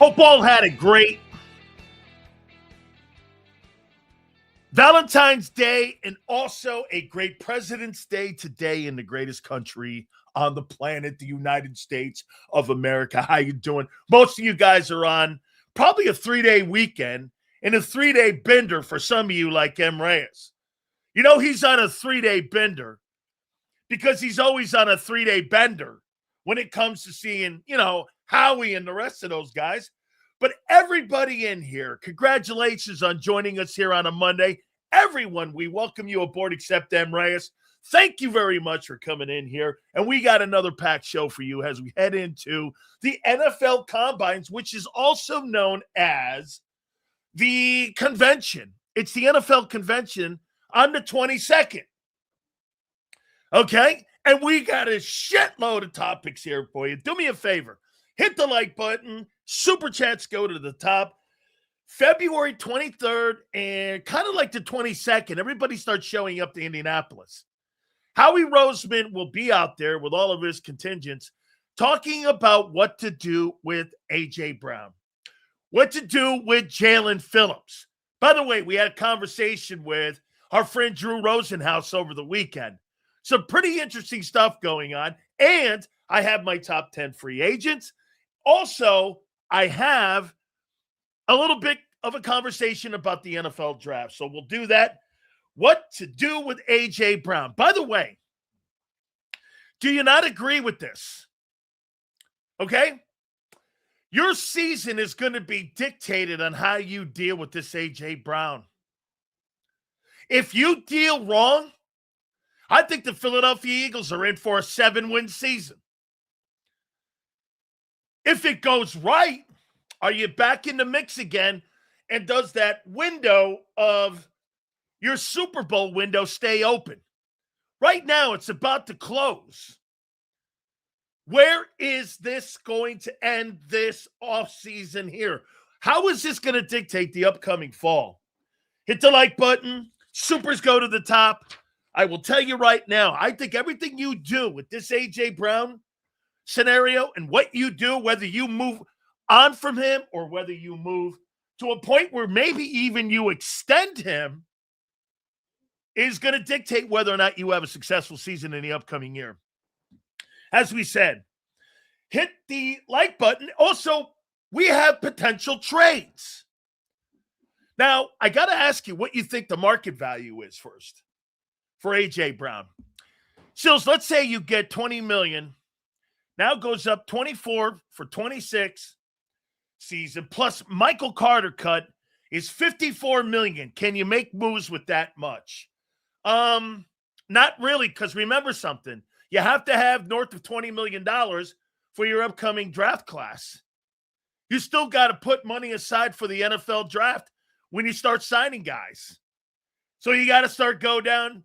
Hope all had a great Valentine's Day and also a great President's Day today in the greatest country on the planet, the United States of America. How you doing? Most of you guys are on probably a 3-day weekend and a 3-day bender for some of you like M. Reyes. You know he's on a 3-day bender because he's always on a 3-day bender when it comes to seeing, Howie and the rest of those guys. But everybody in here, congratulations on joining us here on a Monday. Everyone, we welcome you aboard except M. Reyes. Thank you very much for coming in here. And we got another packed show for you as we head into the NFL Combines, which is also known as the convention. It's the NFL convention on the 22nd. Okay? And we got a shitload of topics here for you. Do me a favor. Hit the like button. Super chats go to the top. February 23rd and kind of like the 22nd, everybody starts showing up to Indianapolis. Howie Roseman will be out there with all of his contingents talking about what to do with A.J. Brown, what to do with Jalen Phillips. By the way, we had a conversation with our friend Drew Rosenhaus over the weekend. Some pretty interesting stuff going on. And I have my top 10 free agents. Also, I have a little bit of a conversation about the NFL draft. So we'll do that. What to do with A.J. Brown. By the way, do you not agree with this? Okay? Your season is going to be dictated on how you deal with this A.J. Brown. If you deal wrong, I think the Philadelphia Eagles are in for a 7-win season. If it goes right, are you back in the mix again? And does that window of your Super Bowl window stay open? Right now, it's about to close. Where is this going to end this offseason here? How is this going to dictate the upcoming fall? Hit the like button. Supers go to the top. I will tell you right now, I think everything you do with this A.J. Brown scenario and what you do, whether you move on from him or whether you move to a point where maybe even you extend him, is going to dictate whether or not you have a successful season in the upcoming year. As we said, hit the like button. Also, we have potential trades. Now, I got to ask you what you think the market value is first for A.J. Brown. Sills, let's say you get $20 million. Now goes up 24 for 26 season. Plus Michael Carter cut is $54 million. Can you make moves with that much? Not really, because remember something. You have to have north of $20 million for your upcoming draft class. You still got to put money aside for the NFL draft when you start signing guys. So you got to start go down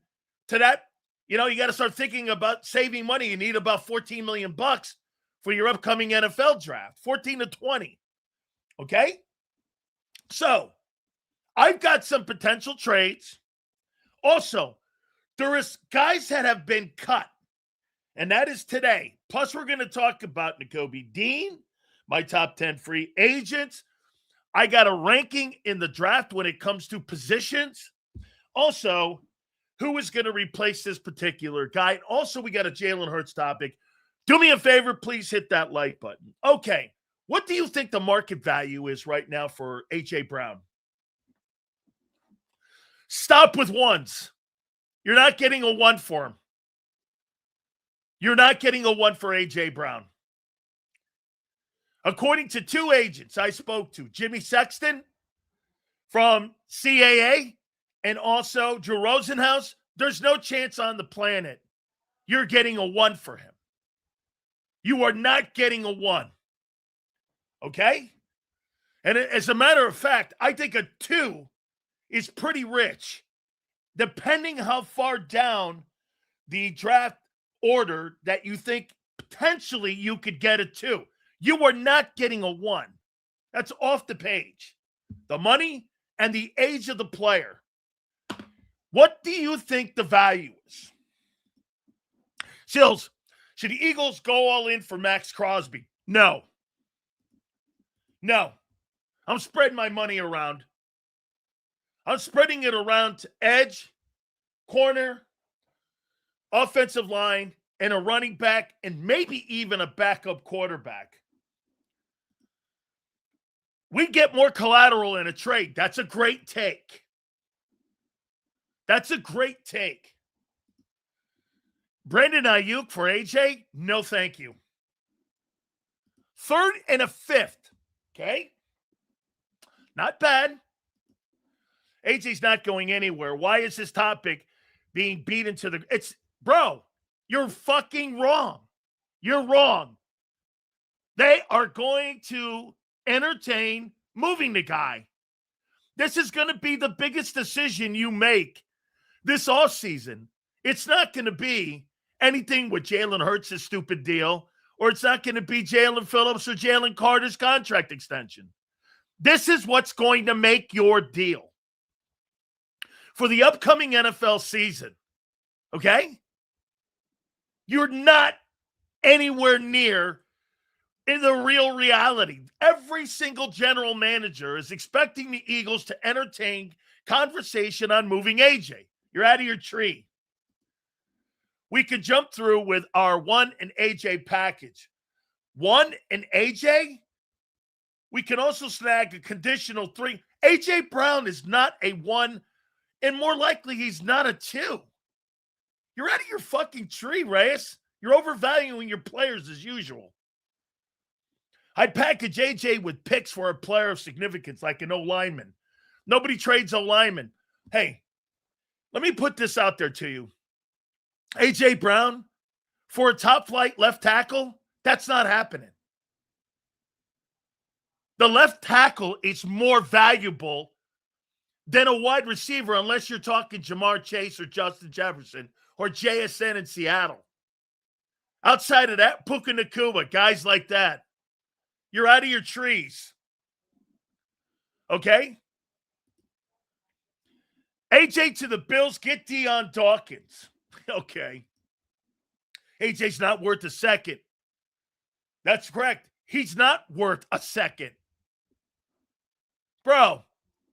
to that. You got to start thinking about saving money. You need about $14 million for your upcoming NFL draft, 14 to 20. Okay? So I've got some potential trades. Also, there is guys that have been cut, and that is today. Plus, we're going to talk about Nakobe Dean, my top 10 free agents. I got a ranking in the draft when it comes to positions. Also, who is going to replace this particular guy? And also, we got a Jalen Hurts topic. Do me a favor, please hit that like button. Okay, what do you think the market value is right now for A.J. Brown? Stop with ones. You're not getting a 1 for him. You're not getting a 1 for A.J. Brown. According to 2 agents I spoke to, Jimmy Sexton from CAA and also Drew Rosenhaus, there's no chance on the planet you're getting a 1 for him. You are not getting a 1. Okay? And as a matter of fact, I think a 2 is pretty rich, depending how far down the draft order that you think potentially you could get a 2. You are not getting a 1. That's off the page. The money and the age of the player. What do you think the value is? Sills, should the Eagles go all in for Max Crosby? No. No. I'm spreading my money around. I'm spreading it around to edge, corner, offensive line, and a running back, and maybe even a backup quarterback. We get more collateral in a trade. That's a great take. That's a great take. Brandon Ayuk for AJ? No, thank you. 3rd and a 5th. Okay? Not bad. AJ's not going anywhere. Why is this topic being beaten to the... Bro, you're fucking wrong. You're wrong. They are going to entertain moving the guy. This is going to be the biggest decision you make this offseason. It's not going to be anything with Jalen Hurts' stupid deal, or it's not going to be Jalen Phillips or Jalen Carter's contract extension. This is what's going to make your deal for the upcoming NFL season. Okay? You're not anywhere near in the real reality. Every single general manager is expecting the Eagles to entertain conversation on moving AJ. You're out of your tree. We could jump through with our 1 and AJ package. 1 and AJ? We can also snag a conditional 3. AJ Brown is not a 1, and more likely he's not a 2. You're out of your fucking tree, Reyes. You're overvaluing your players as usual. I'd package AJ with picks for a player of significance, like an O-lineman. Nobody trades O-lineman. Hey, let me put this out there to you. AJ Brown, for a top-flight left tackle, that's not happening. The left tackle is more valuable than a wide receiver unless you're talking Jamar Chase or Justin Jefferson or JSN in Seattle. Outside of that, Puka Nacua, guys like that. You're out of your trees. Okay? AJ to the Bills, get Deion Dawkins. Okay. AJ's not worth a second. That's correct. He's not worth a second. Bro,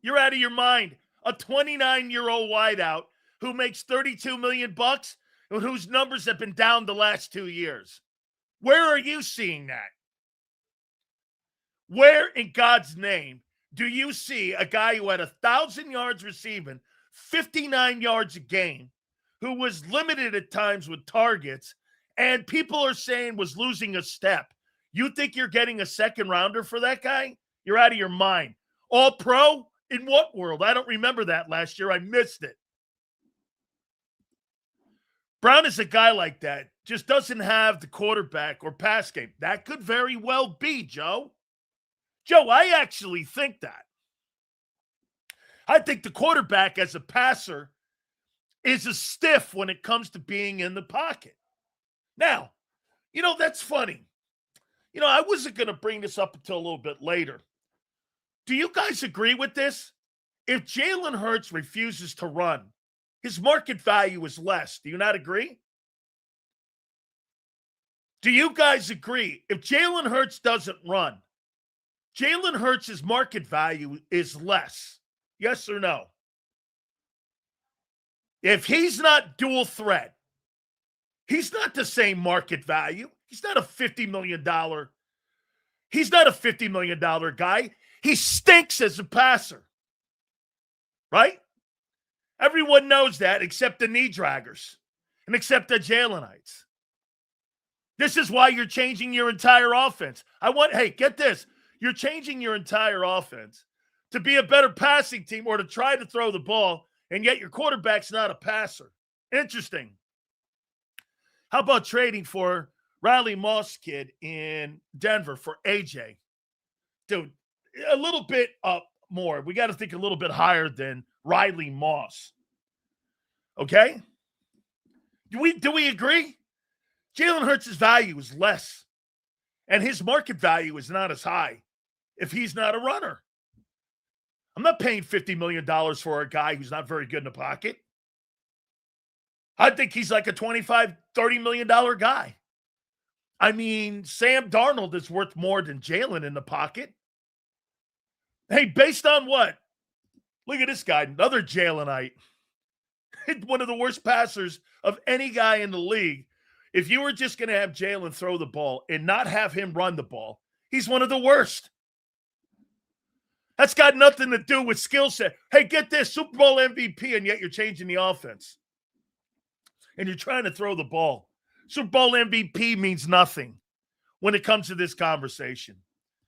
you're out of your mind. A 29-year-old wideout who makes $32 million and whose numbers have been down the last 2 years. Where are you seeing that? Where in God's name do you see a guy who had 1,000 yards receiving, 59 yards a game, who was limited at times with targets, and people are saying was losing a step? You think you're getting a second rounder for that guy? You're out of your mind. All pro? In what world? I don't remember that last year. I missed it. Brown is a guy like that. Just doesn't have the quarterback or pass game. That could very well be, Joe. Joe, I actually think that. I think the quarterback as a passer is a stiff when it comes to being in the pocket. Now, that's funny. I wasn't going to bring this up until a little bit later. Do you guys agree with this? If Jalen Hurts refuses to run, his market value is less. Do you not agree? Do you guys agree? If Jalen Hurts doesn't run, Jalen Hurts' market value is less. Yes or no? If he's not dual threat, he's not the same market value. He's not a $50 million. He's not a $50 million guy. He stinks as a passer. Right? Everyone knows that except the knee draggers and except the Jalenites. This is why you're changing your entire offense. Hey, get this. You're changing your entire offense to be a better passing team or to try to throw the ball, and yet your quarterback's not a passer. Interesting. How about trading for Riley Moss kid in Denver for AJ? Dude, a little bit up more. We got to think a little bit higher than Riley Moss. Okay? Do we agree? Jalen Hurts' value is less, and his market value is not as high if he's not a runner. I'm not paying $50 million for a guy who's not very good in the pocket. I think he's like a $25, $30 million guy. I mean, Sam Darnold is worth more than Jalen in the pocket. Hey, based on what? Look at this guy, another Jalenite. One of the worst passers of any guy in the league. If you were just going to have Jalen throw the ball and not have him run the ball, he's one of the worst. That's got nothing to do with skill set. Hey, get this, Super Bowl MVP, and yet you're changing the offense. And you're trying to throw the ball. Super Bowl MVP means nothing when it comes to this conversation.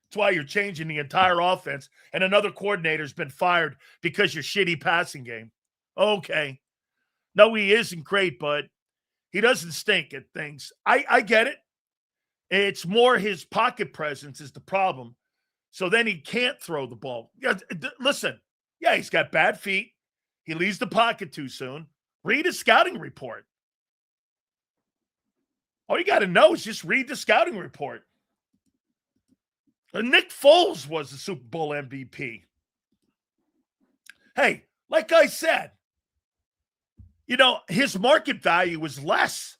That's why you're changing the entire offense, and another coordinator's been fired because your shitty passing game. Okay. No, he isn't great, but he doesn't stink at things. I get it. It's more his pocket presence is the problem. So then he can't throw the ball. Yeah, listen, yeah, he's got bad feet. He leaves the pocket too soon. Read his scouting report. All you got to know is just read the scouting report. Nick Foles was the Super Bowl MVP. Hey, like I said, his market value was less.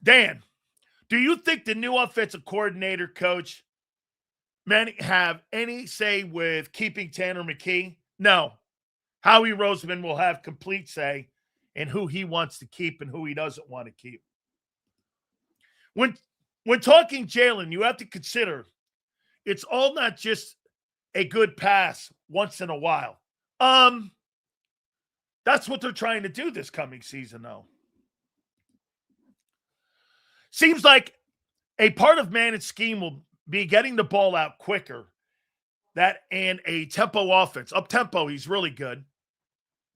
Dan, do you think the new offensive coordinator coach have any say with keeping Tanner McKee? No. Howie Roseman will have complete say in who he wants to keep and who he doesn't want to keep. When talking Jalen, you have to consider it's all not just a good pass once in a while. That's what they're trying to do this coming season, though. Seems like a part of Mann's scheme will be getting the ball out quicker. That and a tempo offense. Up tempo, he's really good.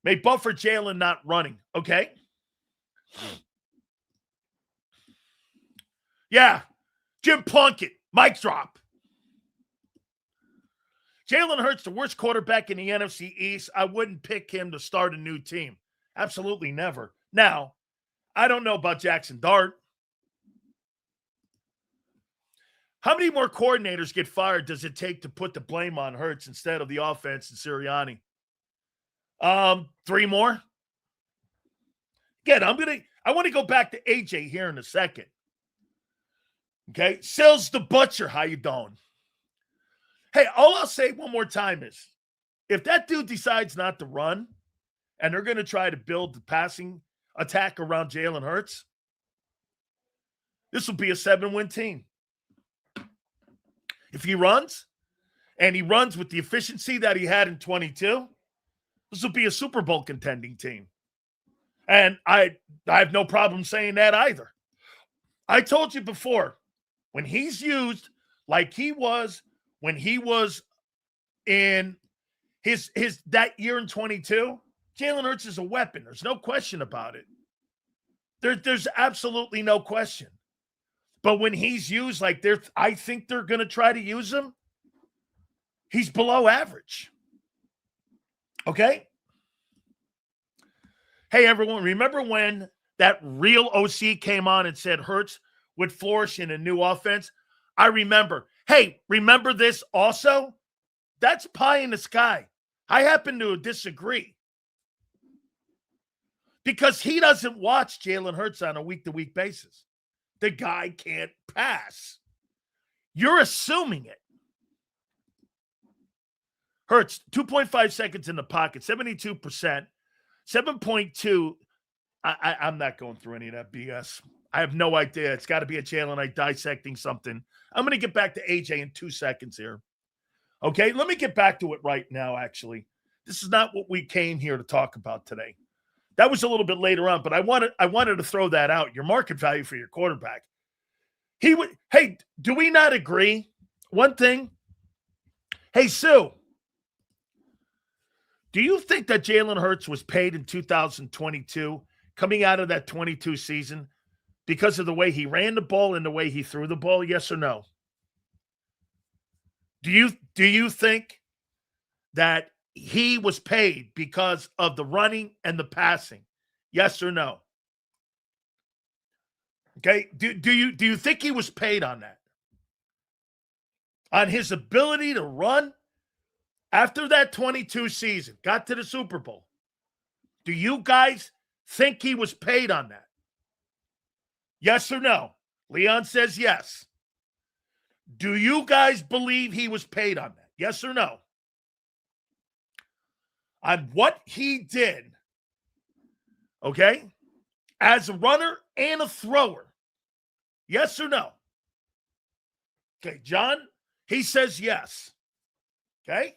May buffer Jalen not running. Okay. Yeah. Jim Plunkett. Mic drop. Jalen Hurts, the worst quarterback in the NFC East. I wouldn't pick him to start a new team. Absolutely never. Now, I don't know about Jackson Dart. How many more coordinators get fired does it take to put the blame on Hurts instead of the offense and Serriani? 3 more. Again, I want to go back to AJ here in a second. Okay, Sills the Butcher, how you doing? Hey, all I'll say one more time is, if that dude decides not to run, and they're going to try to build the passing attack around Jalen Hurts, this will be a 7-win team. If he runs, and he runs with the efficiency that he had in 22, this will be a Super Bowl contending team. And I have no problem saying that either. I told you before, when he's used like he was when he was in his that year in 22, Jalen Hurts is a weapon. There's no question about it. There's absolutely no question. But when he's used like I think they're going to try to use him, he's below average. Okay? Hey, everyone, remember when that real OC came on and said Hurts would flourish in a new offense? I remember. Hey, remember this also? That's pie in the sky. I happen to disagree. Because he doesn't watch Jalen Hurts on a week-to-week basis. The guy can't pass. You're assuming it. Hurts, 2.5 seconds in the pocket, 72%, 7.2. I'm not going through any of that BS. I have no idea. It's got to be a Jalenite dissecting something. I'm going to get back to AJ in 2 seconds here. Okay, let me get back to it right now, actually. This is not what we came here to talk about today. That was a little bit later on, but I wanted to throw that out. Your market value for your quarterback. Hey, do we not agree? One thing. Hey, Sue, do you think that Jalen Hurts was paid in 2022, coming out of that 22 season, because of the way he ran the ball and the way he threw the ball? Yes or no? Do you think that he was paid because of the running and the passing? Yes or no? Okay. Do you think he was paid on that? On his ability to run after that 22 season, got to the Super Bowl? Do you guys think he was paid on that? Yes or no? Leon says yes. Do you guys believe he was paid on that? Yes or no? On what he did, okay, as a runner and a thrower. Yes or no? Okay, John, he says yes. Okay?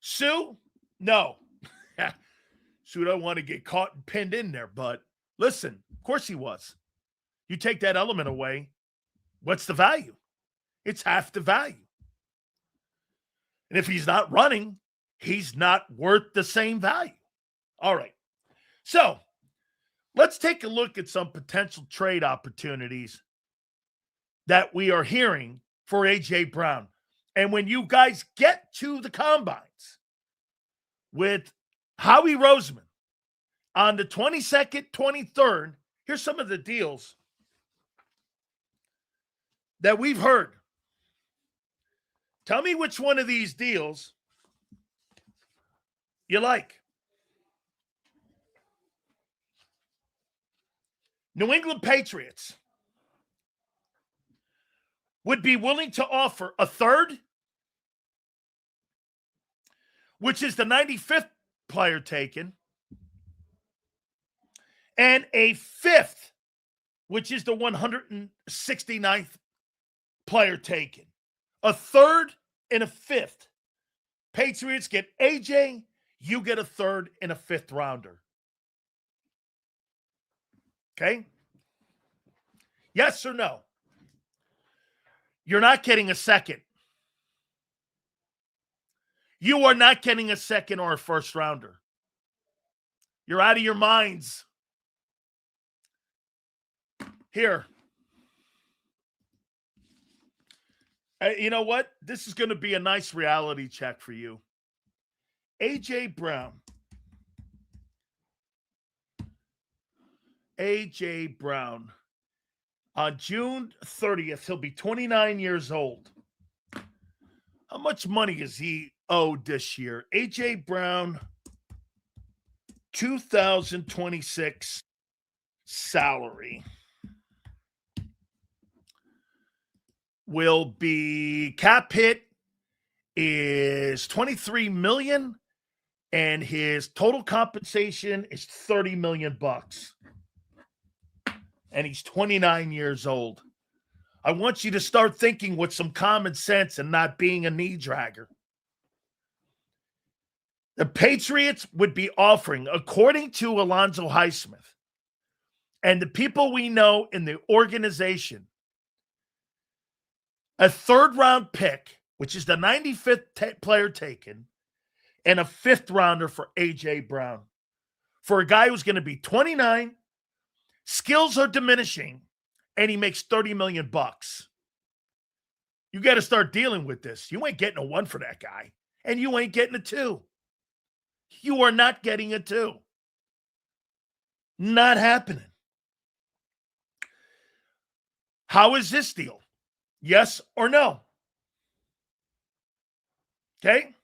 Sue, no. Sue don't want to get caught and pinned in there, but listen, of course he was. You take that element away, what's the value? It's half the value. And if he's not running, he's not worth the same value. All right. So let's take a look at some potential trade opportunities that we are hearing for A.J. Brown. And when you guys get to the combines with Howie Roseman on the 22nd, 23rd, here's some of the deals that we've heard. Tell me which one of these deals you like. New England Patriots would be willing to offer a third, which is the 95th player taken, and a fifth, which is the 169th player taken. A third and a fifth. Patriots get AJ, you get a third and a fifth rounder. Okay? Yes or no? You're not getting a second. You are not getting a second or a first rounder. You're out of your minds. Here. You know what? This is going to be a nice reality check for you. A.J. Brown. A.J. Brown. On June 30th, he'll be 29 years old. How much money is he owed this year? A.J. Brown, 2026 salary will be, cap hit is $23 million, and his total compensation is $30 million bucks. And he's 29 years old. I want you to start thinking with some common sense and not being a knee dragger. The Patriots would be offering, according to Alonzo Highsmith and the people we know in the organization, a third-round pick, which is the 95th player taken, and a fifth rounder for A.J. Brown. For a guy who's going to be 29, skills are diminishing, and he makes $30 million bucks. You got to start dealing with this. You ain't getting a 1 for that guy, and you ain't getting a 2. You are not getting a 2. Not happening. How is this deal? Yes or no? Okay?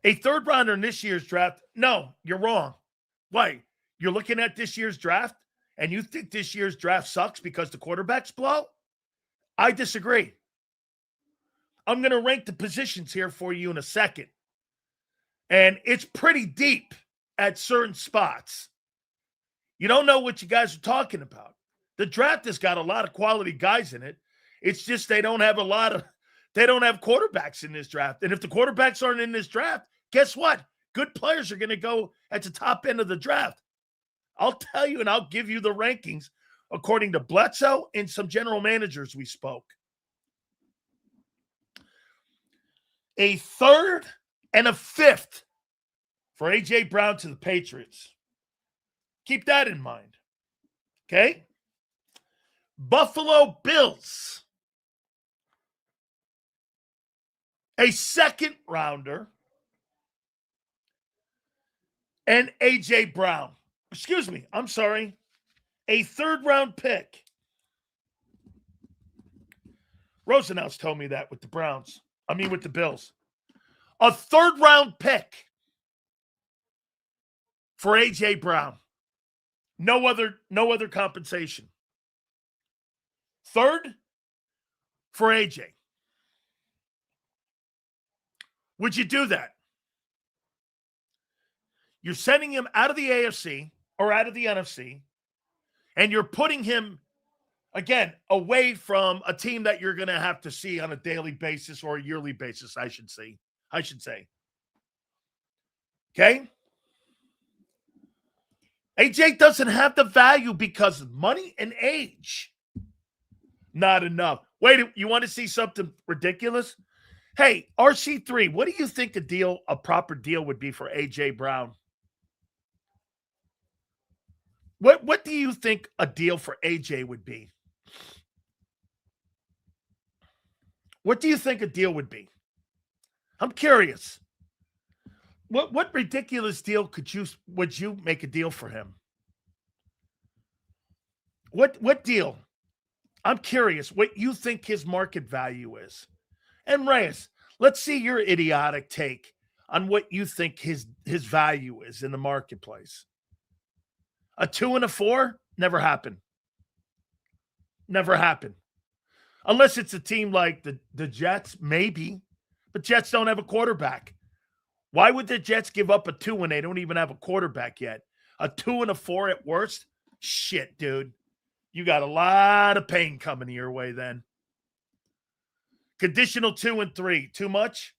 A third rounder in this year's draft? No, you're wrong. Why? You're looking at this year's draft and you think this year's draft sucks because the quarterbacks blow? I disagree. I'm going to rank the positions here for you in a second. And it's pretty deep at certain spots. You don't know what you guys are talking about. The draft has got a lot of quality guys in it. It's just they don't have quarterbacks in this draft. And if the quarterbacks aren't in this draft, guess what? Good players are going to go at the top end of the draft. I'll tell you, and I'll give you the rankings according to Bledsoe and some general managers we spoke. A third and a fifth for A.J. Brown to the Patriots. Keep that in mind. Okay? Buffalo Bills. A second rounder. And A.J. Brown. Excuse me, I'm sorry. A third-round pick. Rosenhaus told me that with the Browns. With the Bills. A third-round pick for A.J. Brown. No other compensation. Third for AJ. Would you do that? You're sending him out of the AFC or out of the NFC, and you're putting him, again, away from a team that you're going to have to see on a daily basis or a yearly basis, I should say. Okay? AJ doesn't have the value because money and age. Not enough. Wait, you want to see something ridiculous? Hey, RC3, what do you think a proper deal would be for AJ Brown? What do you think a deal for AJ would be? What do you think a deal would be? I'm curious. What ridiculous deal would you make a deal for him? What deal? I'm curious what you think his market value is. And Reyes, let's see your idiotic take on what you think his value is in the marketplace. A 2 and a 4? Never happened. Never happened. Unless it's a team like the Jets, maybe. But Jets don't have a quarterback. Why would the Jets give up a 2 when they don't even have a quarterback yet? A 2 and a 4 at worst? Shit, dude. You got a lot of pain coming your way then. Conditional 2 and 3. Too much?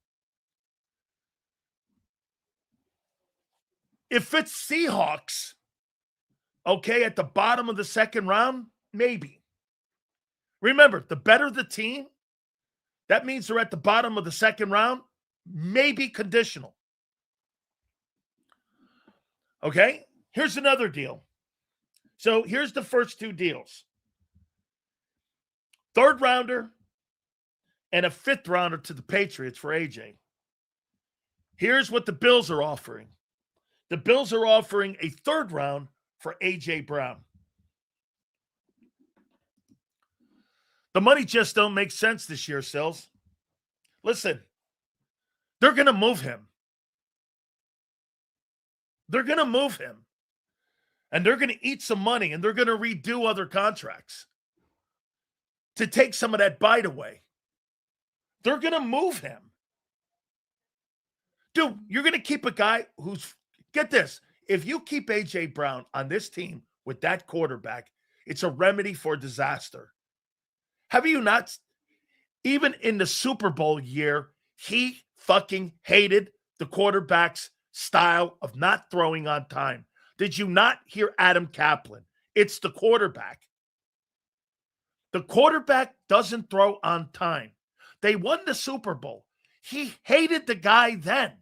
If it's Seahawks, okay, at the bottom of the second round, maybe. Remember, the better the team, that means they're at the bottom of the second round, maybe conditional. Okay, here's another deal. So here's the first two deals. Third rounder and a fifth rounder to the Patriots for AJ. Here's what the Bills are offering. The Bills are offering a third round for AJ Brown. The money just don't make sense this year, Sills. Listen, they're going to move him. They're going to move him. And they're going to eat some money, and they're going to redo other contracts to take some of that bite away. They're going to move him. Dude, you're going to keep a guy who's, get this, if you keep A.J. Brown on this team with that quarterback, it's a remedy for disaster. Have you not, even in the Super Bowl year, he fucking hated the quarterback's style of not throwing on time. Did you not hear Adam Kaplan? It's the quarterback. The quarterback doesn't throw on time. They won the Super Bowl. He hated the guy then.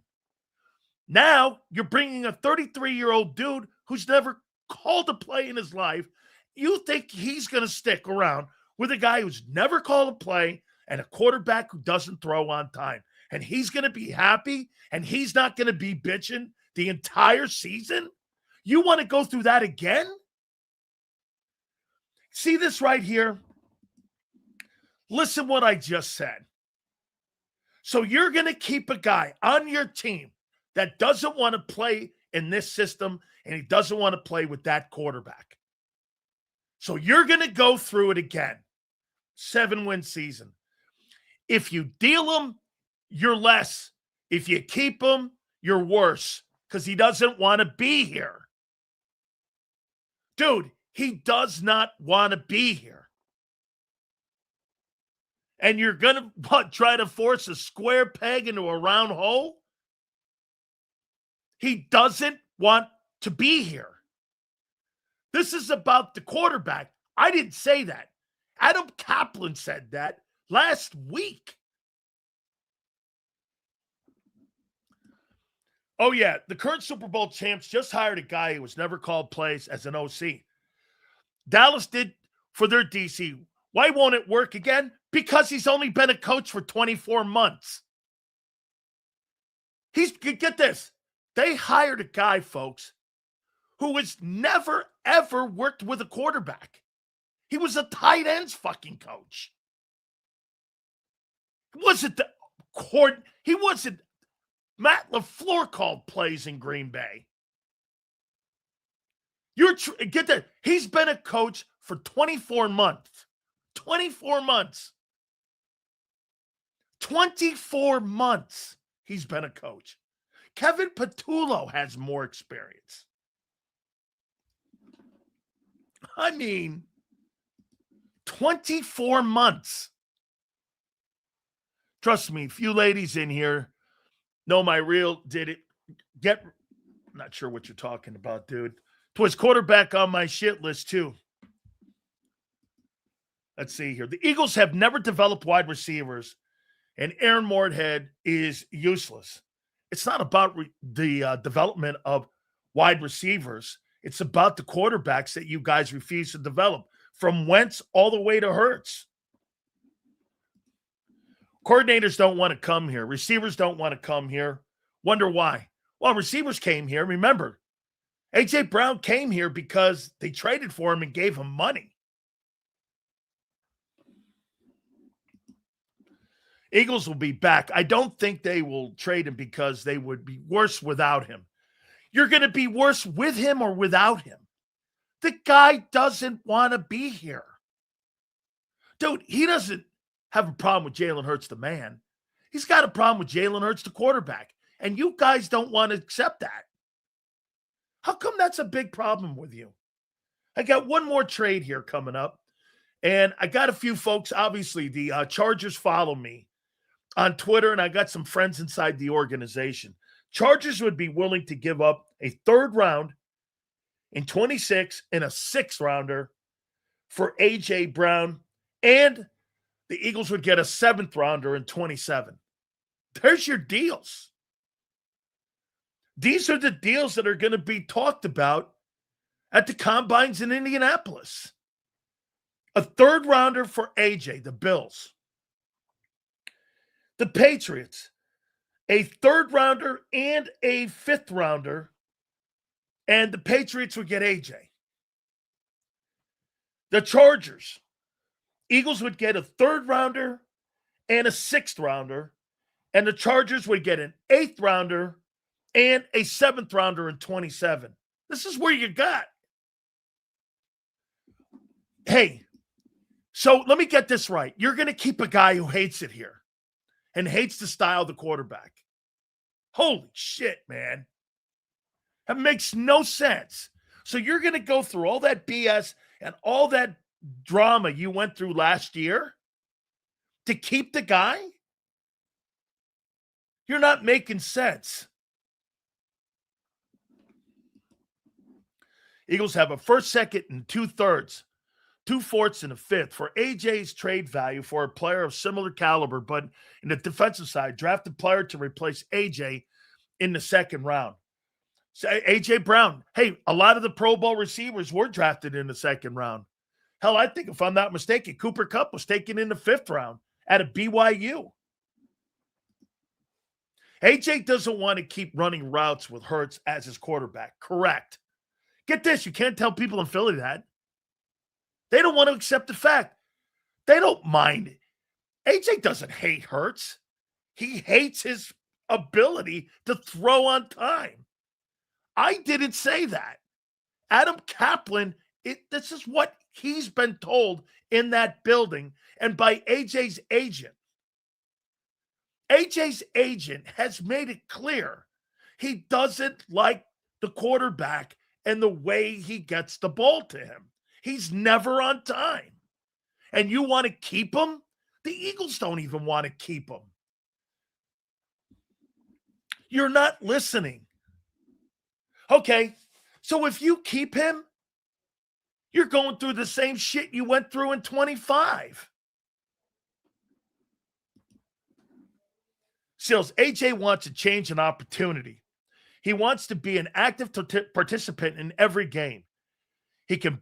Now you're bringing a 33-year-old dude who's never called a play in his life. You think he's going to stick around with a guy who's never called a play and a quarterback who doesn't throw on time. And he's going to be happy and he's not going to be bitching the entire season? You want to go through that again? See this right here? Listen what I just said. So you're going to keep a guy on your team that doesn't want to play in this system and he doesn't want to play with that quarterback. So you're going to go through it again. 7-win season. If you deal him, you're less. If you keep him, you're worse because he doesn't want to be here. Dude, he does not want to be here. And you're going to try to force a square peg into a round hole? He doesn't want to be here. This is about the quarterback. I didn't say that. Adam Kaplan said that last week. Oh, yeah. The current Super Bowl champs just hired a guy who was never called plays as an OC. Dallas did for their DC. Why won't it work again? Because he's only been a coach for 24 months. Get this. They hired a guy, folks, who has never, ever worked with a quarterback. He was a tight ends fucking coach. He wasn't Matt LaFleur called plays in Green Bay. Get that. He's been a coach for 24 months. 24 months. 24 months he's been a coach. Kevin Patullo has more experience. I mean, 24 months. Trust me, a few ladies in here know my real I'm not sure what you're talking about, dude. Twas quarterback on my shit list, too. Let's see here. The Eagles have never developed wide receivers, and Aaron Moorhead is useless. It's not about the development of wide receivers. It's about the quarterbacks that you guys refuse to develop, from Wentz all the way to Hurts. Coordinators don't want to come here. Receivers don't want to come here. Wonder why? Well, receivers came here. Remember, A.J. Brown came here because they traded for him and gave him money. Eagles will be back. I don't think they will trade him because they would be worse without him. You're going to be worse with him or without him. The guy doesn't want to be here. Dude, he doesn't have a problem with Jalen Hurts, the man. He's got a problem with Jalen Hurts, the quarterback. And you guys don't want to accept that. How come that's a big problem with you? I got one more trade here coming up. And I got a few folks, obviously, the Chargers follow me on Twitter, and I got some friends inside the organization. Chargers would be willing to give up a third round in 26 and a sixth rounder for A.J. Brown, and the Eagles would get a seventh rounder in 27. There's your deals. These are the deals that are going to be talked about at the combines in Indianapolis. A third rounder for A.J., the Bills. The Patriots, a third rounder and a fifth rounder, and the Patriots would get A.J. The Chargers, Eagles would get a third rounder and a sixth rounder, and the Chargers would get an eighth rounder and a seventh rounder in 27. This is where you got. Hey, so let me get this right. You're going to keep a guy who hates it here and hates the style of the quarterback. Holy shit, man. That makes no sense. So you're going to go through all that BS and all that drama you went through last year to keep the guy? You're not making sense. Eagles have a first, second, and 2/3, 2/4, and a fifth for AJ's trade value for a player of similar caliber, but in the defensive side, draft a player to replace AJ in the second round. So AJ Brown, hey, a lot of the Pro Bowl receivers were drafted in the second round. Hell, I think if I'm not mistaken, Cooper Kupp was taken in the fifth round out of BYU. AJ doesn't want to keep running routes with Hurts as his quarterback. Correct. Get this, you can't tell people in Philly that. They don't want to accept the fact. They don't mind it. AJ doesn't hate Hurts. He hates his ability to throw on time. I didn't say that. Adam Kaplan, this is what he's been told in that building and by AJ's agent. AJ's agent has made it clear he doesn't like the quarterback and the way he gets the ball to him. He's never on time. And you want to keep him? The Eagles don't even want to keep him. You're not listening. Okay, so if you keep him, you're going through the same shit you went through in 25. Sills, AJ wants a change and opportunity. He wants to be an active participant in every game. He can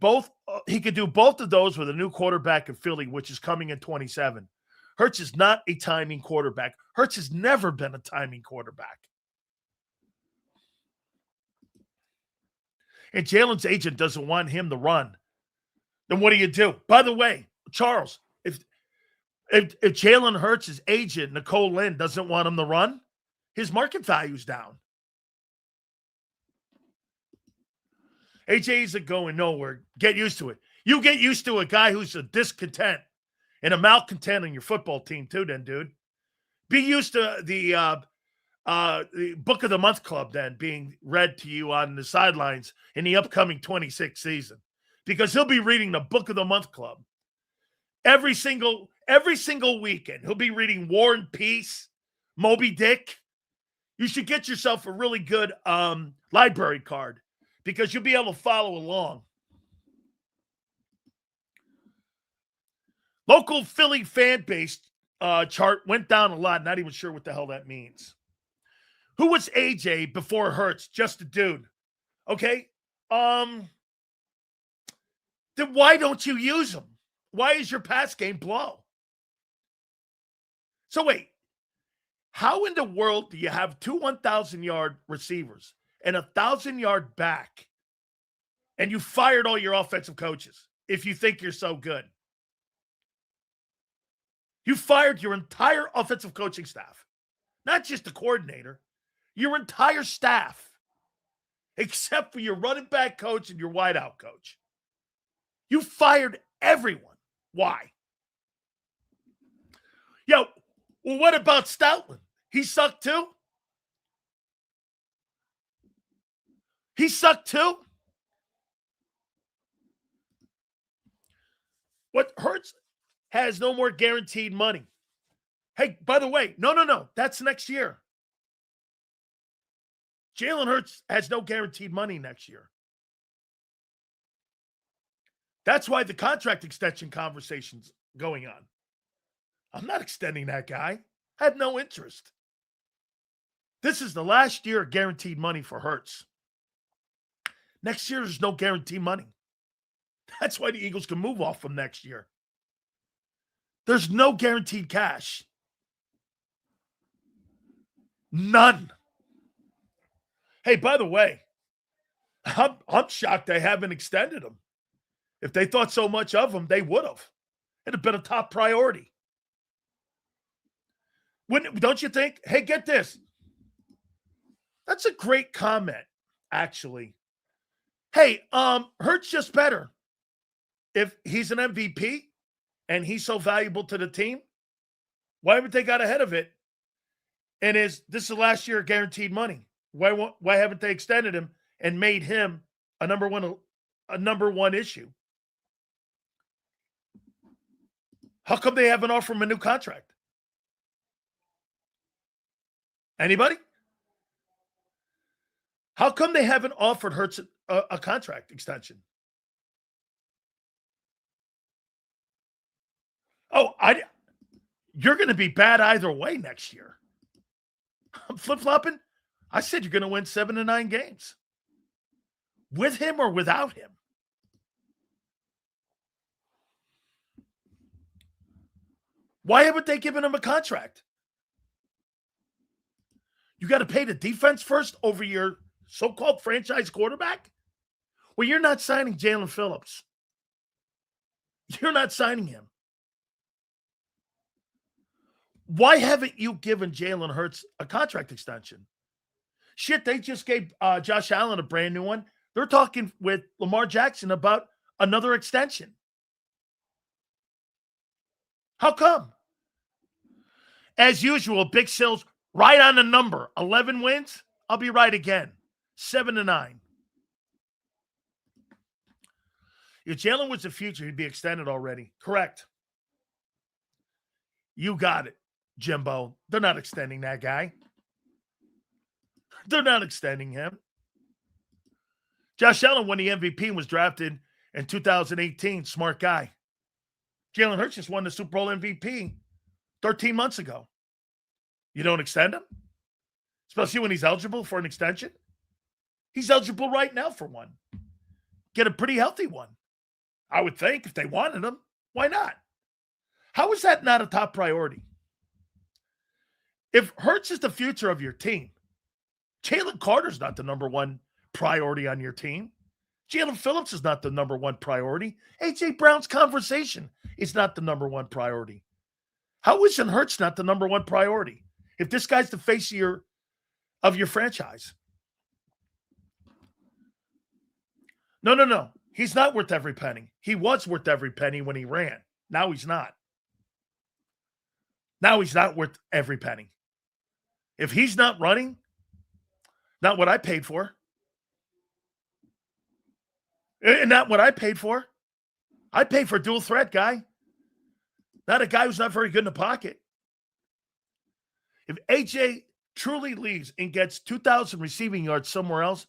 do both of those with a new quarterback in Philly, which is coming in 27. Hurts is not a timing quarterback. Hurts has never been a timing quarterback. And Jalen's agent doesn't want him to run. Then what do? By the way, Charles, if Jalen Hurts' agent, Nicole Lynn, doesn't want him to run, his market value's down. AJ isn't going nowhere. Get used to it. You get used to a guy who's a discontent and a malcontent on your football team too, then, dude. Be used to the Book of the Month Club then being read to you on the sidelines in the upcoming 26 season, because he'll be reading the Book of the Month Club every single weekend. He'll be reading War and Peace, Moby Dick. You should get yourself a really good library card because you'll be able to follow along. Local Philly fan base chart went down a lot. Not even sure what the hell that means. Who was AJ before Hurts? Just a dude. Okay. Then why don't you use him? Why is your pass game blow? So wait, how in the world do you have two 1,000-yard receivers and a 1,000-yard back, and you fired all your offensive coaches if you think you're so good? You fired your entire offensive coaching staff, not just the coordinator, your entire staff, except for your running back coach and your wideout coach. You fired everyone. Why? Yo, well, what about Stoutland? He sucked too? He sucked too? What Hurts has no more guaranteed money. Hey, by the way, no. That's next year. Jalen Hurts has no guaranteed money next year. That's why the contract extension conversation's going on. I'm not extending that guy. I have no interest. This is the last year of guaranteed money for Hurts. Next year, there's no guaranteed money. That's why the Eagles can move off from next year. There's no guaranteed cash. None. Hey, by the way, I'm shocked they haven't extended him. If they thought so much of him, they would have. It'd have been a top priority. Don't you think? Hey, get this. That's a great comment, actually. Hey, Hurts just better. If he's an MVP and he's so valuable to the team, why haven't they got ahead of it? And this is the last year of guaranteed money. Why haven't they extended him and made him a number one issue? How come they haven't offered him a new contract? Anybody? How come they haven't offered Hurts a contract extension? Oh, you're going to be bad either way next year. I'm flip-flopping. I said you're going to win 7 to 9 games. With him or without him. Why haven't they given him a contract? You got to pay the defense first over your so-called franchise quarterback? Well, you're not signing Jalen Phillips. You're not signing him. Why haven't you given Jalen Hurts a contract extension? Shit, they just gave Josh Allen a brand new one. They're talking with Lamar Jackson about another extension. How come? As usual, Big Sills right on the number. 11 wins. I'll be right again. 7 to 9. If Jalen was the future, he'd be extended already. Correct. You got it, Jimbo. They're not extending that guy. They're not extending him. Josh Allen won the MVP and was drafted in 2018. Smart guy. Jalen Hurts just won the Super Bowl MVP 13 months ago. You don't extend him? Especially when he's eligible for an extension? He's eligible right now for one. Get a pretty healthy one. I would think if they wanted him, why not? How is that not a top priority? If Hurts is the future of your team, Jalen Carter's not the number one priority on your team. Jalen Phillips is not the number one priority. A.J. Brown's conversation is not the number one priority. How is Hurts not the number one priority if this guy's the face of your franchise? No. He's not worth every penny. He was worth every penny when he ran. Now he's not. Now he's not worth every penny. If he's not running, not what I paid for. And not what I paid for. I paid for a dual threat guy. Not a guy who's not very good in the pocket. If AJ truly leaves and gets 2,000 receiving yards somewhere else,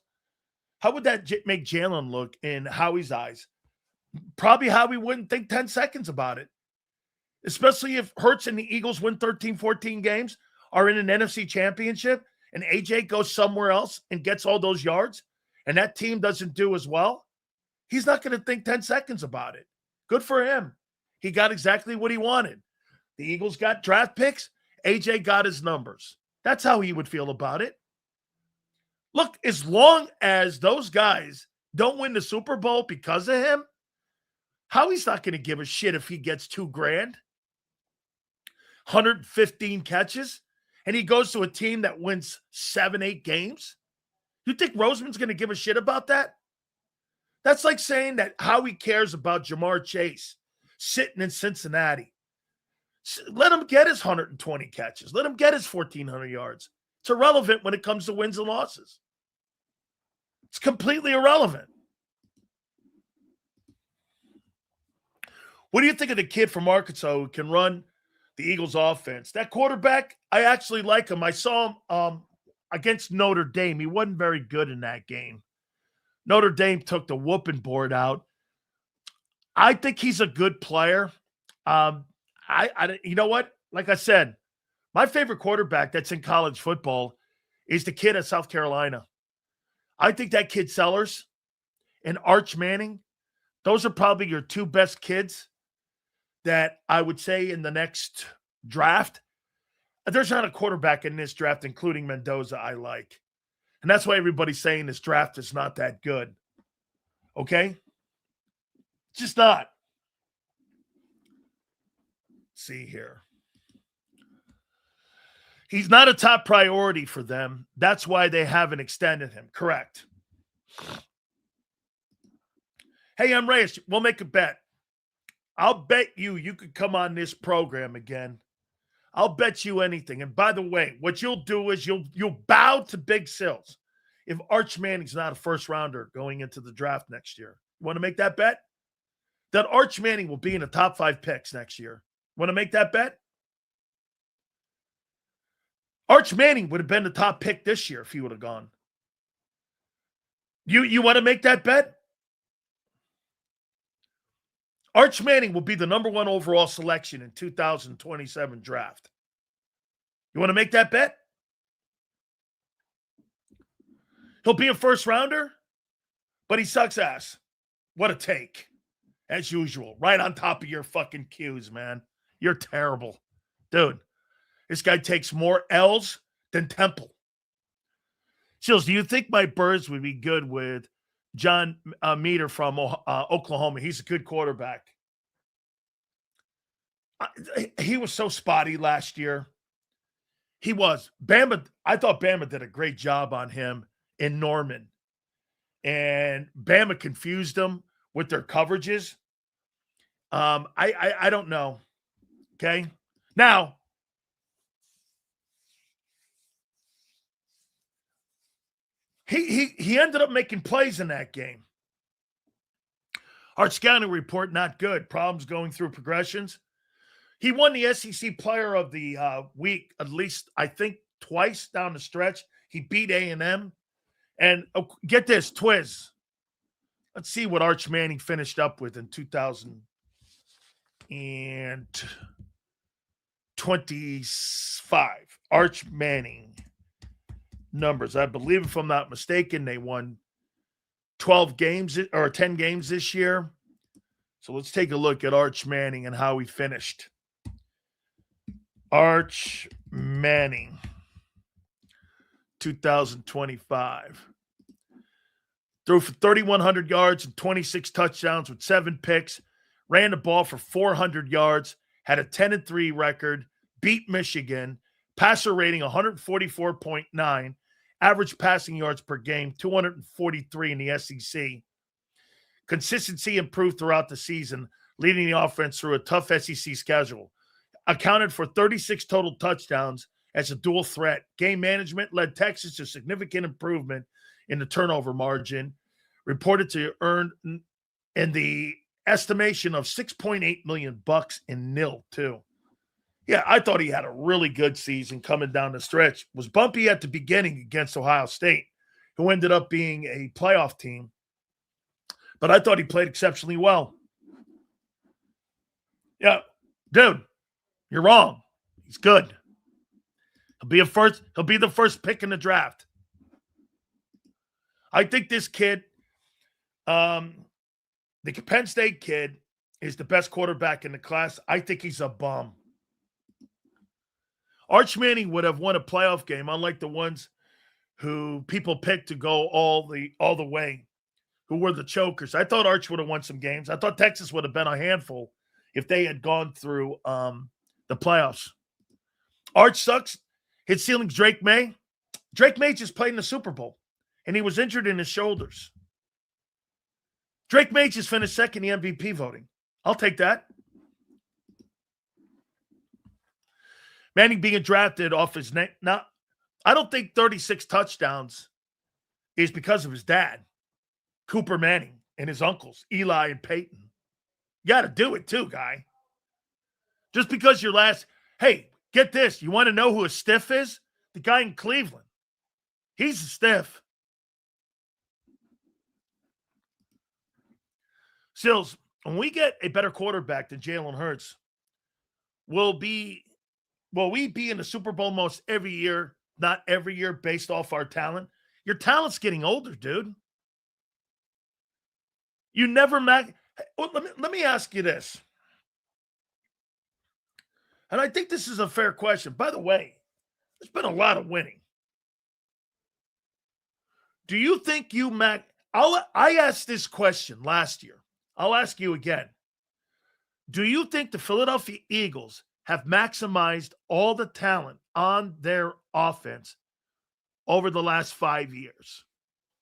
how would that make Jalen look in Howie's eyes? Probably Howie wouldn't think 10 seconds about it. Especially if Hurts and the Eagles win 13, 14 games, are in an NFC championship, and AJ goes somewhere else and gets all those yards, and that team doesn't do as well, he's not going to think 10 seconds about it. Good for him. He got exactly what he wanted. The Eagles got draft picks. AJ got his numbers. That's how he would feel about it. Look, as long as those guys don't win the Super Bowl because of him, Howie's not going to give a shit if he gets $2,000, 115 catches, and he goes to a team that wins 7, 8 games. You think Roseman's going to give a shit about that? That's like saying that Howie cares about Jamar Chase sitting in Cincinnati. Let him get his 120 catches. Let him get his 1,400 yards. It's irrelevant when it comes to wins and losses. It's completely irrelevant. What do you think of the kid from Arkansas who can run the Eagles offense? That quarterback, I actually like him. I saw him against Notre Dame. He wasn't very good in that game. Notre Dame took the whooping board out. I think he's a good player. You know what? Like I said, my favorite quarterback that's in college football is the kid at South Carolina. I think that kid Sellers and Arch Manning, those are probably your two best kids that I would say in the next draft. There's not a quarterback in this draft, including Mendoza, I like. And that's why everybody's saying this draft is not that good. Okay? It's just not. Let's see here. He's not a top priority for them. That's why they haven't extended him. Correct. Hey, I'm Reyes. We'll make a bet. I'll bet you could come on this program again. I'll bet you anything. And by the way, what you'll do is you'll bow to Big Sills if Arch Manning's not a first rounder going into the draft next year. You want to make that bet? That Arch Manning will be in the top 5 picks next year. Want to make that bet? Arch Manning would have been the top pick this year if he would have gone. You want to make that bet? Arch Manning will be the number 1 overall selection in 2027 draft. You want to make that bet? He'll be a first rounder, but he sucks ass. What a take. As usual, right on top of your fucking cues, man. You're terrible. Dude, this guy takes more L's than Temple. Shields, do you think my Birds would be good with John Meter from Oklahoma? He's a good quarterback. He was so spotty last year. He was. Bama, I thought Bama did a great job on him in Norman. And Bama confused him with their coverages. I don't know. Okay. Now, he ended up making plays in that game. Our scouting report, not good. Problems going through progressions. He won the SEC Player of the Week at least, I think, twice down the stretch. He beat A&M. And get this, Twiz. Let's see what Arch Manning finished up with in 2025. Arch Manning numbers. I believe, if I'm not mistaken, they won 12 games or 10 games this year. So let's take a look at Arch Manning and how he finished. Arch Manning, 2025. Threw for 3,100 yards and 26 touchdowns with 7 picks. Ran the ball for 400 yards. Had a 10-3 record. Beat Michigan. Passer rating 144.9. Average passing yards per game, 243 in the SEC. Consistency improved throughout the season, leading the offense through a tough SEC schedule. accounted for 36 total touchdowns as a dual threat. Game management led Texas to significant improvement in the turnover margin, reported to earn in the estimation of $6.8 million in nil, too. Yeah, I thought he had a really good season coming down the stretch. Was bumpy at the beginning against Ohio State, who ended up being a playoff team. But I thought he played exceptionally well. Yeah, dude, you're wrong. He's good. He'll be the first pick in the draft. I think this kid, the Penn State kid, is the best quarterback in the class. I think he's a bum. Arch Manning would have won a playoff game, unlike the ones who people picked to go all the way, who were the chokers. I thought Arch would have won some games. I thought Texas would have been a handful if they had gone through the playoffs. Arch sucks. His ceiling's Drake May. Drake May just played in the Super Bowl, and he was injured in his shoulders. Drake May just finished second in the MVP voting. I'll take that. Manning being drafted off his name. Now, I don't think 36 touchdowns is because of his dad, Cooper Manning, and his uncles, Eli and Peyton. You got to do it too, guy. Just because your last, hey, get this. You want to know who a stiff is? The guy in Cleveland. He's a stiff. Sills, when we get a better quarterback than Jalen Hurts, will we be in the Super Bowl most every year? Not every year based off our talent. Your talent's getting older, dude. You never let me ask you this. And I think this is a fair question. By the way, there's been a lot of winning. Do you think I asked this question last year. I'll ask you again. Do you think the Philadelphia Eagles have maximized all the talent on their offense over the last 5 years?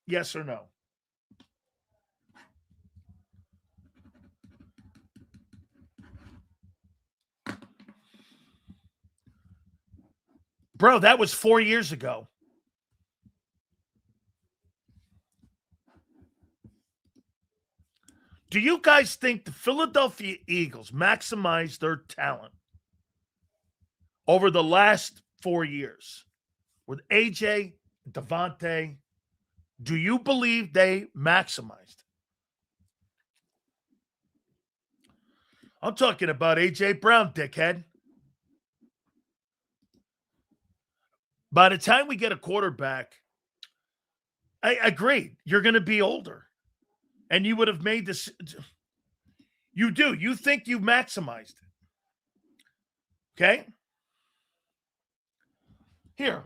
Yes or no? Bro, that was 4 years ago. Do you guys think the Philadelphia Eagles maximized their talent over the last 4 years with AJ, Devontae? Do you believe they maximized? I'm talking about AJ Brown, dickhead. By the time we get a quarterback, I agree, you're going to be older. And you would have made this. You do. You think you maximized it. Okay? Here.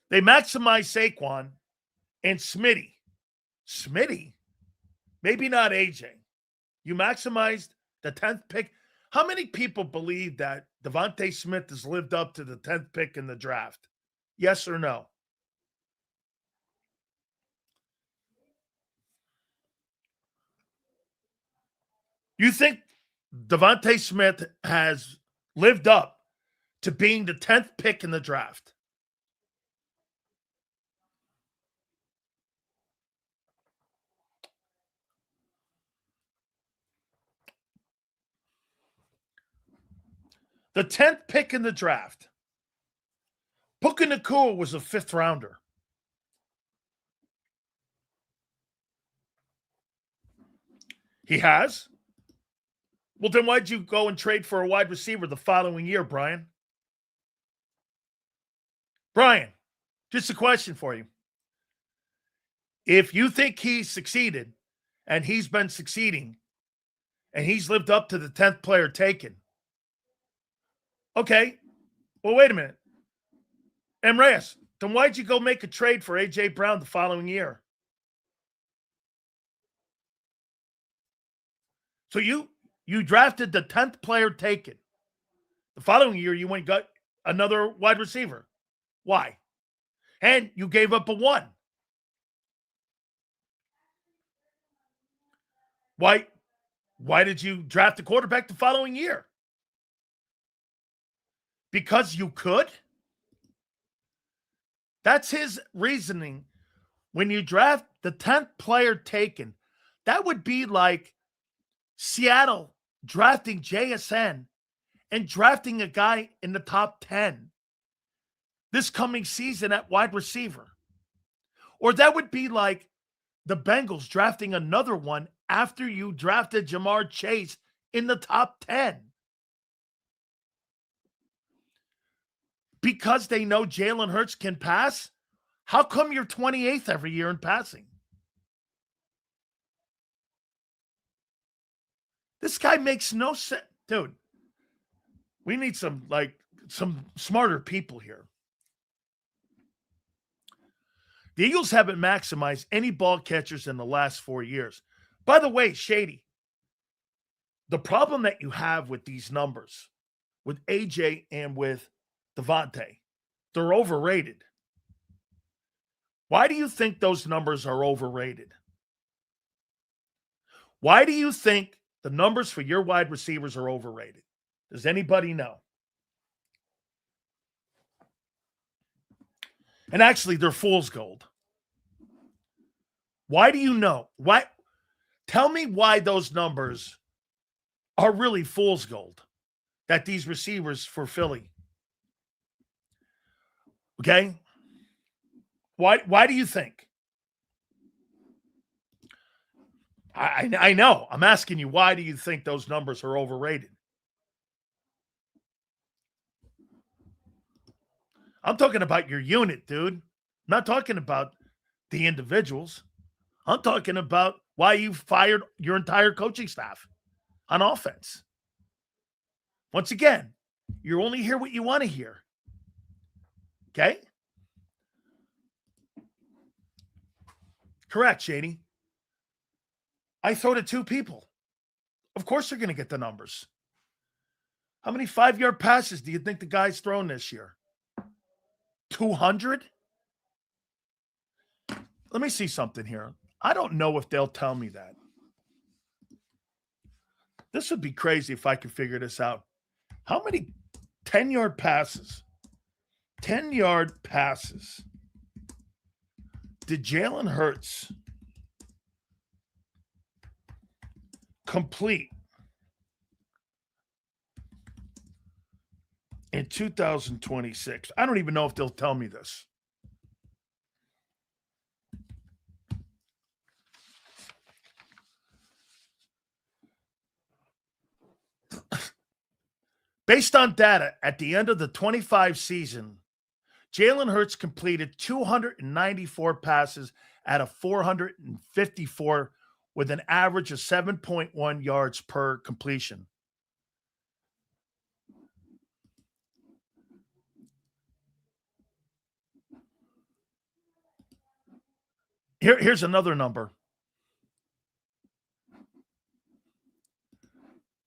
They maximized Saquon and Smitty. Smitty? Maybe not AJ. You maximized the 10th pick. How many people believe that Devontae Smith has lived up to the 10th pick in the draft? Yes or no? You think Devontae Smith has lived up to being the 10th pick in the draft? The 10th pick in the draft. Puka Nacua was a 5th rounder. He has? Well, then why'd you go and trade for a wide receiver the following year, Brian? Brian, just a question for you. If you think he's succeeded and he's been succeeding and he's lived up to the 10th player taken, okay, well, wait a minute. Reyes, then why'd you go make a trade for A.J. Brown the following year? So you drafted the 10th player taken. The following year, you went and got another wide receiver. Why? And you gave up a 1. Why did you draft a quarterback the following year? because you could? That's his reasoning. When you draft the 10th player taken, that would be like Seattle drafting JSN and drafting a guy in the top 10 this coming season at wide receiver. Or that would be like the Bengals drafting another one after you drafted Jamar Chase in the top 10. Because they know Jalen Hurts can pass? How come you're 28th every year in passing? This guy makes no sense. Dude, we need some smarter people here. The Eagles haven't maximized any ball catchers in the last 4 years. By the way, Shady, the problem that you have with these numbers, with AJ and with Devontae, they're overrated. Why do you think those numbers are overrated? Why do you think the numbers for your wide receivers are overrated? Does anybody know? And actually, they're fool's gold. Why do you know? Why? Tell me why those numbers are really fool's gold that these receivers for Philly. Okay? Why do you think? I know. I'm asking you, why do you think those numbers are overrated? I'm talking about your unit, dude. I'm not talking about the individuals. I'm talking about why you fired your entire coaching staff on offense. Once again, you only hear what you want to hear. Okay? Correct, Shady. I throw to two people. Of course they're going to get the numbers. How many 5-yard passes do you think the guy's thrown this year? 200? Let me see something here. I don't know if they'll tell me that. This would be crazy if I could figure this out. How many 10-yard passes? 10-yard passes did Jalen Hurts complete in 2026? I don't even know if they'll tell me this. Based on data at the end of the 25 season, Jalen Hurts completed 294 passes out of 454 with an average of 7.1 yards per completion. Here's another number.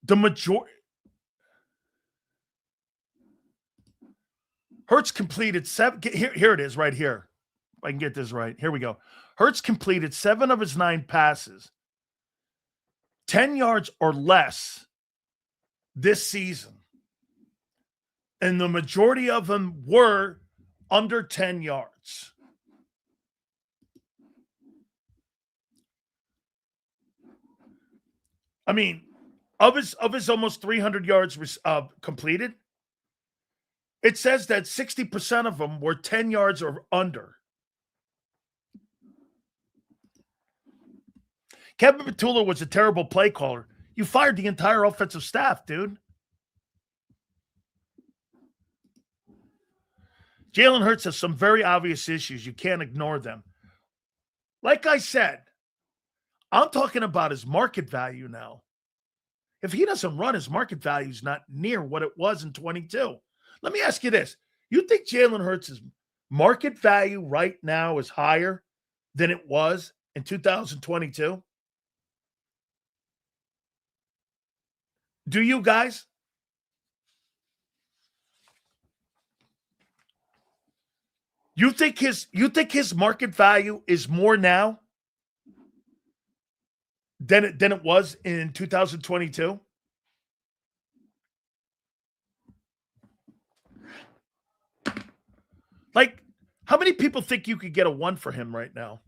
The majority. Hurts completed 7. Here it is right here. If I can get this right. Here we go. Hurts completed 7 of his 9 passes, 10 yards or less this season. And the majority of them were under 10 yards. I mean, of his almost 300 yards completed, it says that 60% of them were 10 yards or under. Kevin Petula was a terrible play caller. You fired the entire offensive staff, dude. Jalen Hurts has some very obvious issues. You can't ignore them. Like I said, I'm talking about his market value now. If he doesn't run, his market value is not near what it was in 22. Let me ask you this. You think Jalen Hurts' market value right now is higher than it was in 2022? Do you guys? You think his market value is more now than it was in 2022? Like, how many people think you could get a 1 for him right now?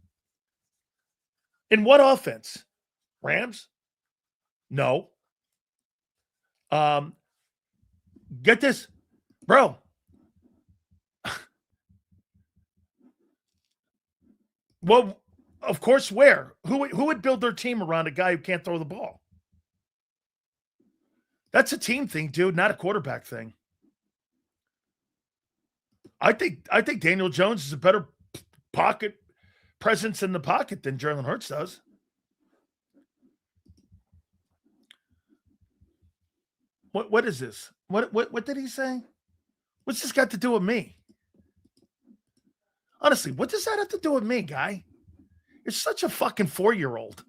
In what offense? Rams? No. Get this, bro. Well, of course, where? Who would build their team around a guy who can't throw the ball? That's a team thing, dude, not a quarterback thing. I think Daniel Jones is a better pocket presence in the pocket than Jalen Hurts does. What is this? What did he say? What's this got to do with me? Honestly, what does that have to do with me, guy? You're such a fucking 4-year-old.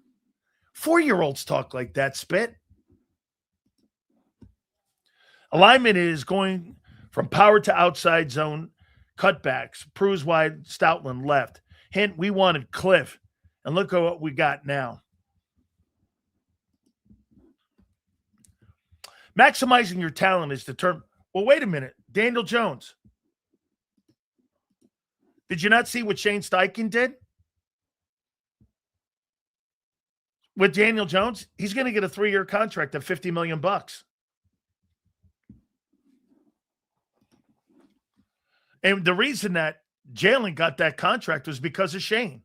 4-year-olds talk like that, Spit. Alignment is going from power to outside zone cutbacks. Pruse wide, Stoutland left. Hint, we wanted Cliff. And look at what we got now. Maximizing your talent is determined. Well, wait a minute. Daniel Jones. Did you not see what Shane Steichen did? With Daniel Jones, he's going to get a 3-year contract of $50 million. And the reason that Jalen got that contract was because of Shane.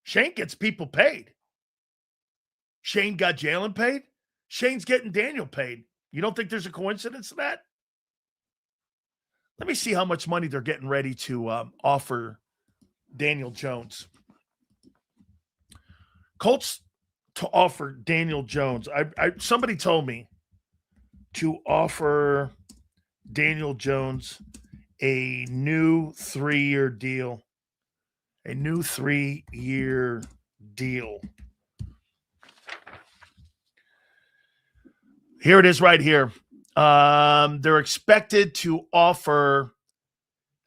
Shane gets people paid. Shane got Jalen paid. Shane's getting Daniel paid. You don't think there's a coincidence to that? Let me see how much money they're getting ready to offer Daniel Jones. Colts to offer Daniel Jones. Somebody told me to offer Daniel Jones a new 3-year deal. A new 3-year deal. Here it is right here. They're expected to offer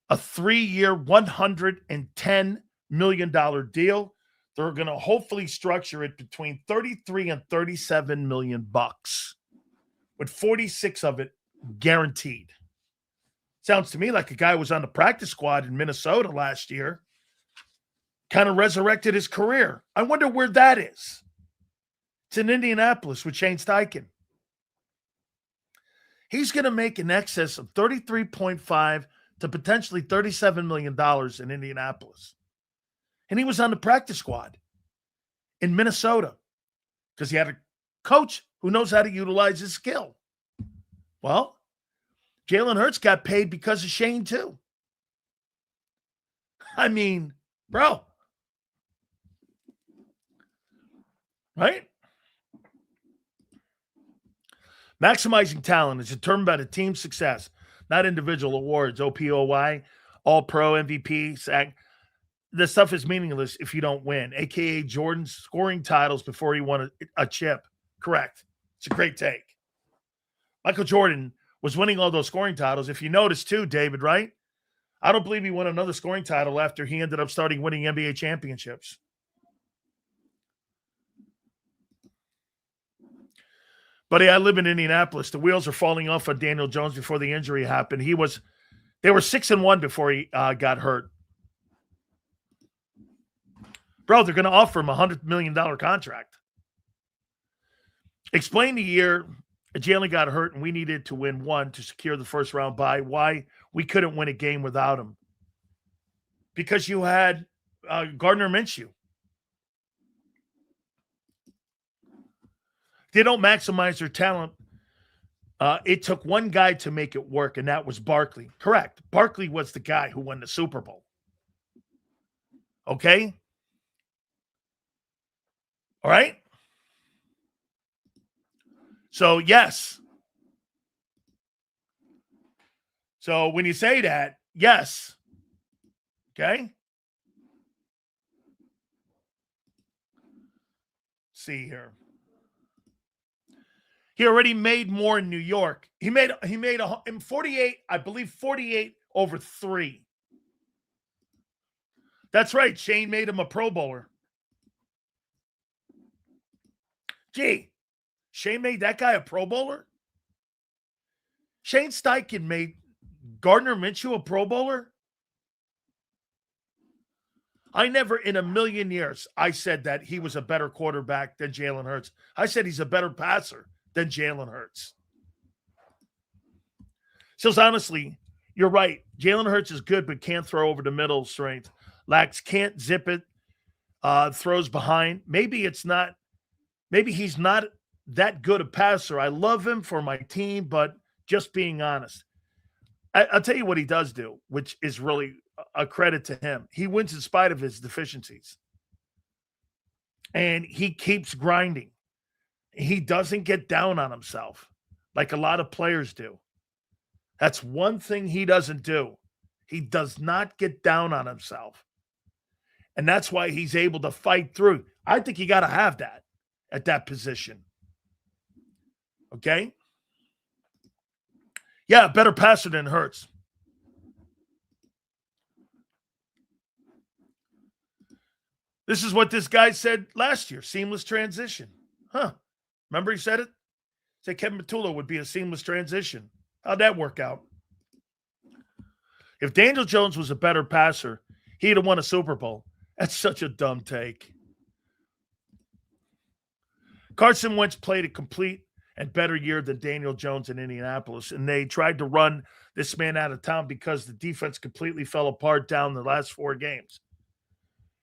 a 3-year, $110 million deal. They're going to hopefully structure it between 33 and 37 million bucks, with 46 of it guaranteed. Sounds to me like a guy who was on the practice squad in Minnesota last year, kind of resurrected his career. I wonder where that is. It's in Indianapolis with Shane Steichen. He's going to make in excess of $33.5 to potentially $37 million in Indianapolis. And he was on the practice squad in Minnesota because he had a coach who knows how to utilize his skill. Well, Jalen Hurts got paid because of Shane too. I mean, bro. Right? Maximizing talent is determined by the team's success, not individual awards, OPOY, All-Pro, MVP, SAG. This stuff is meaningless if you don't win, a.k.a. Jordan's scoring titles before he won a chip. Correct. It's a great take. Michael Jordan was winning all those scoring titles. If you notice too, David, right? I don't believe he won another scoring title after he ended up starting winning NBA championships. Buddy, I live in Indianapolis. The wheels are falling off of Daniel Jones before the injury happened. They were 6-1 before he got hurt. Bro, they're going to offer him a $100 million contract. Explain the year Jalen got hurt and we needed to win one to secure the first round bye. Why we couldn't win a game without him? Because you had Gardner Minshew. They don't maximize their talent. It took one guy to make it work, and that was Barkley. Correct. Barkley was the guy who won the Super Bowl. Okay? All right? So, yes. So, when you say that, yes. Okay? Let's see here. He already made more in New York. He made 48, I believe 48 over 3. That's right. Shane made him a Pro Bowler. Gee, Shane made that guy a Pro Bowler? Shane Steichen made Gardner Minshew a Pro Bowler? I never in a million years, I said that he was a better quarterback than Jalen Hurts. I said he's a better passer than Jalen Hurts. So honestly, you're right. Jalen Hurts is good, but can't throw over the middle strength. Lacks can't zip it, throws behind. Maybe he's not that good a passer. I love him for my team, but just being honest, I'll tell you what he does do, which is really a credit to him. He wins in spite of his deficiencies. And he keeps grinding. He doesn't get down on himself like a lot of players do. That's one thing he doesn't do. He does not get down on himself. And that's why he's able to fight through. I think you got to have that at that position. Okay? Yeah, better passer than Hurts. This is what this guy said last year, seamless transition. Huh. Remember he said it? He said Kevin Matula would be a seamless transition. How'd that work out? If Daniel Jones was a better passer, he'd have won a Super Bowl. That's such a dumb take. Carson Wentz played a complete and better year than Daniel Jones in Indianapolis, and they tried to run this man out of town because the defense completely fell apart down the last 4 games.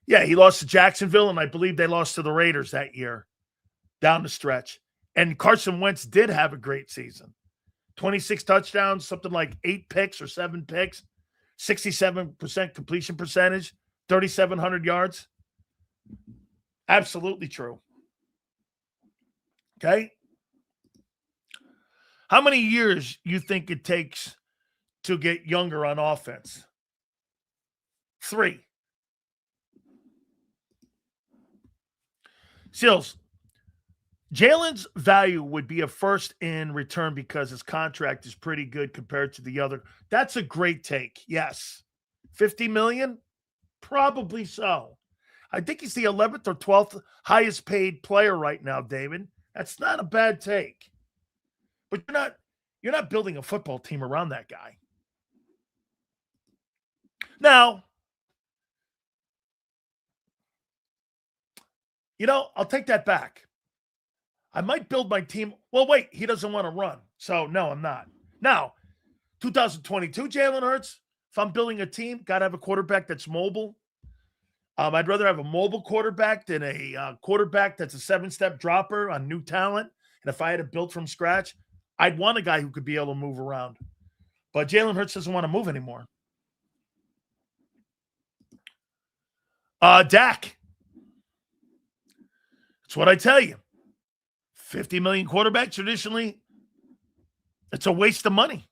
Yeah, he lost to Jacksonville, and I believe they lost to the Raiders that year down the stretch. And Carson Wentz did have a great season. 26 touchdowns, something like 8 picks or 7 picks, 67% completion percentage, 3,700 yards. Absolutely true. Okay? How many years you think it takes to get younger on offense? 3. Seals, Jalen's value would be a first in return because his contract is pretty good compared to the other. That's a great take. Yes. $50 million? Probably so. I think he's the 11th or 12th highest paid player right now, David. That's not a bad take. But you're not building a football team around that guy. Now, I'll take that back. I might build my team. Well, wait, he doesn't want to run. So, no, I'm not. Now, 2022 Jalen Hurts, if I'm building a team, got to have a quarterback that's mobile. I'd rather have a mobile quarterback than a quarterback that's a 7-step dropper on new talent. And if I had it built from scratch, I'd want a guy who could be able to move around. But Jalen Hurts doesn't want to move anymore. Dak. That's what I tell you. 50 million quarterback, traditionally, it's a waste of money.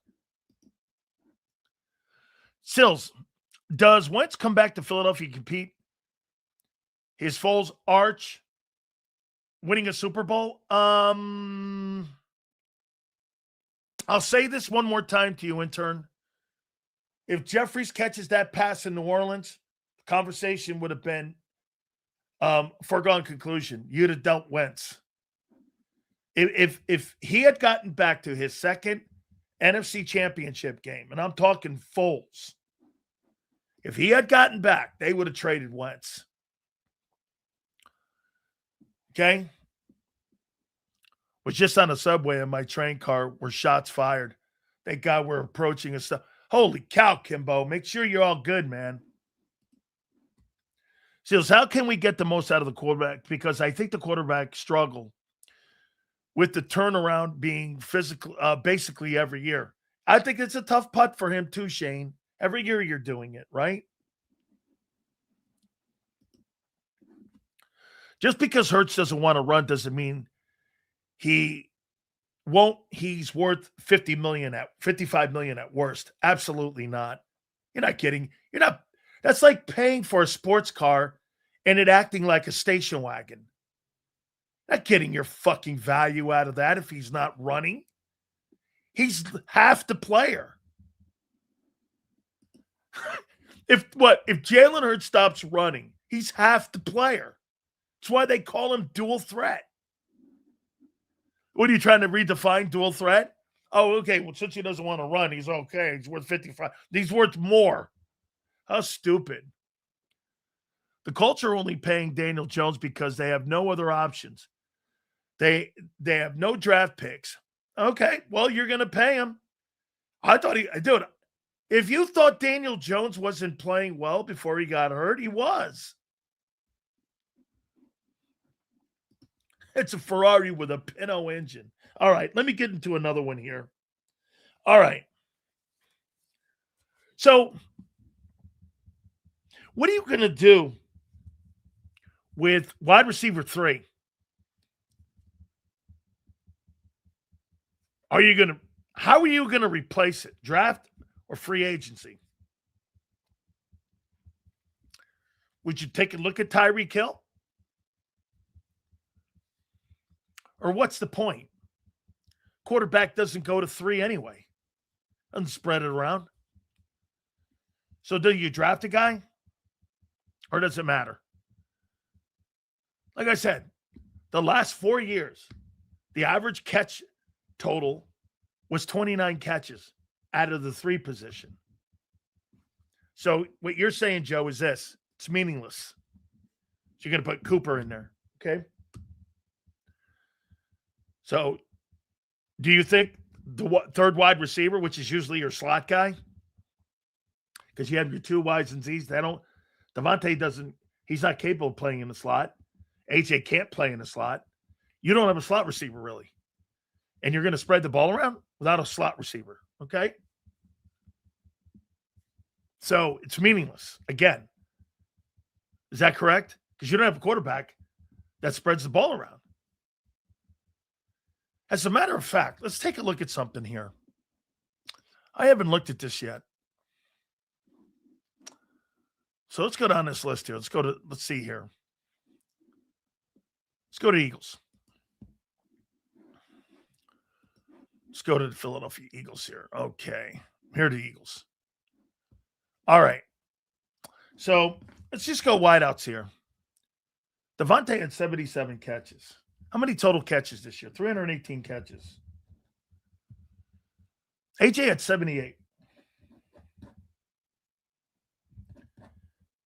Sills, does Wentz come back to Philadelphia and compete? His Foles arch, winning a Super Bowl? I'll say this one more time to you, intern. If Jeffries catches that pass in New Orleans, the conversation would have been foregone conclusion. You'd have dealt Wentz. If he had gotten back to his second NFC Championship game, and I'm talking Foles, if he had gotten back, they would have traded Wentz. Okay? Was just on a subway in my train car where shots fired. Thank God we're approaching a stuff. Holy cow, Kimbo. Make sure you're all good, man. Seals, how can we get the most out of the quarterback? Because I think the quarterback struggle with the turnaround being physical, basically every year. I think it's a tough putt for him too, Shane. Every year you're doing it, right? Just because Hurts doesn't want to run doesn't mean he's worth 50 million at 55 million at worst. Absolutely not. You're not kidding. That's like paying for a sports car and it acting like a station wagon. Not getting your fucking value out of that if he's not running. He's half the player. If Jalen Hurts stops running, he's half the player. That's why they call him dual threat. What are you trying to redefine dual threat? Oh, okay. Well, since he doesn't want to run, he's okay. He's worth 55. He's worth more. How stupid. The Colts are only paying Daniel Jones because they have no other options. They have no draft picks. Okay, well, you're going to pay him. I thought dude, if you thought Daniel Jones wasn't playing well before he got hurt, he was. It's a Ferrari with a Pinto engine. All right, let me get into another one here. All right. So, what are you going to do with wide receiver 3? How are you going to replace it? Draft or free agency? Would you take a look at Tyreek Hill? Or what's the point? Quarterback doesn't go to 3 anyway. Doesn't spread it around. So do you draft a guy? Or does it matter? Like I said, the last 4 years, the average catch total was 29 catches out of the 3 position. So what you're saying, Joe, is this. It's meaningless. So you're going to put Cooper in there, okay? So do you think the third wide receiver, which is usually your slot guy, because you have your 2 wides and Z's, Devontae doesn't, he's not capable of playing in the slot. AJ can't play in the slot. You don't have a slot receiver, really. And you're going to spread the ball around without a slot receiver, okay? So it's meaningless. Again, is that correct? Because you don't have a quarterback that spreads the ball around. As a matter of fact, let's take a look at something here. I haven't looked at this yet. So let's go down this list here. Let's see here. Let's go to Eagles. Let's go to the Philadelphia Eagles here. Okay. Here are the Eagles. All right. So let's just go wideouts here. Devontae had 77 catches. How many total catches this year? 318 catches. AJ had 78.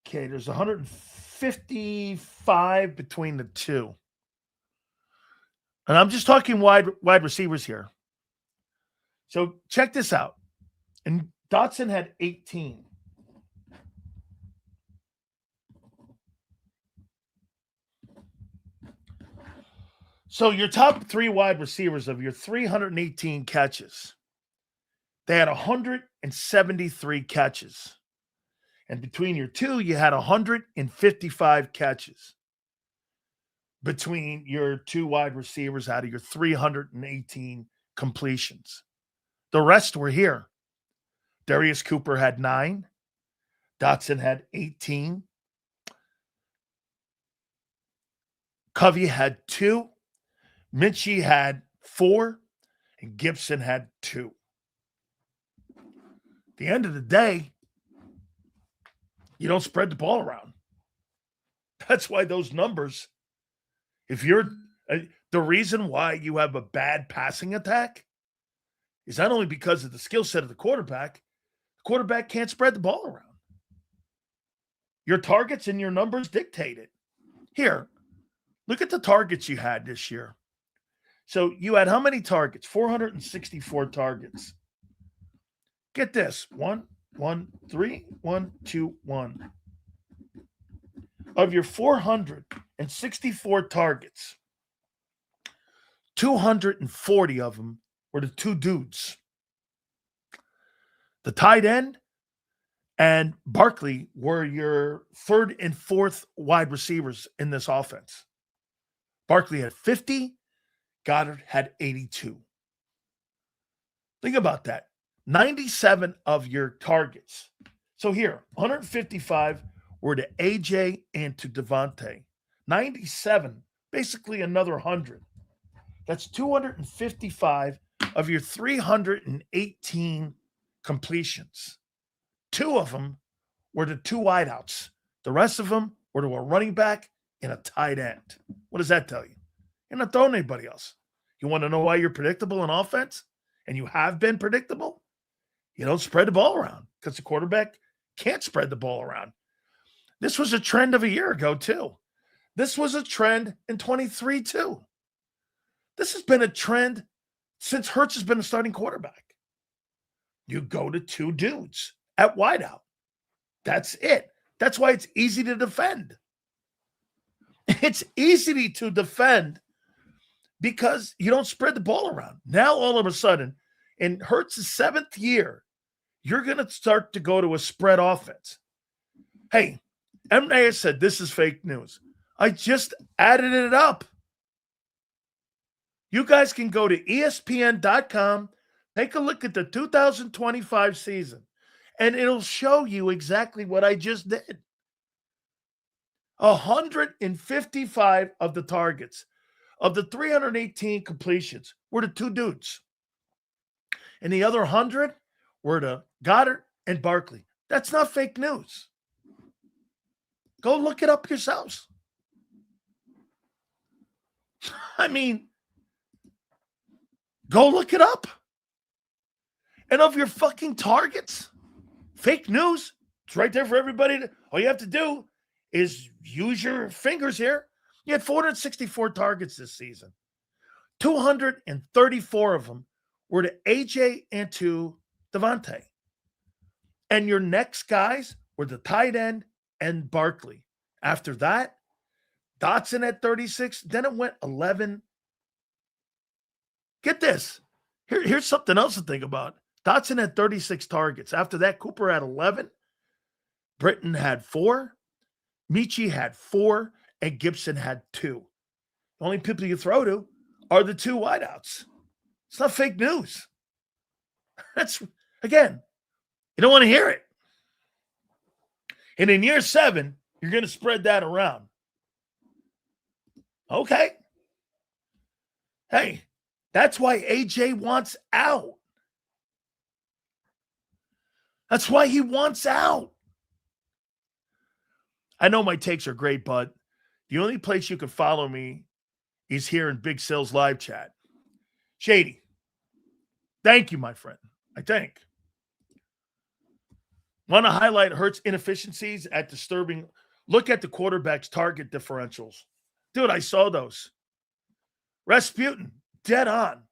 Okay, there's 155 between the 2. And I'm just talking wide receivers here. So check this out. And Dotson had 18. So your top 3 wide receivers of your 318 catches, they had 173 catches. And between your 2, you had 155 catches. Between your 2 wide receivers out of your 318 completions. The rest were here. Darius Cooper had 9. Dotson had 18. Covey had 2. Minchie had 4. And Gibson had 2. At the end of the day, you don't spread the ball around. That's why those numbers, if you're the reason why you have a bad passing attack is not only because of the skill set of the quarterback can't spread the ball around. Your targets and your numbers dictate it. Here, look at the targets you had this year. So you had how many targets? 464 targets. Get this. 1, 1, 3, 1, 2, 1. Of your 464 targets, 240 of them were the 2 dudes. The tight end and Barkley were your 3rd and 4th wide receivers in this offense. Barkley had 50. Goddard had 82. Think about that. 97 of your targets. So here, 155 were to AJ and to Devontae. 97, basically another 100. That's 255 of your 318 completions. 2 of them were to 2 wideouts. The rest of them were to a running back and a tight end. What does that tell you? You're not throwing anybody else. You want to know why you're predictable in offense? And you have been predictable? You don't spread the ball around because the quarterback can't spread the ball around. This was a trend of a year ago, too. This was a trend in 23, too. This has been a trend since Hurts has been a starting quarterback. You go to two dudes at wideout. That's it. That's why it's easy to defend. It's easy to defend because you don't spread the ball around. Now, all of a sudden, in Hurts' 7th year, you're going to start to go to a spread offense. Hey, M. said this is fake news. I just added it up. You guys can go to ESPN.com, take a look at the 2025 season, and it'll show you exactly what I just did. 155 of the targets, of the 318 completions, were to two dudes. And the other 100 were to Goddard and Barkley. That's not fake news. Go look it up yourselves. I mean, go look it up. And of your fucking targets, fake news, it's right there for everybody. All you have to do is use your fingers here. You had 464 targets this season. 234 of them were to AJ and to Devontae. And your next guys were the tight end and Barkley. After that, Dotson at 36. Then it went 11. Get this. Here's something else to think about. Dotson had 36 targets. After that, Cooper had 11. Britton had 4. Michi had 4. And Gibson had 2. The only people you throw to are the two wideouts. It's not fake news. That's, again, you don't want to hear it. And in year 7, you're going to spread that around. Okay. Hey, that's why AJ wants out. That's why he wants out. I know my takes are great, but the only place you can follow me is here in Big Sales live chat. Shady, thank you, my friend. I think. Want to highlight Hurts' inefficiencies at disturbing. Look at the quarterback's target differentials. Dude, I saw those. Rasputin, dead on.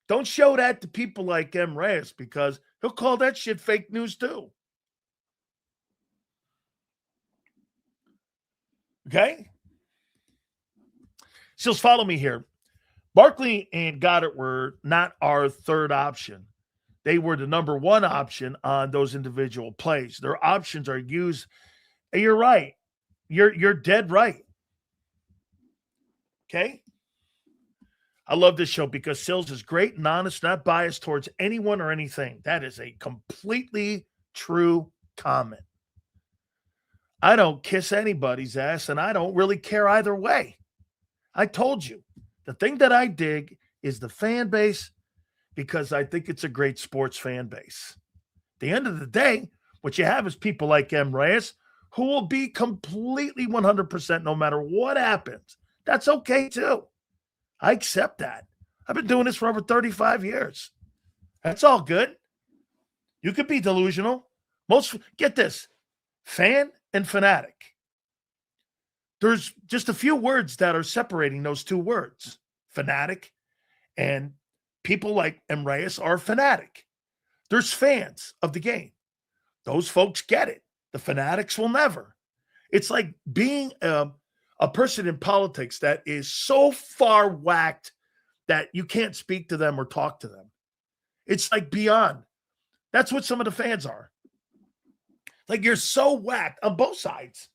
Don't show that to people like M. Reyes because he'll call that shit fake news too. Okay? Seals, follow me here. Barkley and Goddard were not our third option. They were the number one option on those individual plays. Their options are used. You're right. You're dead right. Okay? I love this show because Sills is great and honest, not biased towards anyone or anything. That is a completely true comment. I don't kiss anybody's ass, and I don't really care either way. I told you, the thing that I dig is the fan base because I think it's a great sports fan base. At the end of the day, what you have is people like M. Reyes who will be completely 100% no matter what happens. That's okay, too. I accept that. I've been doing this for over 35 years. That's all good. You could be delusional. Get this, fan and fanatic. There's just a few words that are separating those two words. Fanatic and people like M. Reyes are fanatic. There's fans of the game. Those folks get it. The fanatics will never. It's like being a person in politics that is so far whacked that you can't speak to them or talk to them. It's like beyond. That's what some of the fans are. Like you're so whacked on both sides.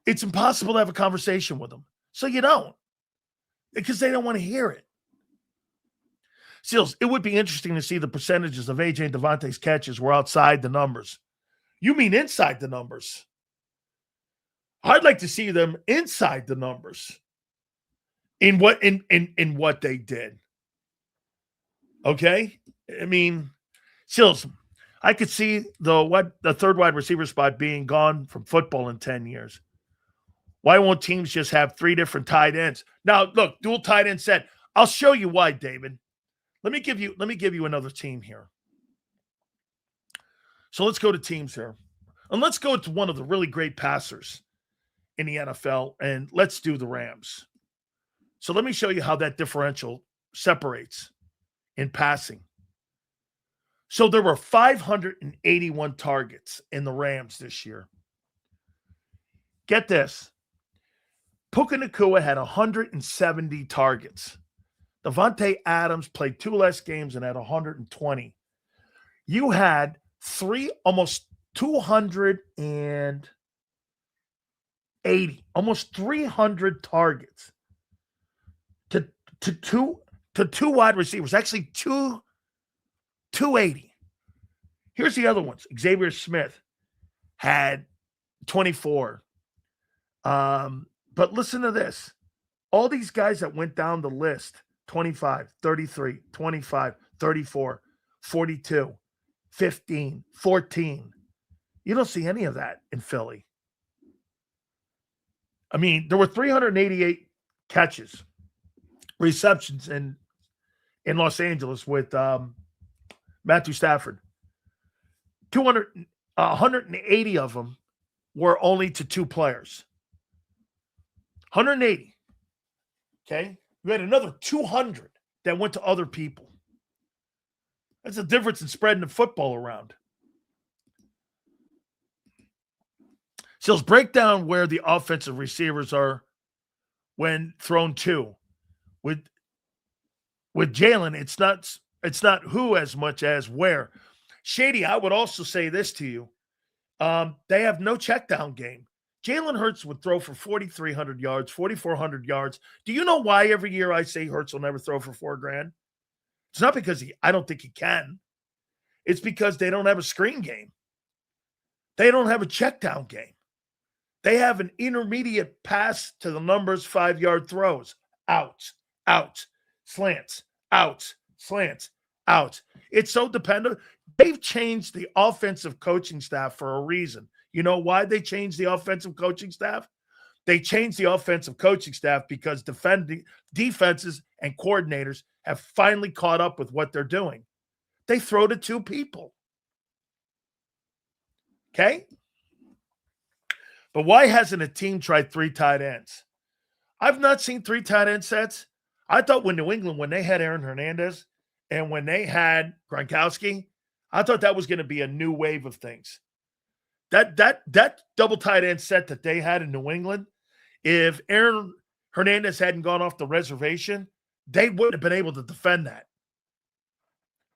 It's impossible to have a conversation with them. So you don't. Because they don't want to hear it. Seals, it would be interesting to see the percentages of AJ and Devontae's catches were outside the numbers. You mean inside the numbers? I'd like to see them inside the numbers in what they did. Okay? I mean, Seals, I could see the third wide receiver spot being gone from football in 10 years. Why won't teams just have 3 different tight ends? Now, look, dual tight end set. I'll show you why, David. Let me give you another team here. So let's go to teams here. And let's go to one of the really great passers in the NFL, and let's do the Rams. So let me show you how that differential separates in passing. So there were 581 targets in the Rams this year. Get this. Puka Nacua had 170 targets. Devontae Adams played 2 less games and had 120. You had almost 280, almost 300 targets to two wide receivers. Actually, 280. Here's the other ones. Xavier Smith had 24. But listen to this. All these guys that went down the list, 25, 33, 25, 34, 42, 15, 14. You don't see any of that in Philly. I mean, there were 388 catches, receptions in Los Angeles with Matthew Stafford. 180 of them were only to 2 players. 180. Okay? You had another 200 that went to other people. That's the difference in spreading the football around. So let's break down where the offensive receivers are when thrown to. With Jalen, it's not who as much as where. Shady, I would also say this to you. They have no check down game. Jalen Hurts would throw for 4,300 yards, 4,400 yards. Do you know why every year I say Hurts will never throw for $4,000? It's not because I don't think he can. It's because they don't have a screen game. They don't have a check down game. They have an intermediate pass to the numbers, 5-yard throws. Out, slants, out, slants, out. It's so dependent. They've changed the offensive coaching staff for a reason. You know why they changed the offensive coaching staff? They changed the offensive coaching staff because defenses and coordinators have finally caught up with what they're doing. They throw to 2 people. Okay? But why hasn't a team tried 3 tight ends? I've not seen 3 tight end sets. I thought when New England, when they had Aaron Hernandez and when they had Gronkowski, I thought that was going to be a new wave of things. That double tight end set that they had in New England, if Aaron Hernandez hadn't gone off the reservation, they wouldn't have been able to defend that.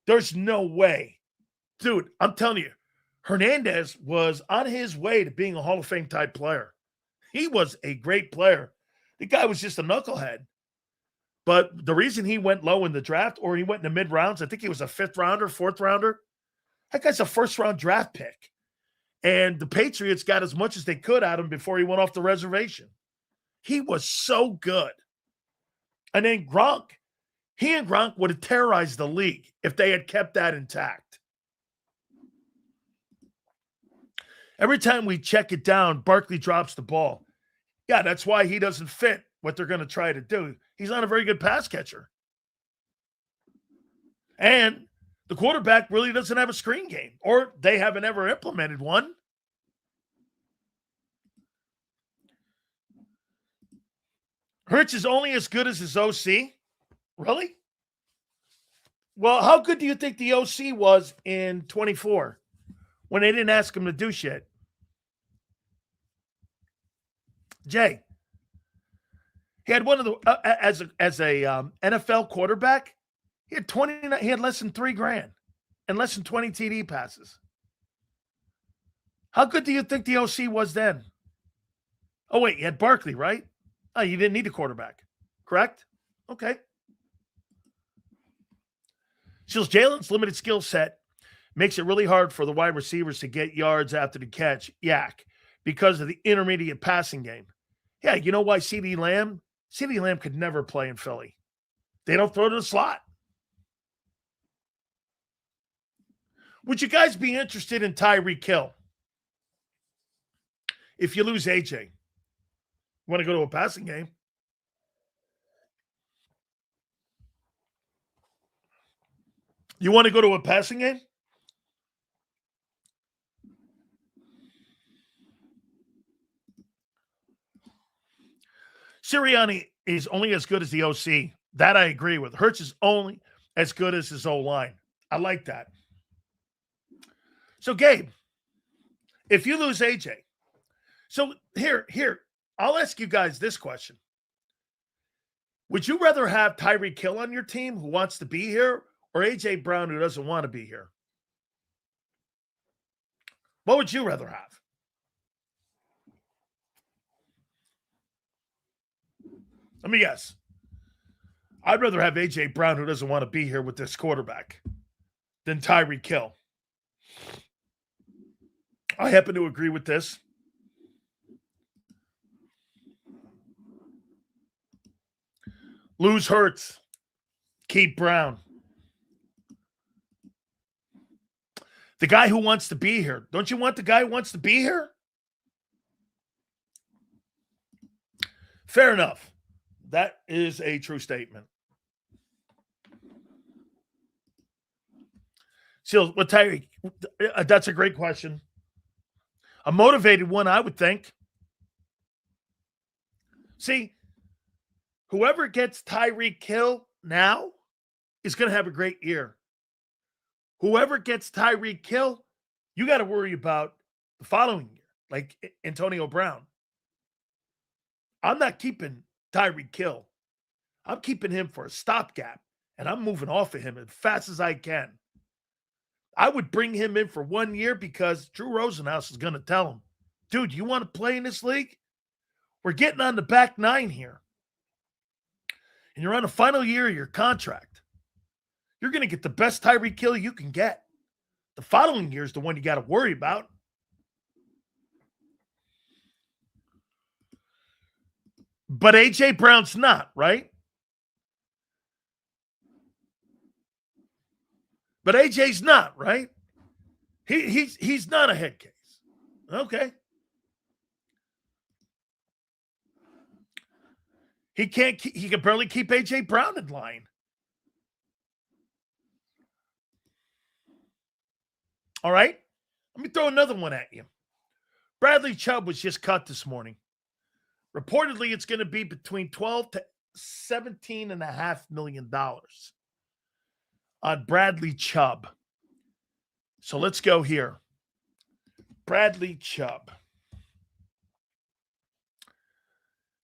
There's no way. Dude, I'm telling you, Hernandez was on his way to being a Hall of Fame type player. He was a great player. The guy was just a knucklehead. But the reason he went low in the draft, or he went in the mid rounds, I think he was a 5th rounder, 4th rounder. That guy's a 1st-round draft pick. And the Patriots got as much as they could out of him before he went off the reservation. He was so good. And then Gronk, he and Gronk would have terrorized the league if they had kept that intact. Every time we check it down, Barkley drops the ball. Yeah, that's why he doesn't fit what they're going to try to do. He's not a very good pass catcher. And the quarterback really doesn't have a screen game, or they haven't ever implemented one. Hurts is only as good as his OC? Really? Well, how good do you think the OC was in 24 when they didn't ask him to do shit? Jay, he had one of the as a NFL quarterback. He had 29. He had less than $3,000 and less than 20 TD passes. How good do you think the OC was then? Oh wait, you had Barkley, right? Oh, you didn't need a quarterback, correct? Okay. So Jalen's limited skill set makes it really hard for the wide receivers to get yards after the catch, because of the intermediate passing game. Yeah, you know why CeeDee Lamb could never play in Philly. They don't throw to the slot. Would you guys be interested in Tyreek Hill if you lose AJ? You want to go to a passing game? You want to go to a passing game? Sirianni is only as good as the OC. That I agree with. Hurts is only as good as his O-line. I like that. So, Gabe, if you lose AJ, so here, I'll ask you guys this question. Would you rather have Tyreek Hill on your team who wants to be here or AJ Brown who doesn't want to be here? What would you rather have? Let me guess. I'd rather have AJ Brown who doesn't want to be here with this quarterback than Tyreek Hill. I happen to agree with this. Lose Hurts. Keep Brown. The guy who wants to be here. Don't you want the guy who wants to be here? Fair enough. That is a true statement. So, what Tyreek? That's a great question. A motivated one, I would think. See, whoever gets Tyreek Hill now is going to have a great year. Whoever gets Tyreek Hill, you got to worry about the following year, like Antonio Brown. I'm not keeping Tyreek Hill. I'm keeping him for a stopgap, and I'm moving off of him as fast as I can. I would bring him in for 1 year because Drew Rosenhaus is going to tell him, dude, you want to play in this league? We're getting on the back nine here. And you're on the final year of your contract. You're going to get the best Tyreek Hill you can get. The following year is the one you got to worry about. But A.J. Brown's not, right? But A.J.'s not, right? He's not a head case. Okay. He can barely keep A.J. Brown in line. All right. Let me throw another one at you. Bradley Chubb was just cut this morning. Reportedly, it's going to be between $12 to $17.5 million on Bradley Chubb. So let's go here. Bradley Chubb.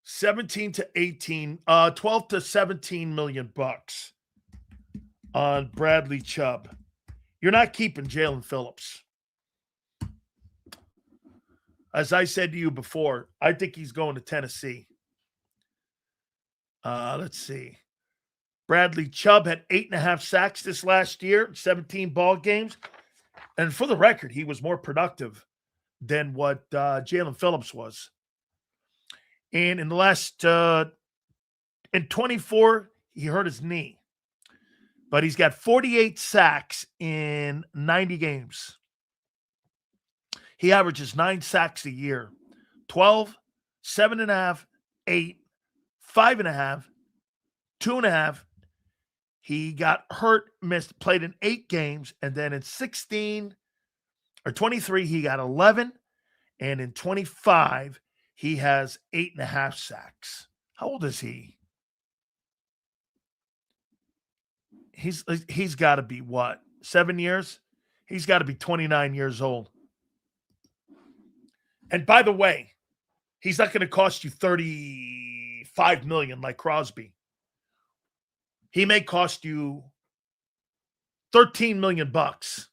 17 to 18, 12 to 17 million bucks on Bradley Chubb. You're not keeping Jalen Phillips. As I said to you before, I think he's going to Tennessee. Let's see. Bradley Chubb had 8.5 sacks this last year, 17 ball games. And for the record, he was more productive than what Jalen Phillips was. And in the last, in 24, he hurt his knee. But he's got 48 sacks in 90 games. He averages 9 sacks a year. 12, 7.5, 8, 5.5, 2.5. He got hurt, played in 8 games. And then in 16 or 23, he got 11. And in 25, he has 8.5 sacks. How old is he? He's got to be what? 7 years? He's got to be 29 years old. And by the way, he's not going to cost you $35 million like Crosby. He may cost you $13 million bucks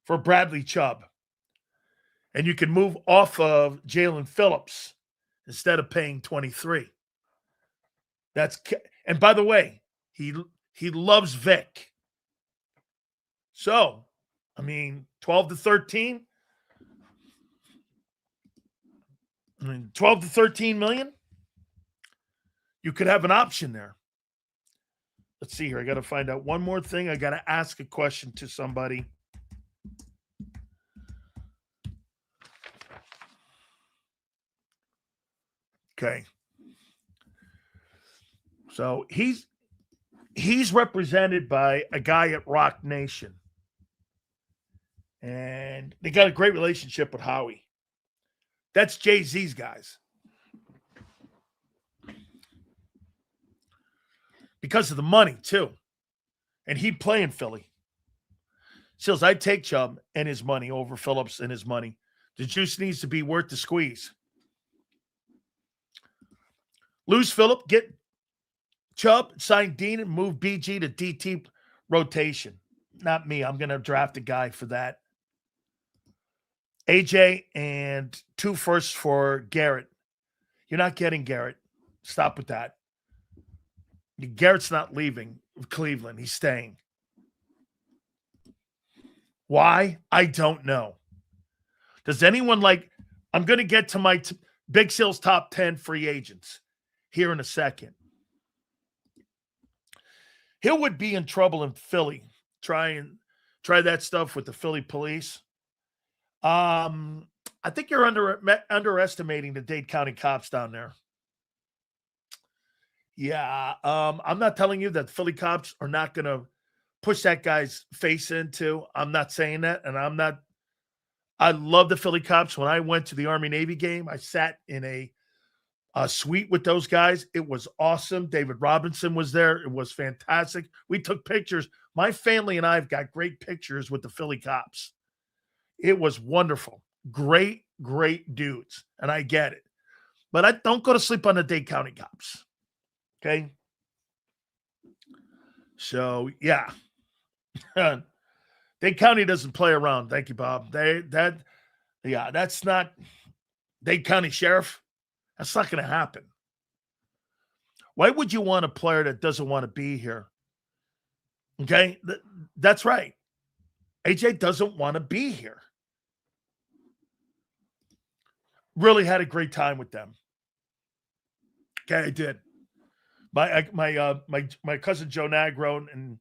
for Bradley Chubb. And you can move off of Jalen Phillips instead of paying 23. And by the way, he loves Vic. So, 12 to 13. 12 to 13 million. You could have an option there. Let's see here. I got to find out one more thing. I got to ask a question to somebody. Okay. So he's represented by a guy at Rock Nation. And they got a great relationship with Howie. That's Jay-Z's guys. because of the money, too. And he'd play in Philly. Seals, I'd take Chubb and his money over Phillips and his money. The juice needs to be worth the squeeze. Lose Phillip, get Chubb, sign Dean, and move BG to DT rotation. Not me. I'm going to draft a guy for that. AJ and 2 firsts for Garrett. You're not getting Garrett. Stop with that. Garrett's not leaving Cleveland. He's staying. Why? I don't know. Does anyone I'm going to get to my Big Sales top 10 free agents here in a second. Hill would be in trouble in Philly. Try that stuff with the Philly police. I think you're underestimating the Dade County cops down there. Yeah, I'm not telling you that the Philly cops are not going to push that guy's face into. I'm not saying that, and I love the Philly cops. When I went to the Army-Navy game, I sat in a suite with those guys. It was awesome. David Robinson was there. It was fantastic. We took pictures. My family and I have got great pictures with the Philly cops. It was wonderful. Great, great dudes. And I get it. But I don't go to sleep on the Dade County cops. Okay? So, yeah. Dade County doesn't play around. Thank you, Bob. That's not Dade County Sheriff. That's not going to happen. Why would you want a player that doesn't want to be here? Okay? That's right. AJ doesn't want to be here. Really had a great time with them. Okay, I did. My cousin Joe Nagro and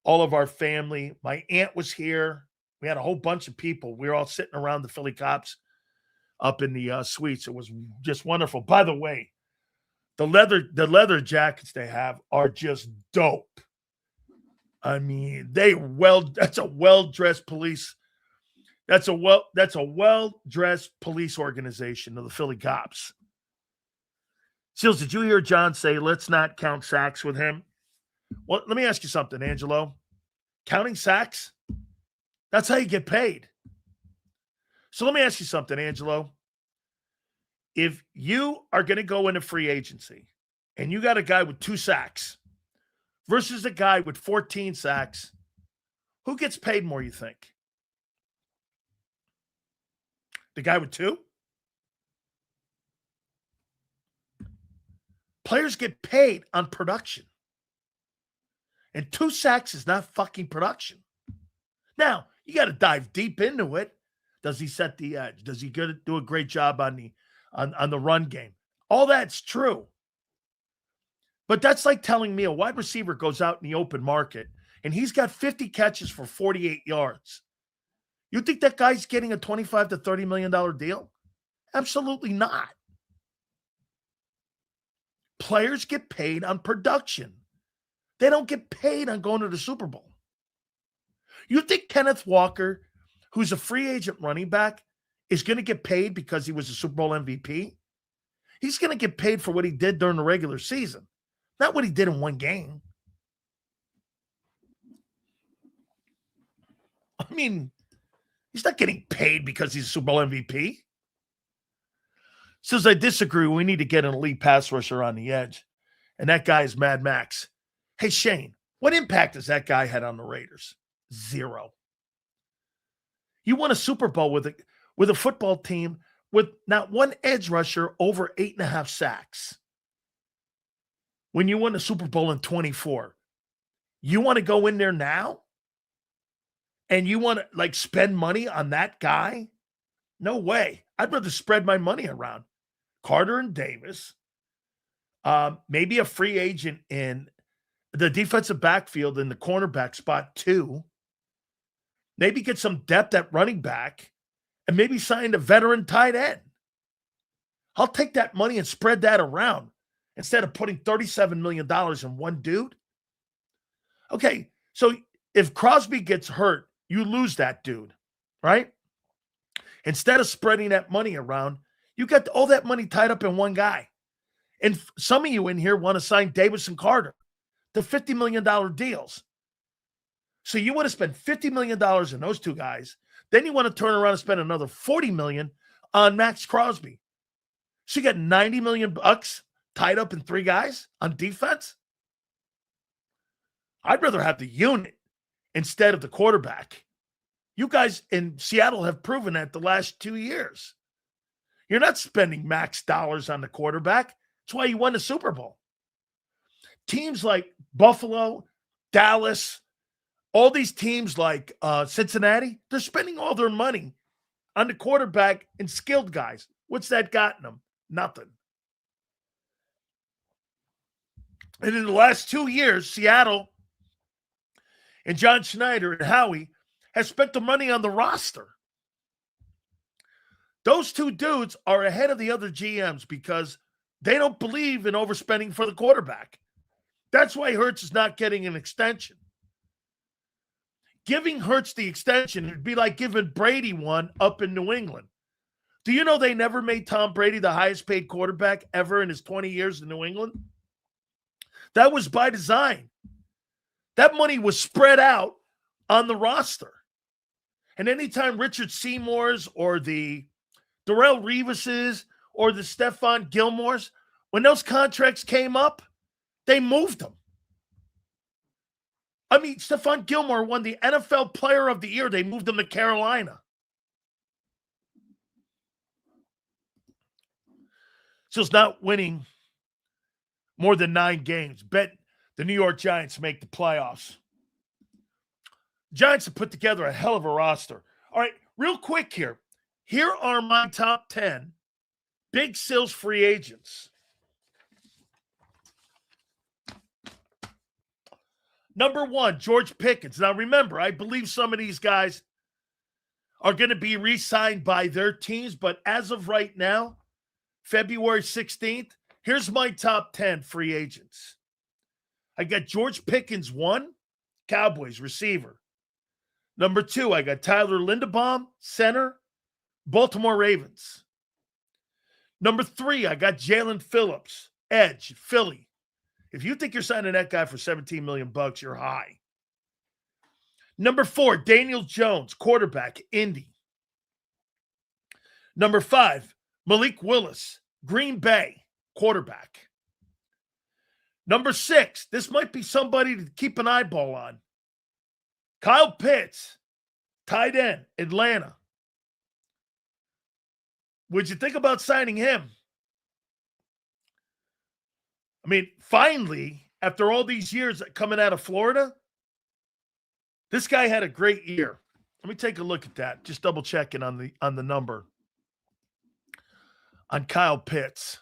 all of our family. My aunt was here. We had a whole bunch of people. We were all sitting around the Philly cops up in the suites. It was just wonderful. By the way, the leather jackets they have are just dope. I mean, that's a well-dressed police. That's a well-dressed police organization of the Philly cops. Seals, did you hear John say, let's not count sacks with him? Well, let me ask you something, Angelo. Counting sacks, that's how you get paid. So let me ask you something, Angelo. If you are going to go into free agency and you got a guy with 2 sacks versus a guy with 14 sacks, who gets paid more, you think? The guy with 2? Players get paid on production. And 2 sacks is not fucking production. Now, you got to dive deep into it. Does he set the edge? Does he do a great job on the run game? All that's true. But that's like telling me a wide receiver goes out in the open market and he's got 50 catches for 48 yards. You think that guy's getting a $25 to $30 million deal? Absolutely not. Players get paid on production. They don't get paid on going to the Super Bowl. You think Kenneth Walker, who's a free agent running back, is going to get paid because he was a Super Bowl MVP? He's going to get paid for what he did during the regular season, not what he did in one game. I mean, he's not getting paid because he's a Super Bowl MVP. Says, I disagree. We need to get an elite pass rusher on the edge. And that guy is Mad Max. Hey, Shane, what impact has that guy had on the Raiders? 0. You won a Super Bowl with a football team with not one edge rusher over 8.5 sacks. When you won the Super Bowl in 24, you want to go in there now? And you want to spend money on that guy? No way. I'd rather spread my money around. Carter and Davis, maybe a free agent in the defensive backfield in the cornerback spot 2. Maybe get some depth at running back and maybe sign a veteran tight end. I'll take that money and spread that around instead of putting $37 million in one dude. Okay, so if Crosby gets hurt, you lose that dude, right? Instead of spreading that money around, you got all that money tied up in one guy. And some of you in here want to sign Davis and Carter. to $50 million deals. So you want to spend $50 million in those two guys. Then you want to turn around and spend another $40 million on Max Crosby. So you got $90 million tied up in three guys on defense. I'd rather have the unit instead of the quarterback. You guys in Seattle have proven that the last 2 years. You're not spending max dollars on the quarterback. That's why you won the Super Bowl. Teams like Buffalo, Dallas, all these teams like Cincinnati, they're spending all their money on the quarterback and skilled guys. What's that gotten them? Nothing. And in the last 2 years, Seattle and John Schneider and Howie has spent the money on the roster. Those two dudes are ahead of the other GMs because they don't believe in overspending for the quarterback. That's why Hurts is not getting an extension. Giving Hurts the extension would be like giving Brady one up in New England. Do you know they never made Tom Brady the highest paid quarterback ever in his 20 years in New England? That was by design. That money was spread out on the roster. And anytime Richard Seymour's or the Darrelle Revis's or the Stephon Gilmore's, when those contracts came up, they moved them. I mean, Stephon Gilmore won the NFL Player of the Year. They moved him to Carolina. So it's not winning more than 9 games. Bet the New York Giants make the playoffs. Giants have put together a hell of a roster. All right, real quick here. Here are my top 10 Big Sills free agents. Number 1, George Pickens. Now, remember, I believe some of these guys are going to be re-signed by their teams, but as of right now, February 16th, here's my top 10 free agents. I got George Pickens, 1, Cowboys, receiver. Number 2, I got Tyler Linderbaum, center, Baltimore Ravens. Number 3, I got Jalen Phillips, edge, Philly. If you think you're signing that guy for $17 million, you're high. Number 4, Daniel Jones, quarterback, Indy. Number 5, Malik Willis, Green Bay, quarterback. Number 6, this might be somebody to keep an eyeball on. Kyle Pitts, tight end, Atlanta. Would you think about signing him? I mean, finally, after all these years coming out of Florida, this guy had a great year. Let me take a look at that. Just double checking on the number on Kyle Pitts.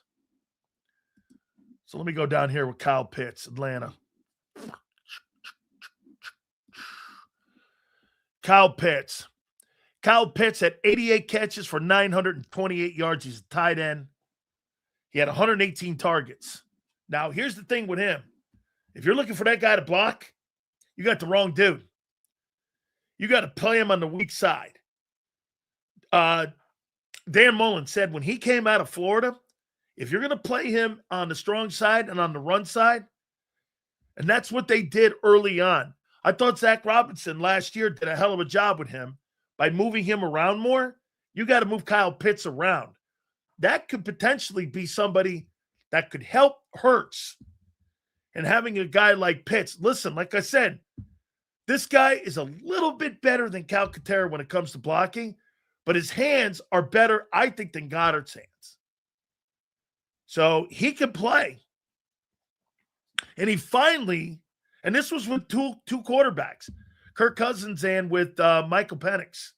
So let me go down here with Kyle Pitts, Atlanta. Kyle Pitts. Kyle Pitts had 88 catches for 928 yards. He's a tight end. He had 118 targets. Now, here's the thing with him. If you're looking for that guy to block, you got the wrong dude. You got to play him on the weak side. Dan Mullen said when he came out of Florida, if you're going to play him on the strong side and on the run side, and that's what they did early on. I thought Zach Robinson last year did a hell of a job with him by moving him around more. You got to move Kyle Pitts around. That could potentially be somebody that could help Hurts. And having a guy like Pitts, listen, like I said, this guy is a little bit better than Calcaterra when it comes to blocking, but his hands are better, I think, than Goddard's hands. So he can play. And he finally, and this was with two quarterbacks, Kirk Cousins and with Michael Penix.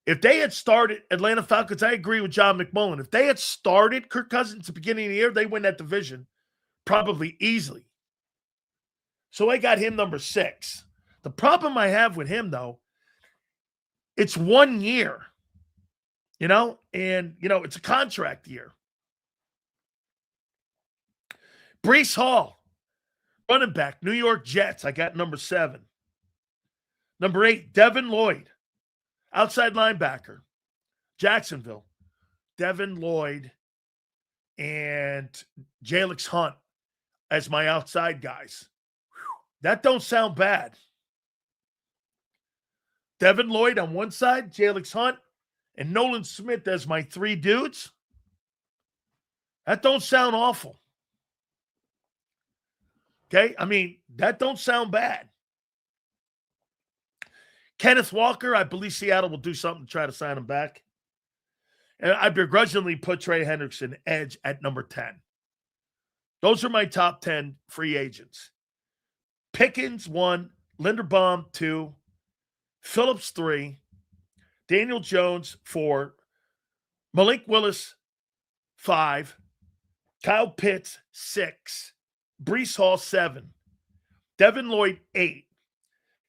If they had started Atlanta Falcons, I agree with John McMullen. If they had started Kirk Cousins at the beginning of the year, they win that division probably easily. So I got him number 6. The problem I have with him, though, it's 1 year, and, it's a contract year. Breece Hall, running back, New York Jets. I got number 7. Number 8, Devin Lloyd, outside linebacker, Jacksonville. Devin Lloyd and Jalix Hunt. as my outside guys. That don't sound bad. Devin Lloyd on one side, Jalen Hunt, and Nolan Smith as my 3 dudes. That don't sound awful. Okay? I mean, that don't sound bad. Kenneth Walker, I believe Seattle will do something to try to sign him back. And I begrudgingly put Trey Hendrickson edge at number 10. Those are my top 10 free agents. Pickens, 1. Linderbaum, 2. Phillips, 3. Daniel Jones, 4. Malik Willis, 5. Kyle Pitts, 6. Breece Hall, 7. Devin Lloyd, 8.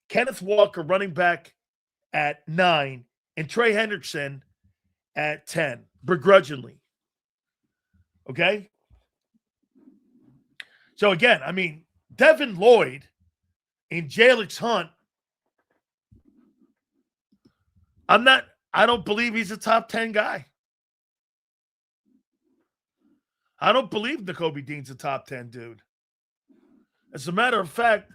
Kenneth Walker, running back, at 9. And Trey Hendrickson at 10. Begrudgingly. Okay? So, again, I mean, Devin Lloyd and Jalen Hunt, I don't believe he's a top 10 guy. I don't believe Nakobe Dean's a top 10 dude. As a matter of fact,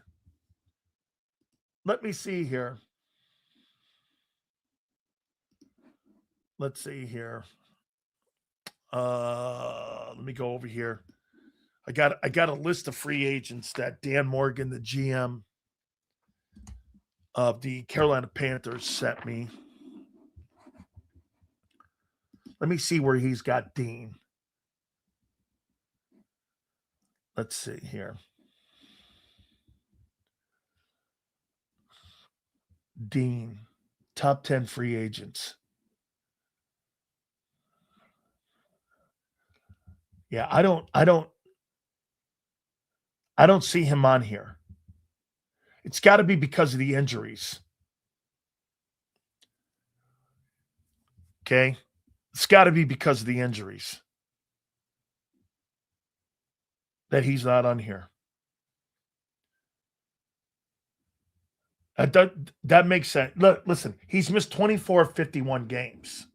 let me see here. Let's see here. Let me go over here. I got a list of free agents that Dan Morgan, the GM of the Carolina Panthers, sent me. Let me see where he's got Dean. Let's see here. Dean, top 10 free agents. Yeah, I don't see him on here. It's got to be because of the injuries. Okay? It's got to be because of the injuries that he's not on here. That makes sense. Look, listen, he's missed 24 of 51 games.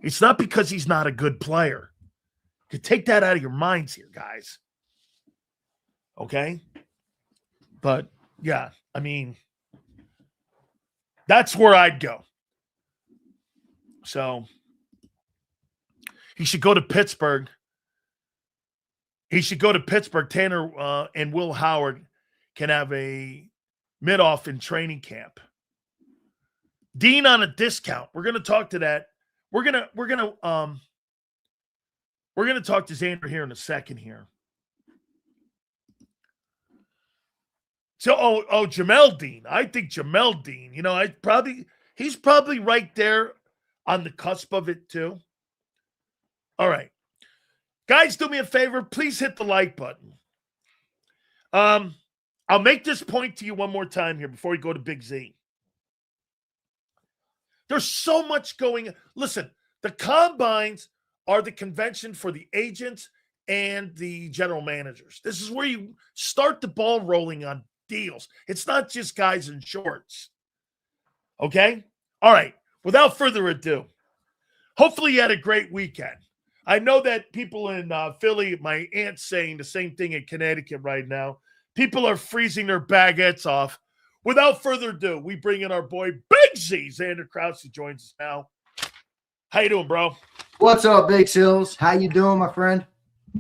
It's not because he's not a good player. You take that out of your minds here, guys. Okay? But, yeah, I mean, that's where I'd go. So, he should go to Pittsburgh. Tanner and Will Howard can have a mid-off in training camp. Dean on a discount. We're going to talk to that. We're going to talk to Xander here in a second here. So, Jamel Dean. I think Jamel Dean, he's probably right there on the cusp of it too. All right. Guys, do me a favor. Please hit the like button. I'll make this point to you one more time here before we go to Big Z. There's so much going on. Listen, the combines are the convention for the agents and the general managers. This is where you start the ball rolling on deals. It's not just guys in shorts. Okay? All right. Without further ado, hopefully you had a great weekend. I know that people in Philly, my aunt's saying the same thing in Connecticut right now. People are freezing their baguettes off. Without further ado, we bring in our boy Big Z, Xander Krause, who joins us now. How you doing, bro? What's up, Big Sills? How you doing, my friend?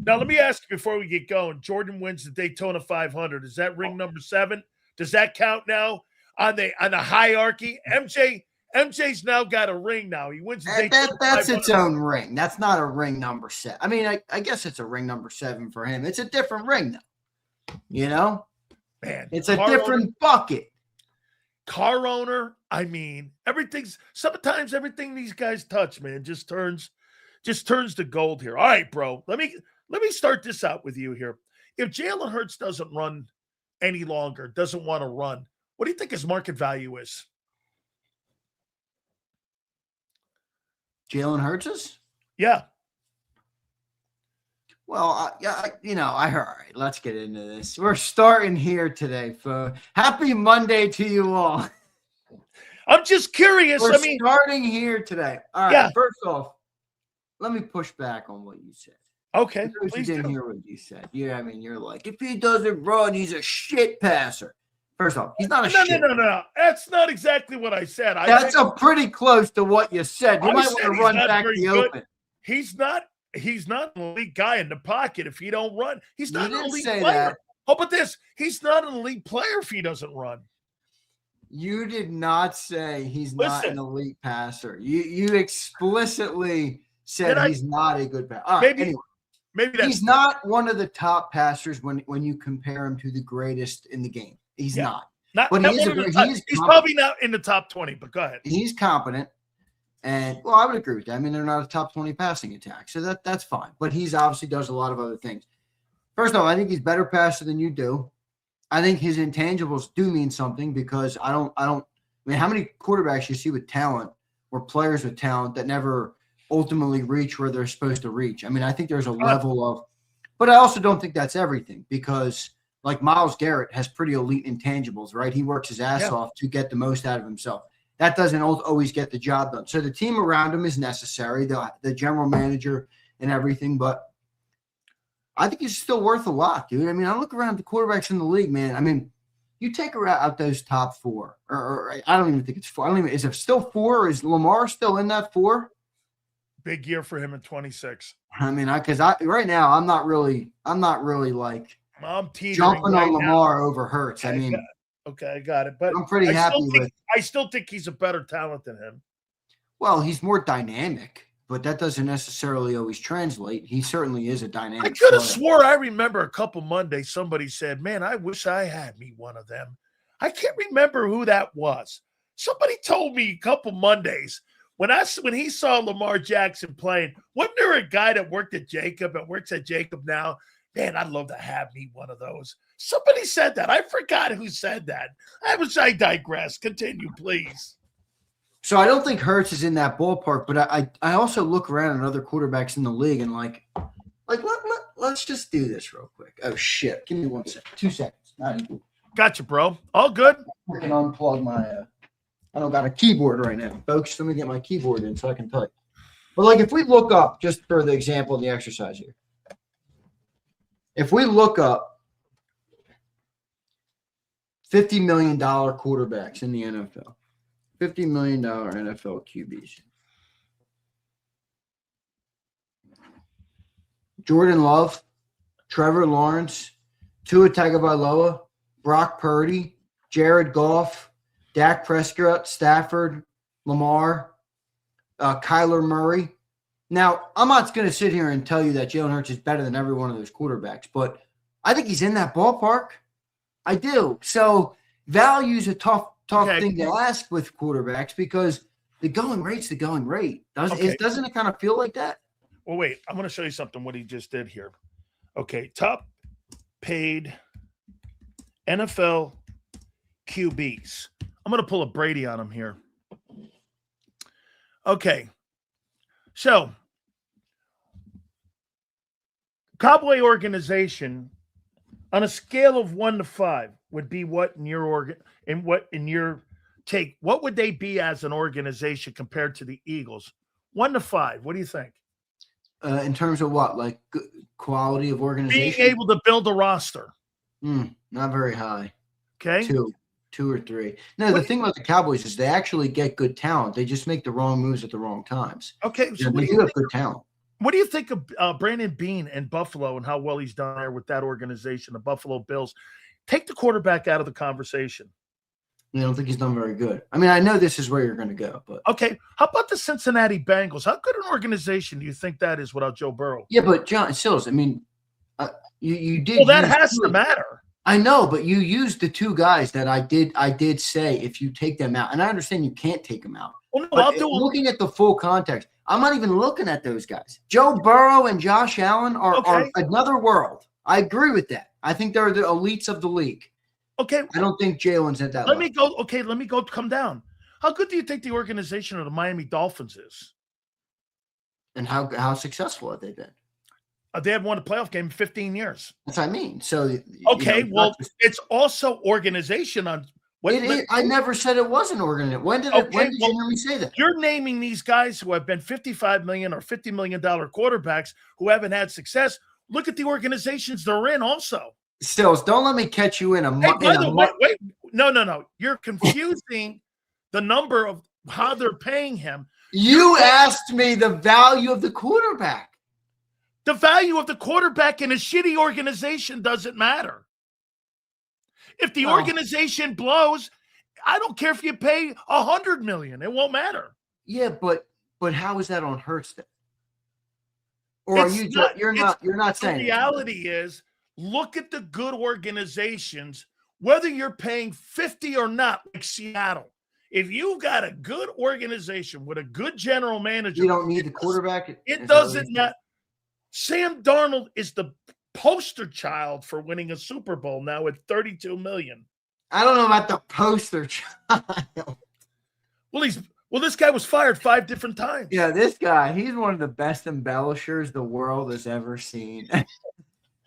Now, let me ask you before we get going. Jordan wins the Daytona 500. Is that ring number 7? Does that count now on the hierarchy? MJ's now got a ring now. He wins the Daytona 500. That's its own ring. That's not a ring number 7. I mean, I guess it's a ring number 7 for him. It's a different ring, though. Man, it's a different bucket. Car owner, I mean, sometimes everything these guys touch, man, just turns to gold here. All right, bro. Let me start this out with you here. If Jalen Hurts doesn't run any longer, doesn't want to run, what do you think his market value is? Jalen Hurts? Yeah. Well, I heard. All right, let's get into this. We're starting here today, folks. Happy Monday to you all. I'm just curious. We're starting here today. All right, yeah. First off, let me push back on what you said. Okay, You please didn't do. hear what you said. Yeah, I mean, you're like, if he doesn't run, he's a shit passer. First off, he's not a shit. No. That's not exactly what I said. That's a pretty close to what you said. You might want to run back the open. He's not an elite guy in the pocket if he don't run. He's not an elite player. That. Oh, but he's not an elite player if he doesn't run. You did not say he's not an elite passer. You explicitly said he's not a good passer. All right, maybe he's not one of the top passers when you compare him to the greatest in the game. He's not. But he's probably not in the top 20, but go ahead. He's competent. And, well, I would agree with that. I mean, they're not a top 20 passing attack, so that's fine. But he's obviously does a lot of other things. First of all, I think he's better passer than you do. I think his intangibles do mean something because I mean, how many quarterbacks you see with talent or players with talent that never ultimately reach where they're supposed to reach? I mean, I think there's a level of – but I also don't think that's everything because, like, Myles Garrett has pretty elite intangibles, right? He works his ass off to get the most out of himself. That doesn't always get the job done. So the team around him is necessary, the general manager and everything, but I think he's still worth a lot, dude. I mean, I look around the quarterbacks in the league, man. I mean, you take out those top four, or I don't even think it's four. Is it still four, or is Lamar still in that four? Big year for him in 26. I mean, because right now I'm not really like I'm jumping on Lamar over Hurts. I mean, okay, I got it. But I'm pretty happy with. I still think he's a better talent than him. Well, he's more dynamic, but that doesn't necessarily always translate. He certainly is a dynamic. I could have swore I remember a couple Mondays somebody said, "Man, I wish I had me one of them." I can't remember who that was. Somebody told me a couple Mondays when he saw Lamar Jackson playing. Wasn't there a guy that worked at JAKIB and works at JAKIB now? Man, I'd love to have me one of those. Somebody said that. I forgot who said that. I digress. Continue, please. So I don't think Hurts is in that ballpark, but I also look around at other quarterbacks in the league and let's just do this real quick. Oh shit! Give me 1 second, 2 seconds. Gotcha, bro. All good. I can unplug my. I don't got a keyboard right now, folks. Let me get my keyboard in so I can type. But like, if we look up, just for the example of the exercise here, if we look up $50 million quarterbacks in the NFL. $50 million NFL QBs. Jordan Love, Trevor Lawrence, Tua Tagovailoa, Brock Purdy, Jared Goff, Dak Prescott, Stafford, Lamar, Kyler Murray. Now, I'm not going to sit here and tell you that Jalen Hurts is better than every one of those quarterbacks, but I think he's in that ballpark. I do. So value's a tough thing to ask with quarterbacks because the going rate's the going rate. Doesn't it kind of feel like that? Well, wait. I'm going to show you something what he just did here. Okay, top paid NFL QBs. I'm going to pull a Brady on him here. Okay. So, Cowboy organization on a scale of 1 to 5 would be what in your take? What would they be as an organization compared to the Eagles? 1 to 5. What do you think? In terms of what, like quality of organization? Being able to build a roster. Not very high. Okay. 2 or 3. No, the thing about the Cowboys is they actually get good talent. They just make the wrong moves at the wrong times. Okay. So they do have good talent. What do you think of Brandon Beane and Buffalo and how well he's done there with that organization, the Buffalo Bills? Take the quarterback out of the conversation. I don't think he's done very good. I mean, I know this is where you're going to go, but okay. How about the Cincinnati Bengals? How good an organization do you think that is without Joe Burrow? Yeah, but John Sills, I mean, you did. Well, that has to matter. I know, but you used the 2 guys that I did say if you take them out, and I understand you can't take them out. Well, no, looking at the full context, I'm not even looking at those guys. Joe Burrow and Josh Allen are another world. I agree with that. I think they're the elites of the league. Okay. I don't think Jalen's at that level. Let me go come down. How good do you think the organization of the Miami Dolphins is? And how successful have they been? They haven't won a playoff game in 15 years. That's what I mean. So it's also organization on I never said it wasn't organized. When did you hear me say that? You're naming these guys who have been $55 million or $50 million quarterbacks who haven't had success. Look at the organizations they're in also. Stills, don't let me catch you in a wait. No. You're confusing the number of how they're paying him. You asked me the value of the quarterback. The value of the quarterback in a shitty organization doesn't matter. If the organization blows, I don't care if you pay $100 million. It won't matter. Yeah, but how is that on Hurts then? Or are you? You're not saying. The reality is, look at the good organizations, whether you're paying 50 or not, like Seattle. If you've got a good organization with a good general manager, you don't need the quarterback. It doesn't matter. Sam Darnold is the poster child for winning a Super Bowl now at $32 million. I don't know about the poster child. Well, this guy was fired 5 different times. Yeah, this guy, he's one of the best embellishers the world has ever seen.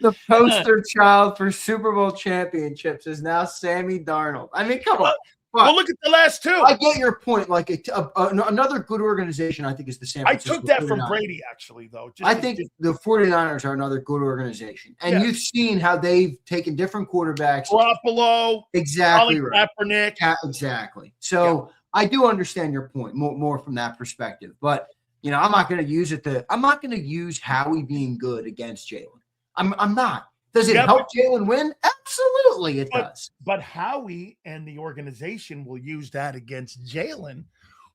The poster child for Super Bowl championships is now Sammy Darnold. I mean, come on. Well, look at the last 2. I get your point. Like another good organization, I think, is the San Francisco. I took that 49ers. From Brady, actually, though. I think the 49ers are another good organization. And you've seen how they've taken different quarterbacks. Garoppolo. Exactly right. Kaepernick. Exactly. So I do understand your point more from that perspective. But, I'm not going to use I'm not going to use Howie being good against Jalen. I'm not. Does it help Jalen win? Absolutely, it does. But Howie and the organization will use that against Jalen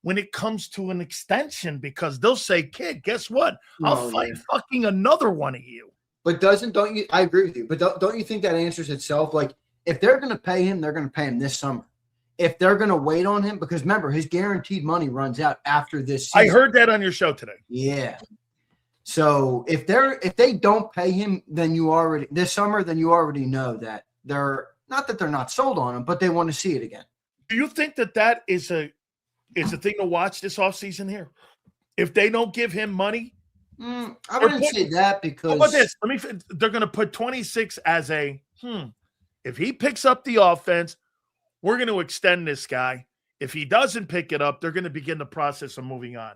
when it comes to an extension, because they'll say, "Kid, guess what? I'll fight fucking another one of you." But don't you? I agree with you. But don't you think that answers itself? Like, if they're going to pay him, they're going to pay him this summer. If they're going to wait on him, because remember, his guaranteed money runs out after this season. I heard that on your show today. Yeah. So if they don't pay him, this summer, then you already know that they're not sold on him, but they want to see it again. Do you think that is a thing to watch this offseason here? If they don't give him money, I wouldn't say that, because how about this? They're going to put 26 as a if he picks up the offense, we're going to extend this guy. If he doesn't pick it up, they're going to begin the process of moving on.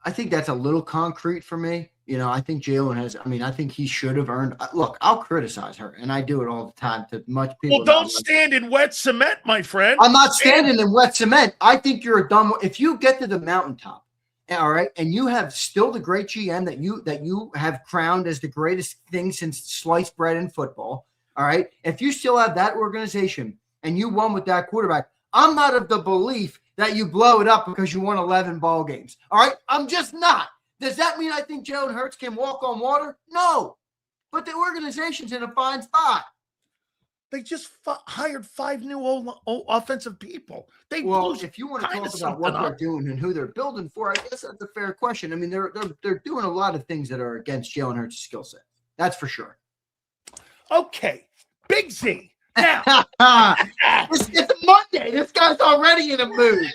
I think that's a little concrete for me. I think Jalen I think he should have earned. Look, I'll criticize her, and I do it all the time to much people. Well, don't stand in wet cement, my friend. I'm not standing in wet cement. I think you're a dumb. If you get to the mountaintop, all right, and you have still the great GM that you have crowned as the greatest thing since sliced bread in football, all right, if you still have that organization and you won with that quarterback, I'm not of the belief that you blow it up because you won 11 ball games. All right? I'm just not. Does that mean I think Jalen Hurts can walk on water? No. But the organization's in a fine spot. They just hired 5 new offensive people. If you want to talk about what they're doing and who they're building for, I guess that's a fair question. I mean, they're doing a lot of things that are against Jalen Hurts' skill set. That's for sure. Okay. Big Z. Now, it's Monday. This guy's already in a mood.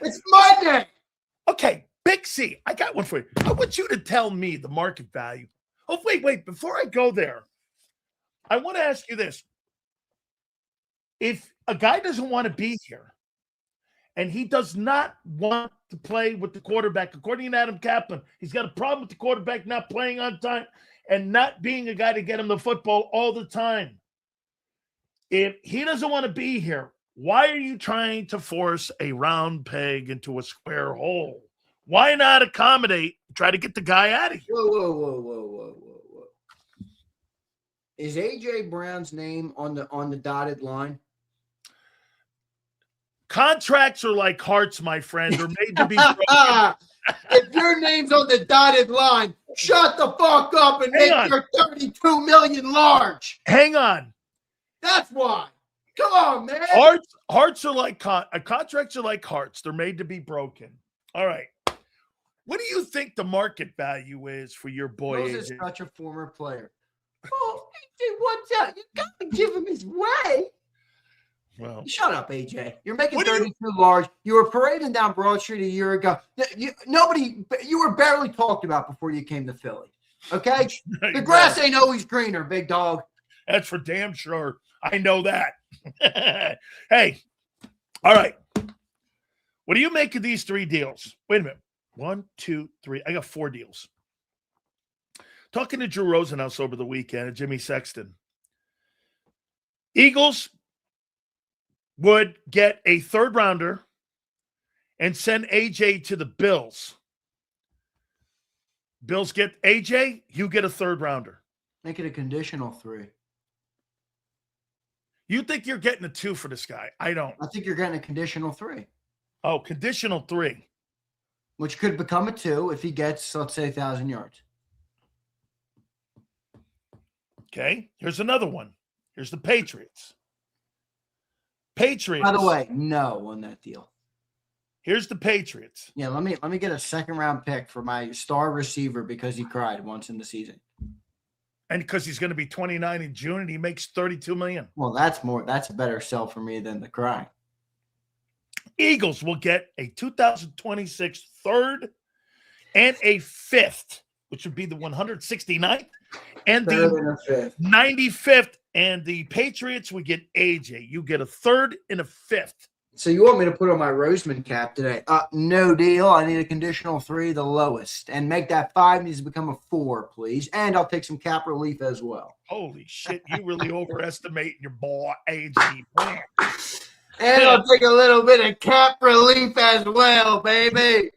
It's Monday. Okay, Big C, I got one for you. I want you to tell me the market value. Oh, wait. Before I go there, I want to ask you this. If a guy doesn't want to be here and he does not want to play with the quarterback, according to Adam Kaplan, he's got a problem with the quarterback not playing on time and not being a guy to get him the football all the time. If he doesn't want to be here, why are you trying to force a round peg into a square hole? Why not accommodate, try to get the guy out of here? Whoa. Is A.J. Brown's name on the dotted line? Contracts are like hearts, my friend. They're made to be broken. If your name's on the dotted line, shut the fuck up and make your $32 million large. Hang on. That's why. Come on, man. Hearts are like contracts are like hearts. They're made to be broken. All right. What do you think the market value is for your boy? Rose is such a former player. Oh, AJ, what's up? You got to give him his way. Well, shut up, AJ. You're making 32 large. You were parading down Broad Street a year ago. You were barely talked about before you came to Philly. Okay? The grass ain't always greener, big dog. That's for damn sure. I know that. Hey, all right. What do you make of these 3 deals? Wait a minute. 1, 2, 3. I got 4 deals. Talking to Drew Rosenhaus over the weekend and Jimmy Sexton. Eagles would get a 3rd rounder and send AJ to the Bills. Bills get AJ, you get a 3rd rounder. Make it a conditional 3. You think you're getting a 2 for this guy? I don't. I think you're getting a conditional 3. Oh, conditional 3. Which could become a 2 if he gets, let's say, 1,000 yards. Okay, here's another one. Here's the Patriots. Patriots. By the way, no on that deal. Here's the Patriots. Yeah, let me get a 2nd round pick for my star receiver because he cried once in the season. And because he's going to be 29 in June and he makes $32 million. Well, that's a better sell for me than the cry. Eagles will get a 2026 3rd and a 5th, which would be the 169th and the 95th. And the Patriots would get AJ. You get a 3rd and a 5th. So you want me to put on my Roseman cap today? No deal. I need a conditional 3, the lowest. And make that 5 needs to become a 4, please. And I'll take some cap relief as well. Holy shit, you really overestimating your boy AJ. And I'll take a little bit of cap relief as well, baby.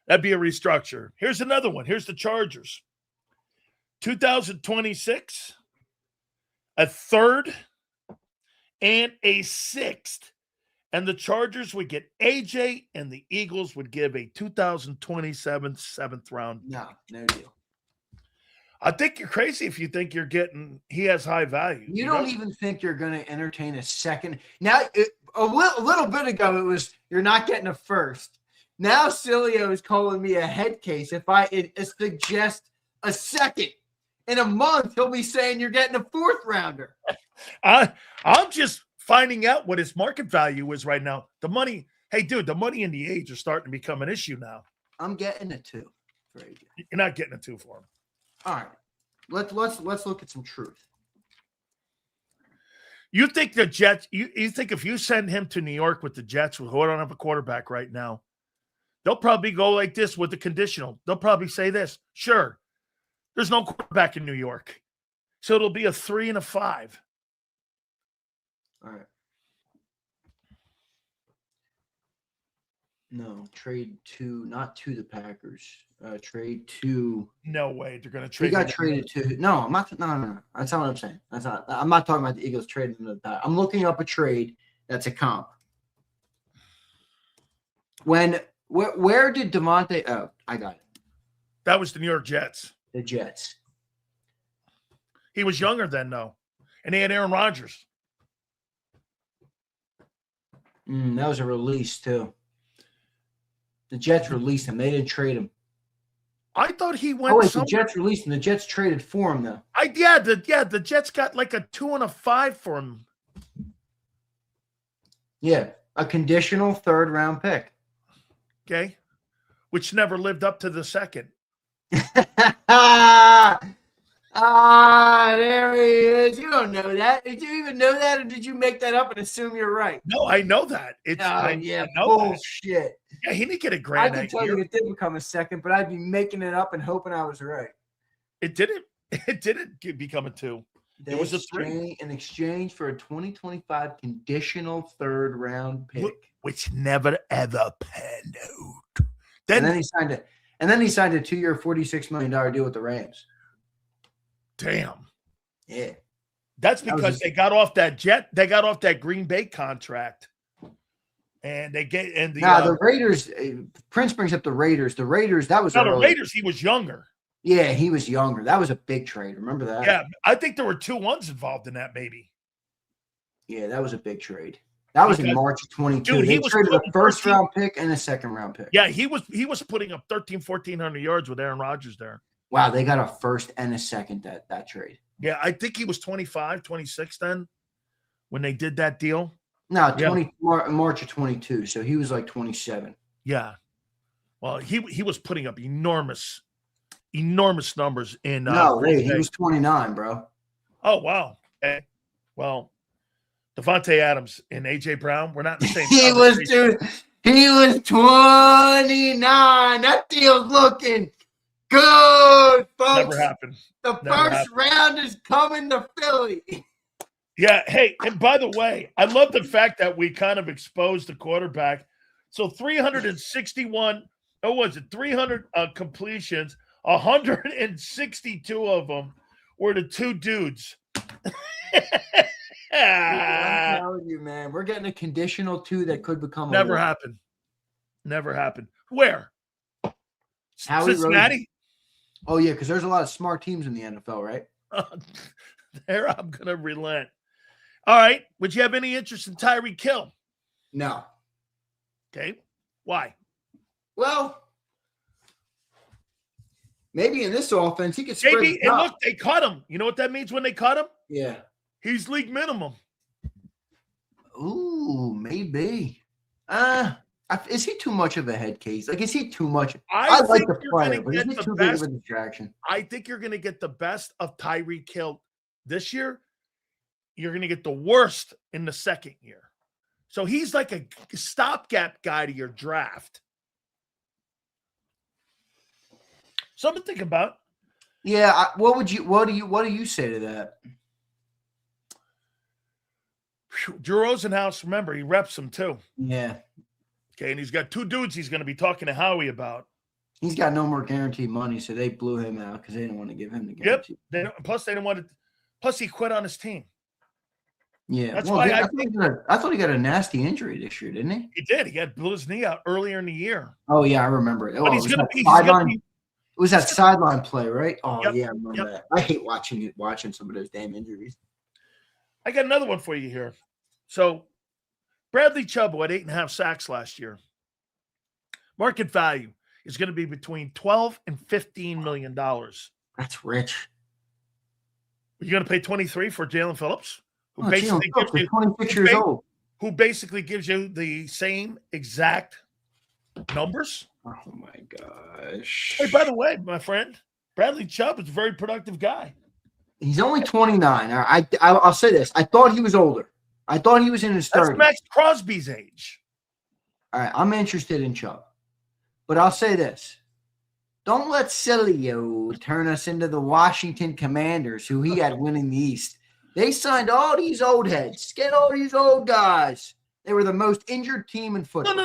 That'd be a restructure. Here's another one. Here's the Chargers. 2026, a 3rd and a 6th. And the Chargers would get AJ, and the Eagles would give a 2027 7th round. No deal. I think you're crazy if you think he has high value. You don't even think you're going to entertain a 2nd. Now, a little bit ago, it was you're not getting a 1st. Now, Sileo is calling me a head case if I suggest a 2nd. In a month, he'll be saying you're getting a 4th rounder. I'm just finding out what his market value is right now. The money, hey, dude, the money and the age are starting to become an issue now. I'm getting a 2 for AJ. You're not getting a 2 for him. All right. Let's look at some truth. You think the Jets, you think if you send him to New York with the Jets, who don't have a quarterback right now, they'll probably go like this with the conditional. They'll probably say this, sure, there's no quarterback in New York. So it'll be a 3 and a 5. All right. No, trade to, not to the Packers. Trade to. No way. They're going to trade. He got traded to. No, I'm not. No. That's not what I'm saying. I'm not talking about the Eagles trading to the Packers. I'm looking up a trade that's a comp. Where did Devontae? Oh, I got it. That was the New York Jets. The Jets. He was younger then, though. And he had Aaron Rodgers. That was a release, too. The Jets released him. They didn't trade him. I thought he went. Oh, wait, the Jets released him. The Jets traded for him, though. The Jets got like a 2 and a 5 for him. Yeah, a conditional 3rd round pick. Okay, which never lived up to the 2nd. There he is. You don't know that. Did you even know that, or did you make that up and assume you're right? No, I know that. Bullshit. Yeah, he didn't get a grand. I can tell you it did become a 2nd, but I'd be making it up and hoping I was right. It didn't. It didn't become a 2. It was a 3 in exchange for a 2025 conditional 3rd round pick, which never ever panned out. And then he signed it. And then he signed a 2-year, $46 million deal with the Rams. Damn. Yeah. That's because they got off that Green Bay contract. And the Raiders. Prince brings up the Raiders. The Raiders. That was the Raiders. He was younger. Yeah, he was younger. That was a big trade. Remember that? Yeah, I think there were 2 1s involved in that. Maybe. Yeah, that was a big trade. That was in March of 22. Dude, he traded a 1st round pick and a 2nd round pick. Yeah, he was putting up 1,400 yards with Aaron Rodgers there. Wow, they got a 1st and a 2nd that trade. Yeah, I think he was 25, 26 then when they did that deal. No, March of 22. So he was like 27. Yeah. Well, he was putting up enormous numbers in. No, he was 29, bro. Oh, wow. Okay. Well, Devontae Adams and A.J. Brown, we're not in the same He was 29. That deal's looking good, folks. Never happened. The first round is coming to Philly. Yeah. Hey, and by the way, I love the fact that we kind of exposed the quarterback. So 361, 300 completions, 162 of them were the two dudes. I'm telling you, man, we're getting a conditional 2 that could become Never happened. Where? Howie Cincinnati? Roseman. Oh, yeah, because there's a lot of smart teams in the NFL, right? There, I'm going to relent. All right. Would you have any interest in Tyreek Hill? No. Okay. Why? Well, maybe in this offense, he could spread maybe. And look, they cut him. You know what that means when they cut him? Yeah. He's league minimum. Ooh, maybe. Is he too much of a head case? Like, is he too much? I like the player, but is he too big of a distraction? I think you're going to get the best of Tyreek Hill this year. You're going to get the worst in the second year. So he's like a stopgap guy to your draft. Something to think about. Yeah. What do you say to that? Drew Rosenhaus, remember, he reps him too. Yeah. Okay, and he's got 2 dudes he's going to be talking to Howie about. He's got no more guaranteed money, so they blew him out because they didn't want to give him the guarantee. Yep. Plus, they didn't want to. Plus, he quit on his team. Yeah. That's why I thought he got a nasty injury this year, didn't he? He did. He blew his knee out earlier in the year. Oh yeah, I remember it. But he's going to be. It was that sideline play, right? Oh yep, yeah, I remember that. I hate watching some of those damn injuries. I got another one for you here. So, Bradley Chubb had 8.5 sacks last year. Market value is going to be between $12 and $15 million. That's rich. Are you going to pay 23 for Jalen Phillips, who basically gives you 26 years old, who basically gives you the same exact numbers? Oh my gosh! Hey, by the way, my friend, Bradley Chubb is a very productive guy. He's only 29. I'll say this: I thought he was older. I thought he was in his 30s. That's Max Crosby's age. All right, I'm interested in Chubb. But I'll say this. Don't let Sileo turn us into the Washington Commanders, who he had winning the East. They signed all these old heads. Get all these old guys. They were the most injured team in football. No.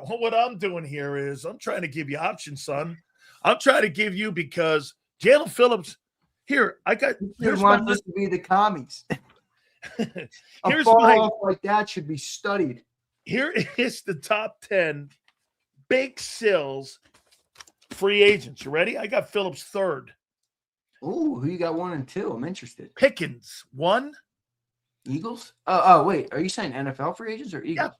What I'm doing here is I'm trying to give you options, son. I'm trying to give you because Jalen Phillips, here's wants us to be the commies. Here's off like that should be studied. Here is the top 10 big sills free agents. You ready? I got Phillips 3rd. Ooh, who you got 1 and 2? I'm interested. Pickens 1. Eagles? Oh, wait. Are you saying NFL free agents or Eagles? Yeah.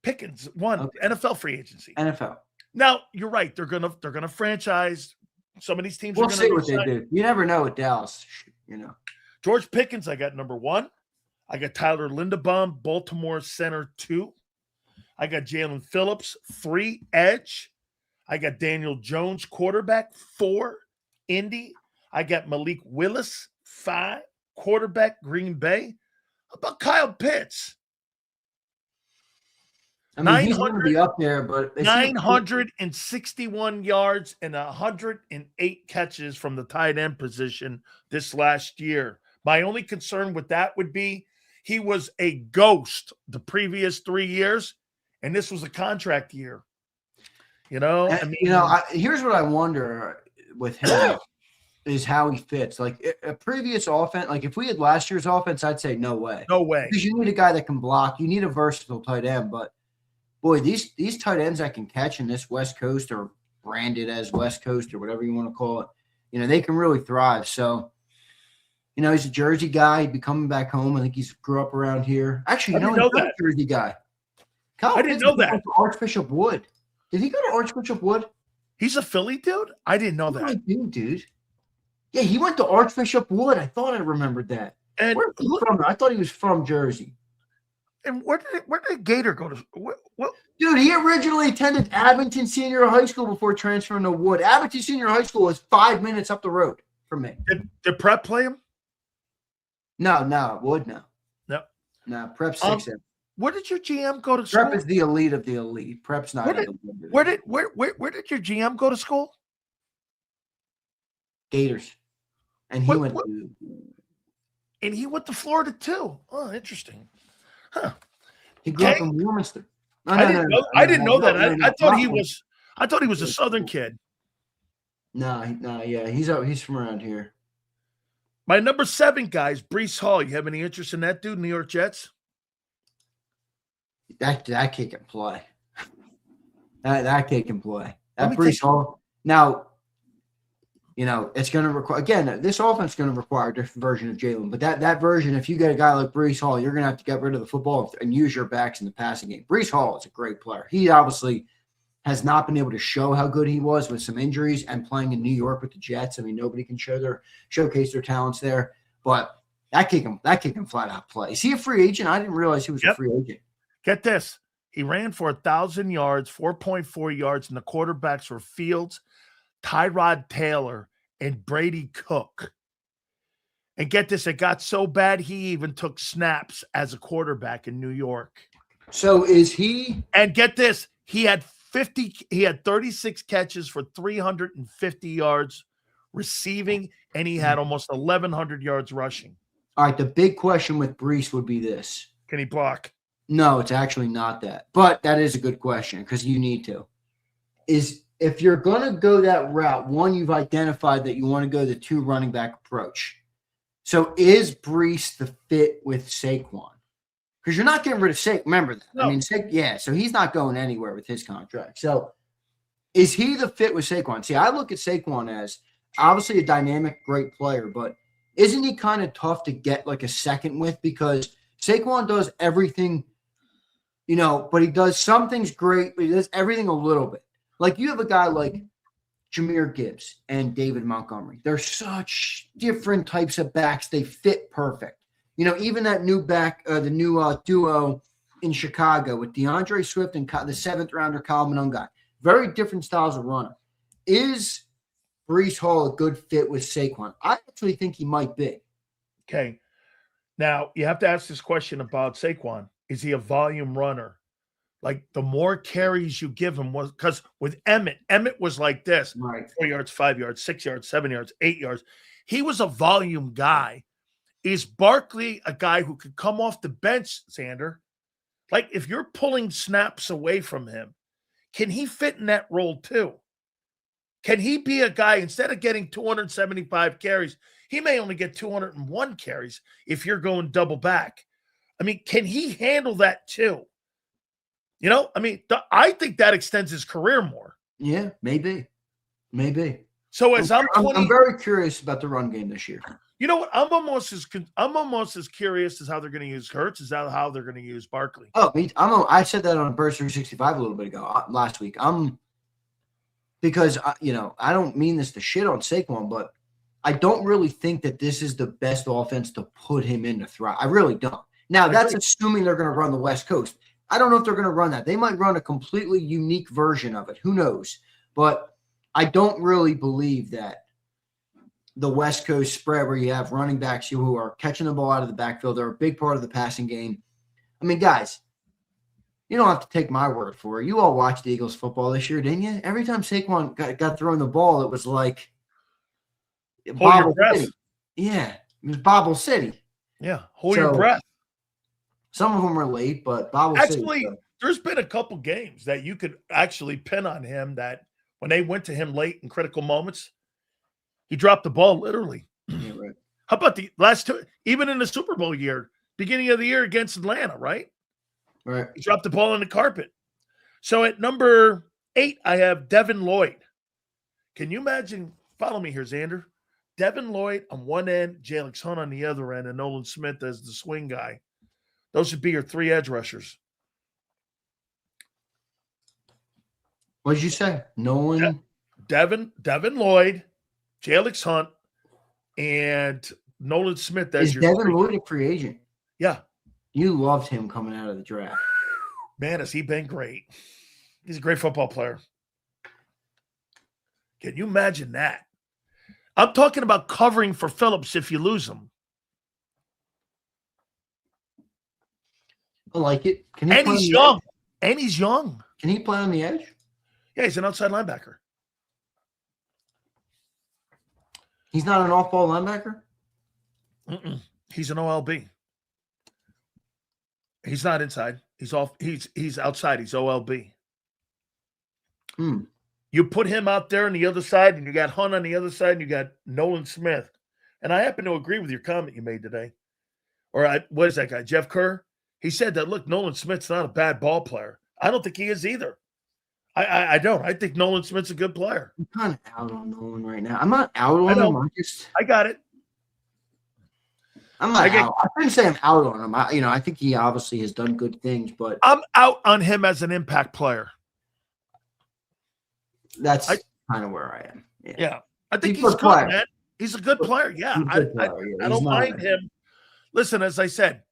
Pickens 1. Okay. NFL free agency. NFL. Now you're right. They're gonna franchise. Some of these teams. We'll see what they do. You never know with Dallas. You know. George Pickens, I got number 1. I got Tyler Linderbaum, Baltimore center 2. I got Jalen Phillips 3, edge. I got Daniel Jones, quarterback 4, Indy. I got Malik Willis 5, quarterback, Green Bay. How about Kyle Pitts? I mean, he's going to be up there, but 961 yards and 108 catches from the tight end position this last year. My only concern with that would be he was a ghost the previous 3 years, and this was a contract year. You know, here's what I wonder with him is how he fits. Like a previous offense, like if we had last year's offense, I'd say no way. No way. Because you need a guy that can block. You need a versatile tight end. But, boy, these tight ends that can catch in this West Coast or branded as West Coast or whatever you want to call it, they can really thrive. So, he's a Jersey guy. He'd be coming back home. I think he's grew up around here. Actually, he's a Jersey guy. I didn't know that. Archbishop Wood. Did he go to Archbishop Wood? He's a Philly dude? I didn't know that. I do, dude. Yeah, he went to Archbishop Wood. I thought I remembered that. And where he from? I thought he was from Jersey. And where did Gator go to? What? Dude, he originally attended Abington Senior High School before transferring to Wood. Abington Senior High School is 5 minutes up the road from me. Did Prep play him? No, it would no. No. No, Prep's 6'7". Where did your GM go to school? Prep is the elite of the elite. Prep's not. Where did your GM go to school? Gators, and he went to. And he went to Florida too. Oh, interesting. Huh. He grew up in Warminster. I didn't know that. I thought he was a Southern kid. No, yeah, he's from around here. My number 7 guy is Breece Hall. You have any interest in that dude, New York Jets? That kid can play. That kid can play. That Breece Hall. Now, it's going to require, again, this offense is going to require a different version of Jalen. But that version, if you get a guy like Breece Hall, you're going to have to get rid of the football and use your backs in the passing game. Breece Hall is a great player. He obviously has not been able to show how good he was with some injuries and playing in New York with the Jets. I mean, nobody can showcase their talents there. But that kid can flat out play. Is he a free agent? I didn't realize he was a free agent. Get this. He ran for 1,000 yards, 4.4 yards, and the quarterbacks were Fields, Tyrod Taylor, and Brady Cook. And get this, it got so bad he even took snaps as a quarterback in New York. So is he? And get this, he had 36 catches for 350 yards receiving, and he had almost 1,100 yards rushing. All right, the big question with Breece would be this. Can he block? No, it's actually not that. But that is a good question because you need to. If you're going to go that route, one, you've identified that you want to go the 2 running back approach. So is Breece the fit with Saquon? Because you're not getting rid of Saquon. Remember that. No. I mean, so he's not going anywhere with his contract. So is he the fit with Saquon? See, I look at Saquon as obviously a dynamic, great player, but isn't he kind of tough to get like a second with? Because Saquon does everything, but he does some things great, but he does everything a little bit. Like you have a guy like Jahmyr Gibbs and David Montgomery. They're such different types of backs. They fit perfect. Even that new the new duo in Chicago with DeAndre Swift and the 7th rounder Kyle Monangai. Very different styles of runner. Is Breece Hall a good fit with Saquon? I actually think he might be. Okay. Now, you have to ask this question about Saquon. Is he a volume runner? Like the more carries you give him because with Emmett was like this, right? 4 yards, 5 yards, 6 yards, 7 yards, 8 yards. He was a volume guy. Is Barkley a guy who could come off the bench, Xander? Like if you're pulling snaps away from him, can he fit in that role too? Can he be a guy, instead of getting 275 carries, he may only get 201 carries if you're going double back. I mean, can he handle that too? I think that extends his career more. Yeah, maybe. So I'm very curious about the run game this year. You know what? I'm almost as curious as how they're going to use Hurts as how they're going to use Barkley. Oh, I said that on Birds 365 a little bit ago last week. Because I don't mean this to shit on Saquon, but I don't really think that this is the best offense to put him in to thrive. I really don't. Now that's assuming they're going to run the West Coast. I don't know if they're going to run that. They might run a completely unique version of it. Who knows? But I don't really believe that the West Coast spread where you have running backs who are catching the ball out of the backfield, they're a big part of the passing game. I mean, guys, you don't have to take my word for it. You all watched the Eagles football this year, didn't you? Every time Saquon got thrown the ball, it was like Bobble City. Yeah, it was Bobble City. Yeah, hold your breath. Some of them were late, but actually, there's been a couple games that you could actually pin on him that when they went to him late in critical moments, he dropped the ball literally. Yeah, right. How about the last two? Even in the Super Bowl year, beginning of the year against Atlanta, right? Right. He dropped the ball on the carpet. So at number 8, I have Devin Lloyd. Can you imagine? Follow me here, Xander. Devin Lloyd on one end, Jalen Hunt on the other end, and Nolan Smith as the swing guy. Those would be your 3 edge rushers. What did you say? Nolan? Devin Lloyd, Jalen Hunt, and Nolan Smith as your Devin Lloyd a free agent? Yeah. You loved him coming out of the draft. Man, has he been great. He's a great football player. Can you imagine that? I'm talking about covering for Phillips if you lose him. I like it. Can he And play he's on the young. edge? And he's young. Can he play on the edge? Yeah, he's an outside linebacker. He's not an off-ball linebacker? He's an OLB. He's not inside. He's off. He's outside. He's OLB. You put him out there on the other side, and you got Hunt on the other side, and you got Nolan Smith. And I happen to agree with your comment you made today. What is that guy, Jeff Kerr? He said that, look, Nolan Smith's not a bad ball player. I don't think he is either. I don't. I think Nolan Smith's a good player. I'm kind of out on Nolan right now. I'm not out on him. I got it. I'm not out. I couldn't say I'm out on him. I think he obviously has done good things, but I'm out on him as an impact player. That's kind of where I am. Yeah. I think he's good, man. He's a good player. Yeah. I don't mind him. Listen, as I said,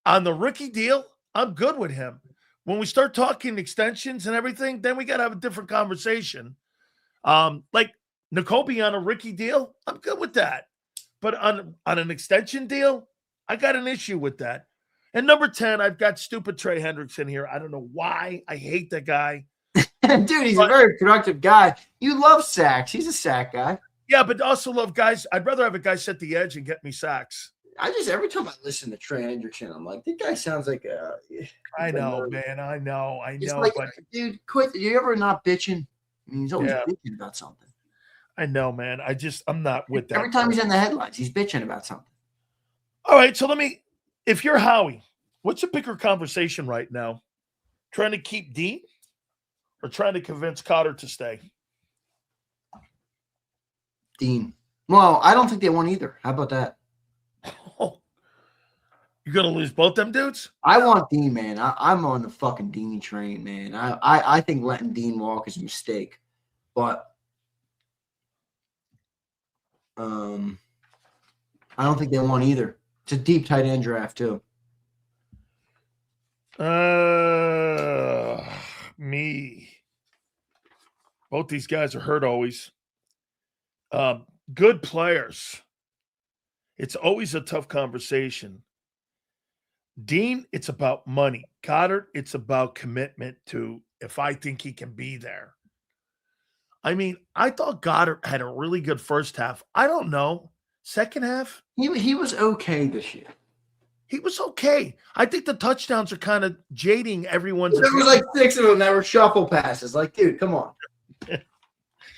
on the rookie deal, I'm good with him. When we start talking extensions and everything, then we got to have a different conversation. Like Nakobe on a rookie deal, I'm good with that. But on an extension deal, I got an issue with that. And number 10, I've got stupid Trey Hendrickson here. I don't know why. I hate that guy. Dude, he's a very productive guy. You love sacks. He's a sack guy. Yeah, but also love guys. I'd rather have a guy set the edge and get me sacks. Every time I listen to Trey Hendrickson, I'm like, this guy sounds like a. I know, man. I know. Like, but dude, quit. You ever not bitching? I mean, he's always bitching about something. I know, man. I'm not with that. Every time he's in the headlines, he's bitching about something. All right, so if you're Howie, what's a bigger conversation right now? Trying to keep Dean or trying to convince Cotter to stay? Dean. Well, I don't think they want either. How about that? Oh, you're going to lose both them dudes? I want Dean, man. I'm on the fucking Dean train, man. I think letting Dean walk is a mistake. But I don't think they want either. It's a deep tight end draft, too. Both these guys are hurt always. Good players. It's always a tough conversation. Dean, it's about money. Goddard, it's about commitment to if I think he can be there. I mean, I thought Goddard had a really good first half. I don't know. Second half? He was okay this year. He was okay. I think the touchdowns are kind of jading everyone's. There was like 6 of them that were shuffle passes. Like, dude, come on.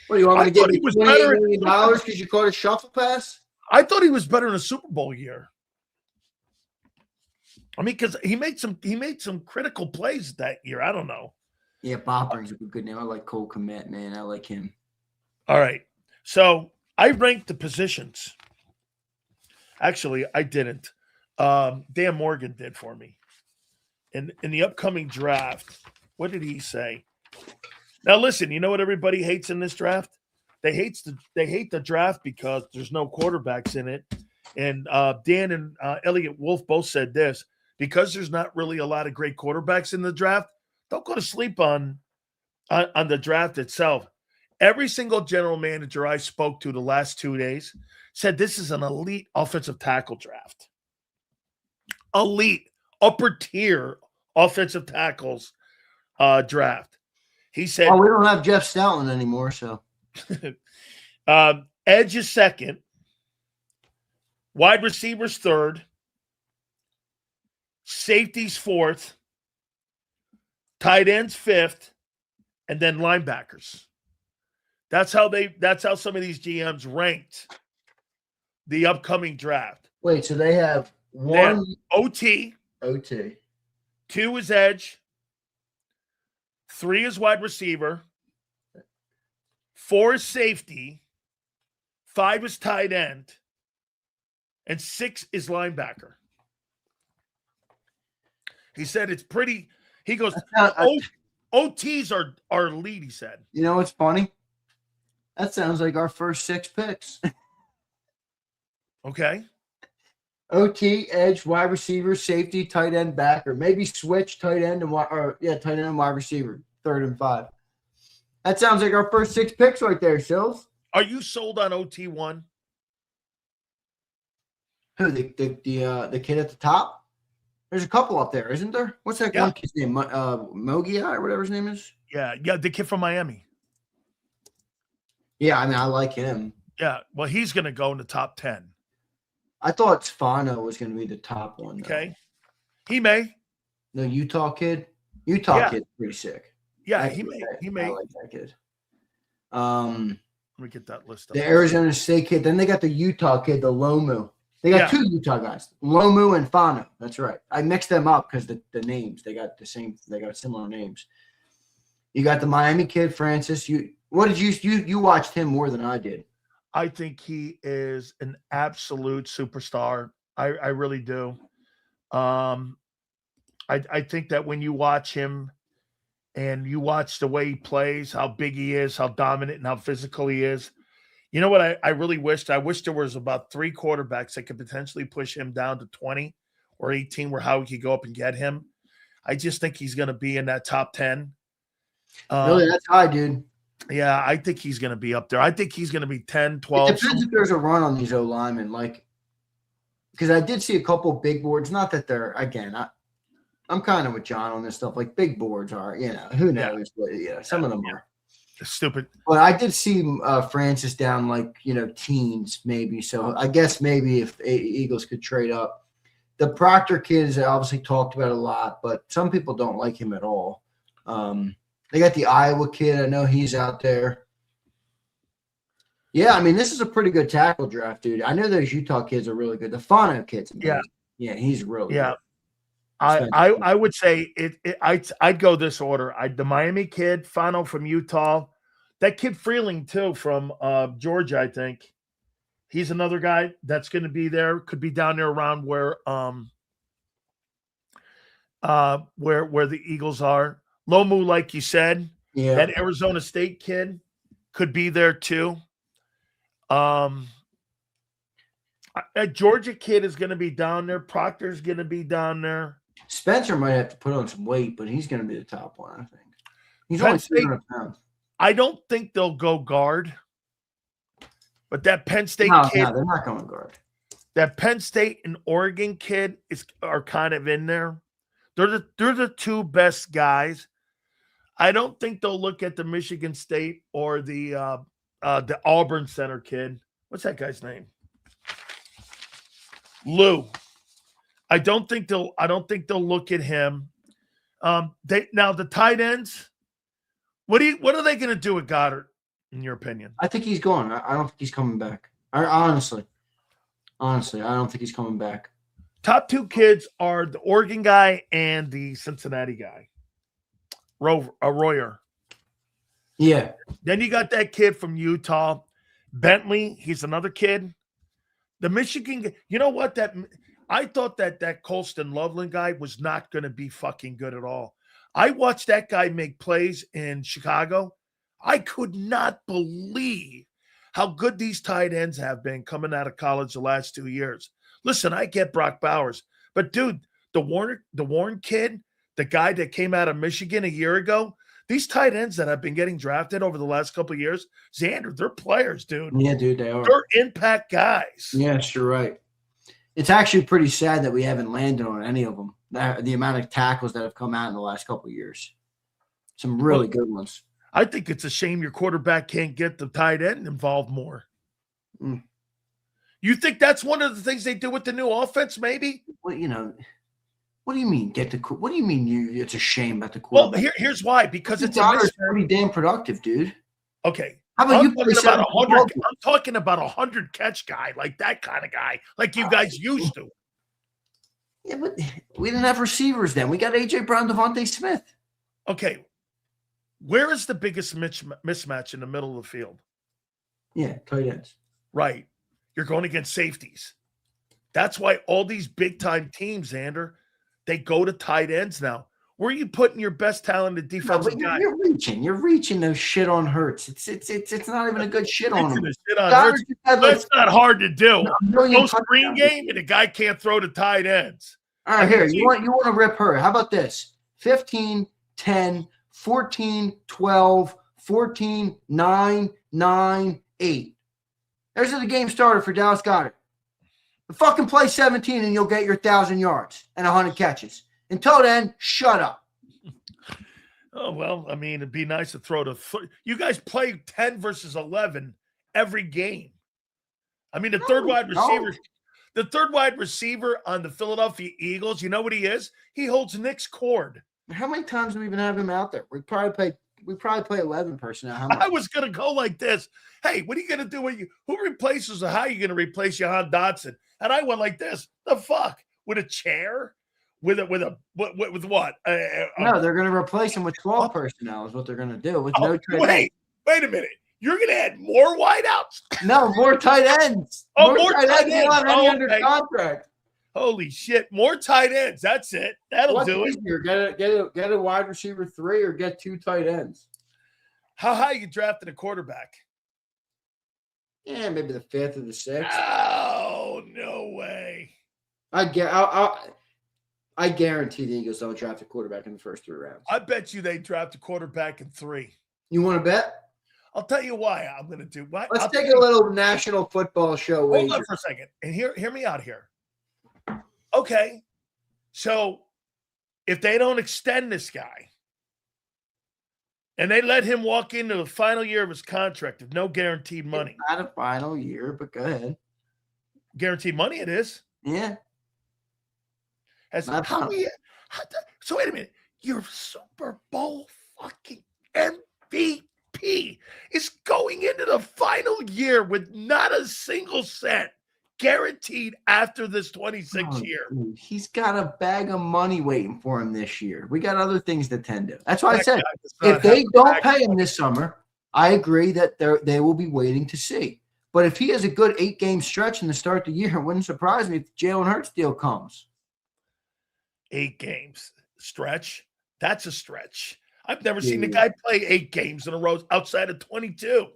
What do you want me to give you $28 million because you caught a shuffle pass? I thought he was better in a Super Bowl year. I mean, because he made some critical plays that year. I don't know. Yeah, Bob brings up a good name. I like Cole Kmet, man. I like him. All right. So I ranked the positions. Actually, I didn't. Dan Morgan did for me. In the upcoming draft, what did he say? Now listen, you know what everybody hates in this draft? They hate the draft because there's no quarterbacks in it. And Dan and Elliot Wolf both said this. Because there's not really a lot of great quarterbacks in the draft, don't go to sleep on the draft itself. Every single general manager I spoke to the last 2 days said this is an elite offensive tackle draft. Elite, upper tier offensive tackles draft. He said, we don't have Jeff Stoutland anymore, so. Edge is second. Wide receivers third. Safeties fourth. Tight ends fifth. And then linebackers. That's how some of these GMs ranked the upcoming draft. Wait, so they have one OT. 2 is edge. 3 is wide receiver. 4 is safety. 5 is tight end. And 6 is linebacker. He said it's pretty. He goes, OTs are elite, he said. You know what's funny? That sounds like our first 6 picks. Okay. OT, edge, wide receiver, safety, tight end, backer. Maybe switch tight end and tight end and wide receiver, 3rd and 5. That sounds like our first 6 picks right there, Sills. Are you sold on OT1? Who, the kid at the top? There's a couple up there, isn't there? What's that one kid's name? Mogia or whatever his name is? Yeah, the kid from Miami. Yeah, I mean, I like him. Yeah, well, he's going to go in the top 10. I thought Spano was going to be the top one. Okay. He may. The Utah kid? Kid's pretty sick. Yeah, he may. I like that kid. Let me get that list up. The Arizona State kid. Then they got the Utah kid, the Lomu. They got two Utah guys, Lomu and Fano. That's right. I mixed them up because the names, they got similar names. You got the Miami kid, Francis. You watched him more than I did. I think he is an absolute superstar. I really do. I think that when you watch him and you watch the way he plays, how big he is, how dominant and how physical he is, you know what I really wished? I wish there was about 3 quarterbacks that could potentially push him down to 20 or 18 where Howie could go up and get him. I just think he's going to be in that top 10. Really, that's high, dude. Yeah, I think he's going to be up there. I think he's going to be 10, 12. It depends if there's a run on these O-linemen. Because I did see a couple of big boards. Not that they're, again, I'm kind of with John on this stuff. Like, big boards are, who knows? Yeah. But, some of them are. Stupid. But I did see Francis down teens maybe. So I guess maybe if Eagles could trade up. The Proctor kid is obviously talked about a lot, but some people don't like him at all. They got the Iowa kid. I know he's out there. Yeah, I mean, this is a pretty good tackle draft, dude. I know those Utah kids are really good. The Fano kid's amazing. Yeah, he's really good. I would say I'd go this order. The Miami kid, Fano from Utah, that kid Freeling too from Georgia, I think. He's another guy that's going to be there. Could be down there around where the Eagles are. Lomu, like you said, that Arizona State kid could be there too. A Georgia kid is going to be down there. Proctor's going to be down there. Spencer might have to put on some weight, but he's going to be the top one, I think. He's only 300 pounds. I don't think they'll go guard, but that Penn State kid. No, they're not going guard. That Penn State and Oregon kid are kind of in there. They're the two best guys. I don't think they'll look at the Michigan State or the Auburn Center kid. What's that guy's name? Lou. I don't think they'll look at him. Now the tight ends. What are they going to do with Goddard, in your opinion? I think he's gone. I don't think he's coming back. Honestly, I don't think he's coming back. Top 2 kids are the Oregon guy and the Cincinnati guy. Royer. Yeah. Then you got that kid from Utah, Bentley. He's another kid. The Michigan, you know what? I thought that Colston Loveland guy was not going to be fucking good at all. I watched that guy make plays in Chicago. I could not believe how good these tight ends have been coming out of college the last 2 years. Listen, I get Brock Bowers, but dude, the Warren kid, the guy that came out of Michigan a year ago, these tight ends that have been getting drafted over the last couple of years, Xander, they're players, dude. Yeah, dude, they are. They're impact guys. Yes, you're right. It's actually pretty sad that we haven't landed on any of them. The amount of tackles that have come out in the last couple of years. Some really good ones. I think it's a shame your quarterback can't get the tight end involved more. You think that's one of the things they do with the new offense, maybe? Well, what do you mean what do you mean it's a shame about the quarterback? Well, here's why. Because it's pretty damn productive, dude. Okay. How about I'm talking about 100 catch guy, like that kind of guy, like you guys used to. Yeah, but we didn't have receivers then. We got A.J. Brown, Devontae Smith. Okay. Where is the biggest mismatch in the middle of the field? Yeah, tight ends. Right. You're going against safeties. That's why all these big-time teams, Xander, they go to tight ends now. Where are you putting your best talented defensive guy? You're reaching those shit on Hurts. It's not even a good shit on him. That's not hard to do. No screen game, and the guy can't throw to tight ends. All right, here. You want to rip her. How about this? 15, 10, 14, 12, 14, 9, 9, 8. There's the game starter for Dallas Goedert. Fucking play 17 and you'll get your 1,000 yards and 100 catches. Until then, shut up. Oh, well, I mean, it'd be nice to throw to you guys play 10 versus 11 every game. I mean, the third wide receiver on the Philadelphia Eagles, you know what he is? He holds Nick's cord. How many times do we even have him out there? We probably play 11 personnel. I was going to go like this. Hey, what are you going to do with you? Who replaces or how are you going to replace Jahan Dotson? And I went like this. The fuck? With a chair? With what? No, they're going to replace him with 12 personnel is what they're going to do with no trade. Wait a minute. You're going to add more wideouts? No, more tight ends. More tight ends. You don't have any under contract. Holy shit. More tight ends. That's it. That'll do it. Easier? Get a wide receiver 3 or get 2 tight ends. How high you drafting a quarterback? Yeah, maybe the 5th or the 6th. Oh, no way. I guarantee the Eagles don't draft a quarterback in the first 3 rounds. I bet you they draft a quarterback in 3. You want to bet? I'll tell you why I'm going to do. Let's take a little national football show. Hold on for a second. And hear me out here. Okay. So if they don't extend this guy and they let him walk into the final year of his contract with no guaranteed money. It's not a final year, but go ahead. Guaranteed money it is. Yeah. So wait a minute. Your Super Bowl fucking MVP is going into the final year with not a single cent guaranteed after this 26th year. Dude, he's got a bag of money waiting for him this year. We got other things to tend to. That's why I said if they don't pay him this summer, I agree that they will be waiting to see. But if he has a good 8-game stretch in the start of the year, it wouldn't surprise me if the Jalen Hurts deal comes. 8 games stretch. That's a stretch. I've never seen a guy play 8 games in a row outside of 22.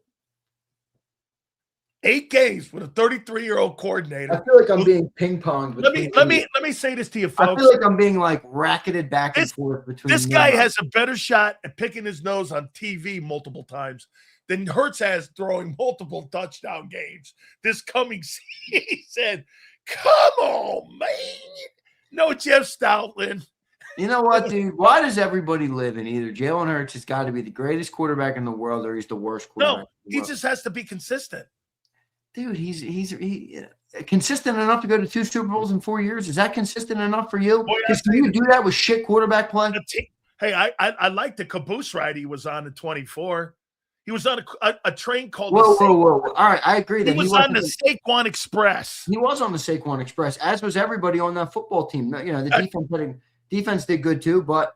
8 games with a 33-year-old coordinator. I feel like I'm being ping-ponged. Let me say this to you, folks. I feel like I'm being like racketed back and forth between. This guy has a better shot at picking his nose on TV multiple times than Hurts has throwing multiple touchdown games this coming season. Come on, man. No Jeff Stoutland. You know what, dude? Why does everybody live in either Jalen Hurts has got to be the greatest quarterback in the world or he's the worst quarterback? No, he just has to be consistent. Dude, he's consistent enough to go to 2 Super Bowls in 4 years. Is that consistent enough for you? Because can you do that with shit quarterback play? Hey, I like the caboose ride he was on in 24. He was on a train called Whoa. All right, I agree that he was on the Saquon Express. He was on the Saquon Express, as was everybody on that football team. You know, the defense did good too, but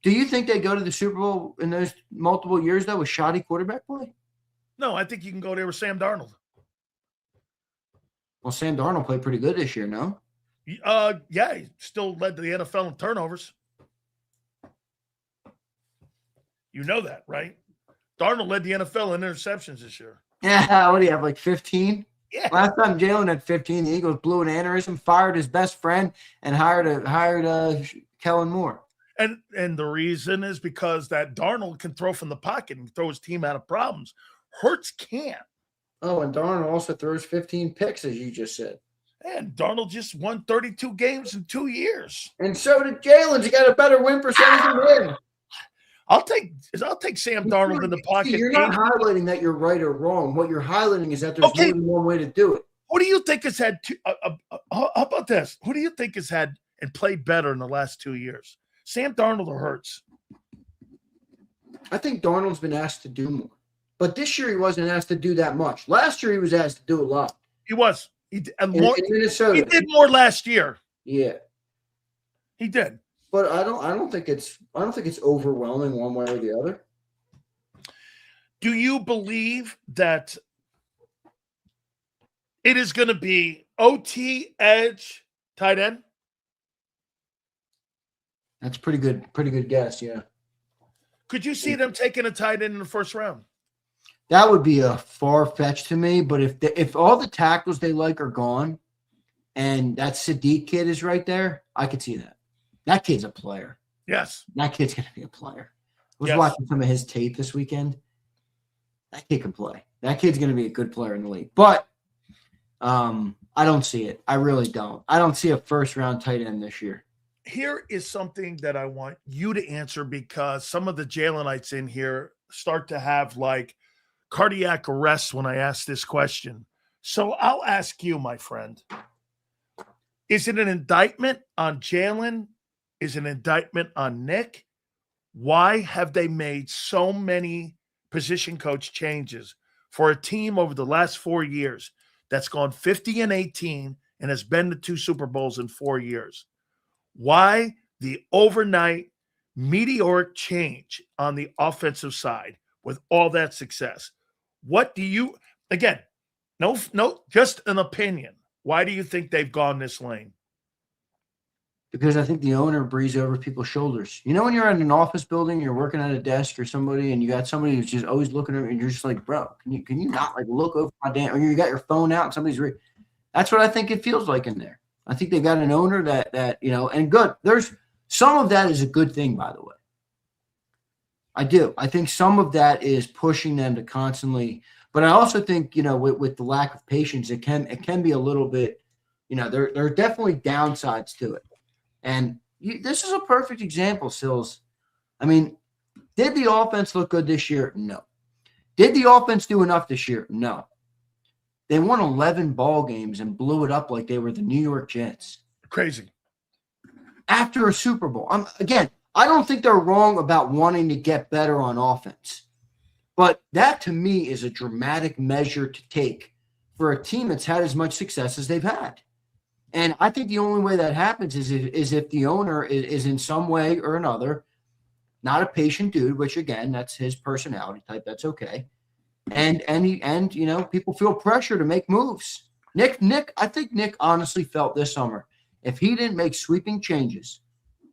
do you think they go to the Super Bowl in those multiple years, though, with shoddy quarterback play? No, I think you can go there with Sam Darnold. Well, Sam Darnold played pretty good this year, no? Yeah, he still led the NFL in turnovers. You know that, right? Darnold led the NFL in interceptions this year. Yeah, what do you have, like 15? Yeah. Last time Jalen had 15, the Eagles blew an aneurysm, fired his best friend, and hired Kellen Moore. And the reason is because that Darnold can throw from the pocket and throw his team out of problems. Hurts can't. Oh, and Darnold also throws 15 picks, as you just said. And Darnold just won 32 games in 2 years. And so did Jalen. He got a better win percentage than him. I'll take Sam Darnold in the pocket. You're not highlighting that you're right or wrong. What you're highlighting is that there's more than one way to do it. Who do you think has had how about this? Who do you think has had and played better in the last 2 years? Sam Darnold or Hurts? I think Darnold's been asked to do more. But this year he wasn't asked to do that much. Last year he was asked to do a lot. He was. He did in Minnesota. He did more last year. Yeah. He did. But I don't think it's overwhelming one way or the other. Do you believe that it is going to be OT, edge, tight end? That's pretty good guess, yeah. Could you see them taking a tight end in the first round? That would be a far fetch to me, but if all the tackles they like are gone and that Sadiq kid is right there, I could see that. That kid's a player. Yes. That kid's going to be a player. I was watching some of his tape this weekend. That kid can play. That kid's going to be a good player in the league. But I I don't see it. I really don't. I don't see a first-round tight end this year. Here is something that I want you to answer, because some of the Jalenites in here start to have like cardiac arrest when I ask this question. So I'll ask you, my friend, is it an indictment on Jalen? Is it an indictment on Nick? Why have they made so many position coach changes for a team over the last 4 years that's gone 50-18 and has been to 2 Super Bowls in 4 years? Why the overnight meteoric change on the offensive side with all that success? What do you, again, no, just an opinion. Why do you think they've gone this lane? Because I think the owner breathes over people's shoulders. You know, when you're in an office building, you're working at a desk or somebody, and you got somebody who's just always looking at you, and you're just like, bro, can you not like look over my damn, or you got your phone out and somebody's that's what I think it feels like in there. I think they got an owner that you know, and good. There's some of that is a good thing, by the way. I do. I think some of that is pushing them to constantly, but I also think, you know, with the lack of patience, it can be a little bit, you know, there are definitely downsides to it. And this is a perfect example, Sills. I mean, did the offense look good this year? No. Did the offense do enough this year? No. They won 11 ball games and blew it up like they were the New York Jets. Crazy. After a Super Bowl. Again, I don't think they're wrong about wanting to get better on offense. But that, to me, is a dramatic measure to take for a team that's had as much success as they've had. And I think the only way that happens is if the owner is in some way or another not a patient dude, which, again, that's his personality type. That's okay. And you know, people feel pressure to make moves. Nick, I think Nick honestly felt this summer, if he didn't make sweeping changes,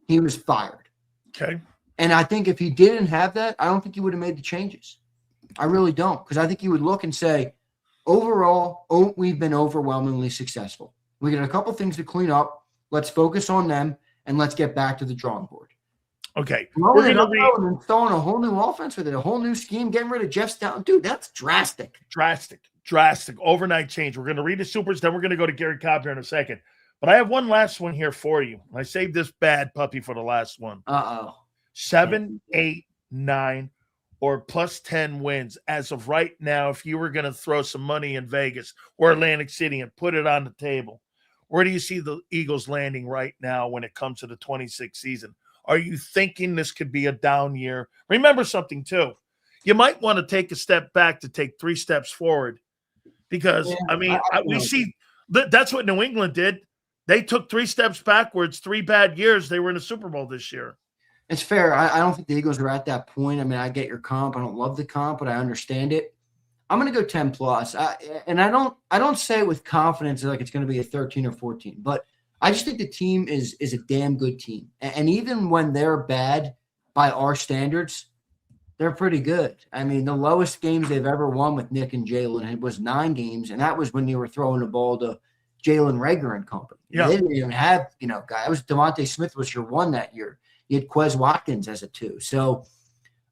he was fired. Okay. And I think if he didn't have that, I don't think he would have made the changes. I really don't, because I think he would look and say, overall, we've been overwhelmingly successful. We got a couple things to clean up. Let's focus on them, and let's get back to the drawing board. Okay. We're going to installing a whole new offense with it, a whole new scheme, getting rid of Jeff Stout. Dude, that's drastic. Drastic. Overnight change. We're going to read the supers, then we're going to go to Gary Cobb here in a second. But I have one last one here for you. I saved this bad puppy for the last one. 7, 8, 9, or plus 10 wins. As of right now, if you were going to throw some money in Vegas or Atlantic City and put it on the table, where do you see the Eagles landing right now when it comes to the 26th season? Are you thinking this could be a down year? Remember something, too. You might want to take a step back to take 3 steps forward because, we see that's what New England did. They took 3 steps backwards, 3 bad years. They were in the Super Bowl this year. It's fair. I don't think the Eagles are at that point. I mean, I get your comp. I don't love the comp, but I understand it. I'm going to go 10 plus. And I don't say it with confidence like it's going to be a 13 or 14, but I just think the team is a damn good team. And even when they're bad by our standards, they're pretty good. I mean, the lowest games they've ever won with Nick and Jalen, it was 9 games, and that was when they were throwing the ball to Jalen Reagor and company. Yeah. They didn't even have, guy. It was Devontae Smith was your 1 that year. You had Quez Watkins as a 2. So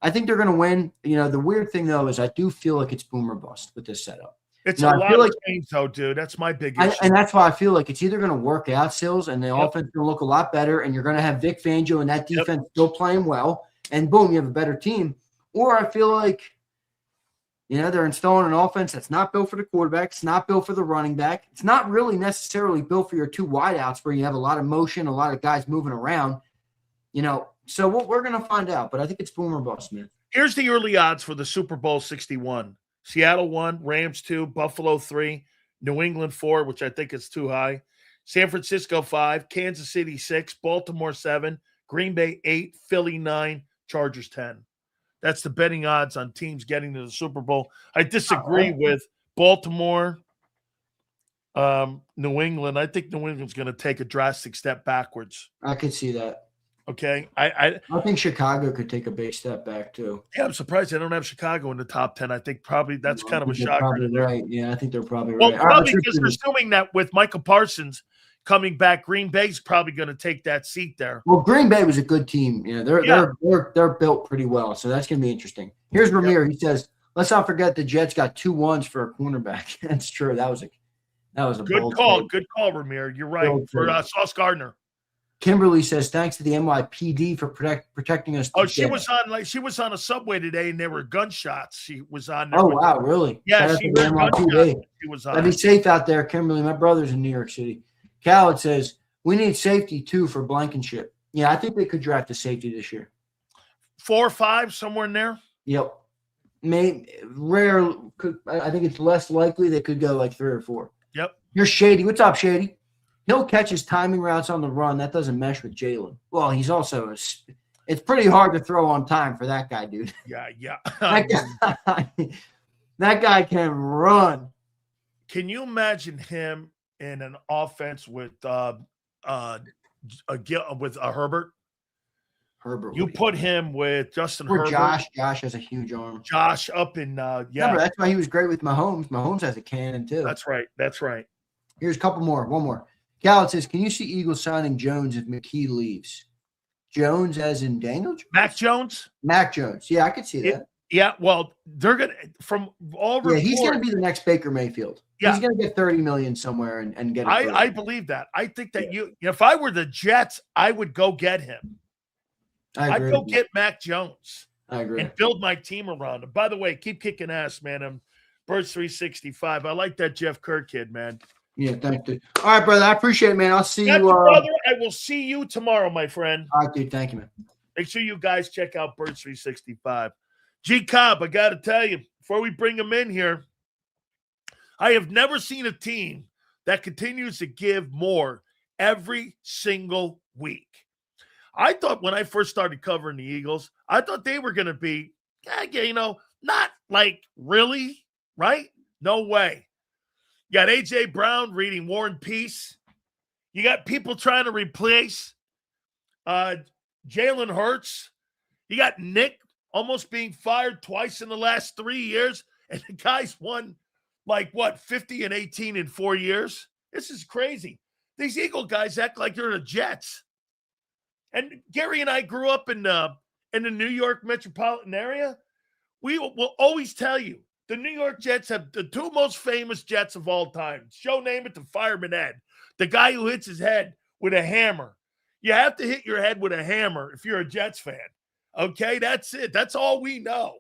I think they're going to win. The weird thing, though, is I do feel like it's boom or bust with this setup. It's a lot of change, though, dude. That's my big issue. And that's why I feel like it's either going to work out, Sills, and the offense going to look a lot better, and you're going to have Vic Fangio and that defense still playing well, and boom, you have a better team. Or I feel like, they're installing an offense that's not built for the quarterback. It's not built for the running back. It's not really necessarily built for your 2 wideouts where you have a lot of motion, a lot of guys moving around. So we're going to find out, but I think it's boom or bust, man. Here's the early odds for the Super Bowl 61. Seattle 1, Rams 2, Buffalo 3, New England 4, which I think is too high, San Francisco 5, Kansas City 6, Baltimore 7, Green Bay 8, Philly 9, Chargers 10. That's the betting odds on teams getting to the Super Bowl. I disagree with Baltimore, New England. I think New England's going to take a drastic step backwards. I could see that. Okay. I think Chicago could take a big step back, too. Yeah, I'm surprised they don't have Chicago in the top 10. I think probably that's kind of a shocker. Probably right. Yeah, I think they're probably right. Well, probably because they're assuming that with Michael Parsons coming back, Green Bay's probably going to take that seat there. Well, Green Bay was a good team. They're built pretty well, so that's going to be interesting. Here's Ramir. He says, let's not forget the Jets got 2 1s for a cornerback. That's true. That was That was a good bold call. take. Good call, Ramir. You're right. Bold For take. Sauce Gardner. Kimberly says, thanks to the NYPD for protecting us. Oh, she was on a subway today, and there were gunshots. She was on there. Oh, wow, really? Yeah, Shout out she to the heard gunshots. NYPD. She was Be on. safe out there, Kimberly. My brother's in New York City. Khaled says, we need safety, too, for Blankenship. Yeah, I think they could draft a safety this year. 4 or 5, somewhere in there? Yep. Rare. I think it's less likely they could go like 3 or 4. Yep. You're Shady. What's up, Shady? He'll catch his timing routes on the run. That doesn't mesh with Jalen. Well, he's also it's pretty hard to throw on time for that guy, dude. Yeah. That guy can run. Can you imagine him in an offense with Herbert? Herbert. You put him with Justin or Herbert. Josh. Josh has a huge arm. Josh up in Remember, that's why he was great with Mahomes. Mahomes has a cannon too. That's right. Here's a couple more. One more. Khaled says, can you see Eagles signing Jones if McKee leaves? Jones as in Daniel Jones? Mac Jones? Mac Jones. Yeah, I could see that. Yeah, well, they're going to, from all reports. Yeah, he's going to be the next Baker Mayfield. Yeah. He's going to get $30 million somewhere and get it. I believe that. I think that if I were the Jets, I would go get him. I'd go get Mac Jones. I agree. And build my team around him. By the way, keep kicking ass, man. I'm Birds 365. I like that Jeff Kerr kid, man. Yeah, thank you. All right, brother. I appreciate it, man. I'll see you. Brother, I will see you tomorrow, my friend. All right, dude. Thank you, man. Make sure you guys check out Birds 365. JAKIB, I got to tell you, before we bring him in here, I have never seen a team that continues to give more every single week. I thought when I first started covering the Eagles, I thought they were going to be, not like really, right? No way. You got A.J. Brown reading War and Peace. You got people trying to replace Jalen Hurts. You got Nick almost being fired twice in the last 3 years, and the guy's won 50 and 18 in 4 years? This is crazy. These Eagle guys act like they're the Jets. And Gary and I grew up in the New York metropolitan area. We will always tell you, the New York Jets have the 2 most famous Jets of all time. Joe Namath and Fireman Ed, the guy who hits his head with a hammer. You have to hit your head with a hammer if you're a Jets fan. Okay, that's it. That's all we know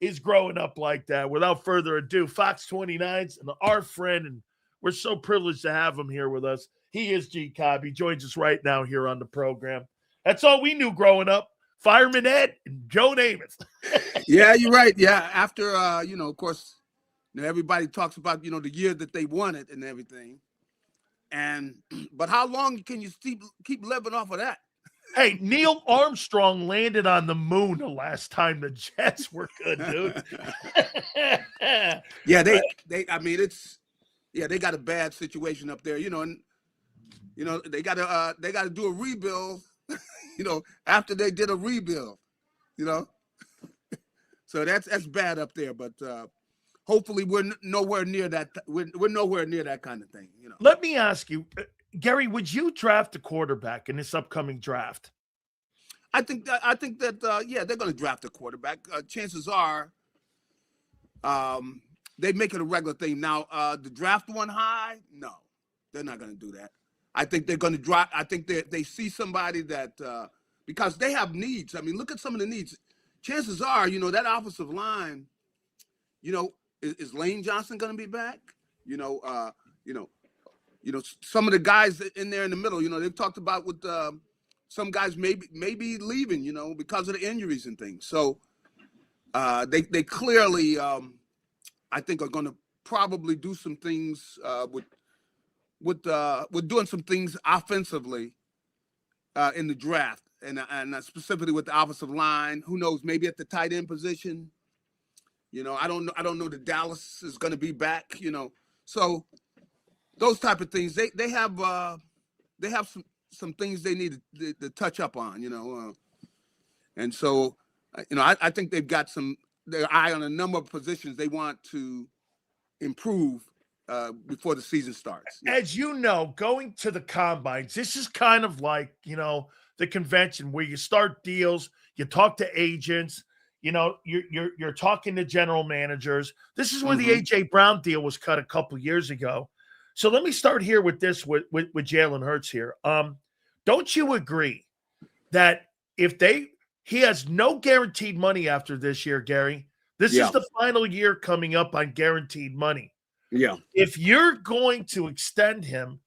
is growing up like that. Without further ado, Fox 29's and our friend, and we're so privileged to have him here with us. He is JAKIB. He joins us right now here on the program. That's all we knew growing up. Fireman Ed and Joe Namath. Yeah, you're right. Yeah, after, of course, everybody talks about, the year that they won it and everything. But how long can you keep living off of that? Hey, Neil Armstrong landed on the moon the last time the Jets were good, dude. Yeah, they got a bad situation up there, and they got to do a rebuild, after they did a rebuild, So that's bad up there, but hopefully we're nowhere near that. We're nowhere near that kind of thing, Let me ask you, Gary, would you draft a quarterback in this upcoming draft? I think that they're going to draft a quarterback. Chances are, they make it a regular thing. Now, the draft one high, no, they're not going to do that. I think they're going to draft. I think they see somebody that because they have needs. I mean, look at some of the needs. Chances are, that offensive line, is Lane Johnson going to be back? Some of the guys in there in the middle, they've talked about with some guys maybe leaving, because of the injuries and things. So they clearly, I think, are going to probably do some things with doing some things offensively in the draft, and specifically with the offensive line. Who knows? Maybe at the tight end position. I don't know that Dallas is going to be back. So those type of things. They have some things they need to touch up on. And so I think they've got their eye on a number of positions they want to improve before the season starts. As you know, going to the combines, this is kind of like, the convention where you start deals, you talk to agents, you're talking to general managers. This is where the A.J. Brown deal was cut a couple years ago. So let me start here with this with Jalen Hurts here. Don't you agree that if he has no guaranteed money after this year, Gary? This is the final year coming up on guaranteed money. Yeah. If you're going to extend him,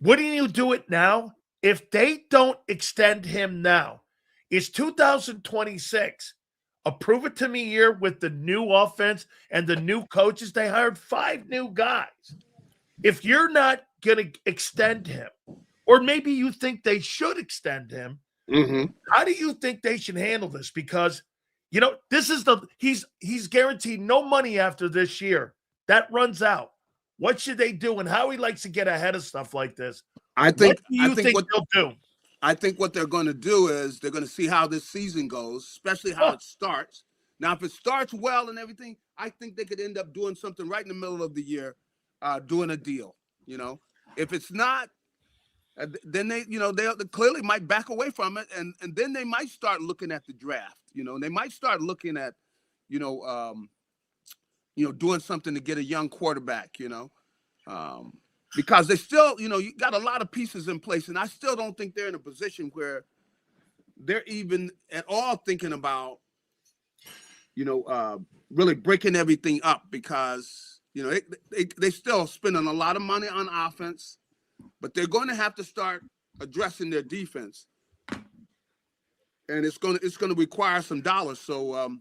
wouldn't you do it now? If they don't extend him now, it's 2026. A prove it to me year with the new offense and the new coaches. They hired 5 new guys. If you're not going to extend him, or maybe you think they should extend him, how do you think they should handle this? Because, this is he's guaranteed no money after this year. That runs out. What should they do? And Howie likes to get ahead of stuff like this. I think what they'll do? I think what they're going to do is they're going to see how this season goes, especially how it starts. Now, if it starts well and everything, I think they could end up doing something right in the middle of the year, doing a deal. If it's not, then they clearly might back away from it, and then they might start looking at the draft. They might start looking at, doing something to get a young quarterback. Because they still, you got a lot of pieces in place, and I still don't think they're in a position where they're even at all thinking about, really breaking everything up, because, they still spending a lot of money on offense, but they're going to have to start addressing their defense, and it's going to require some dollars. So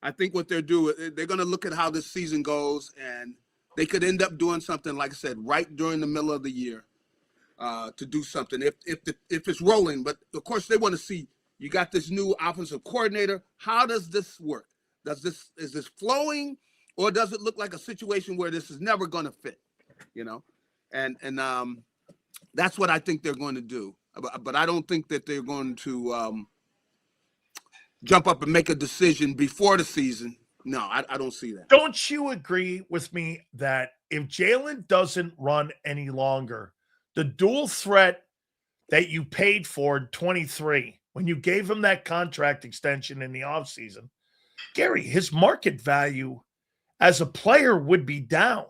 I think what they're going to look at how this season goes, and they could end up doing something, like I said, right during the middle of the year, to do something if it's rolling. But of course, they want to see, you got this new offensive coordinator. How does this work? Is this flowing, or does it look like a situation where this is never going to fit? And that's what I think they're going to do. But I don't think that they're going to jump up and make a decision before the season. No, I don't see that. Don't you agree with me that if Jalen doesn't run any longer, the dual threat that you paid for in 23, when you gave him that contract extension in the offseason, Gary, his market value as a player would be down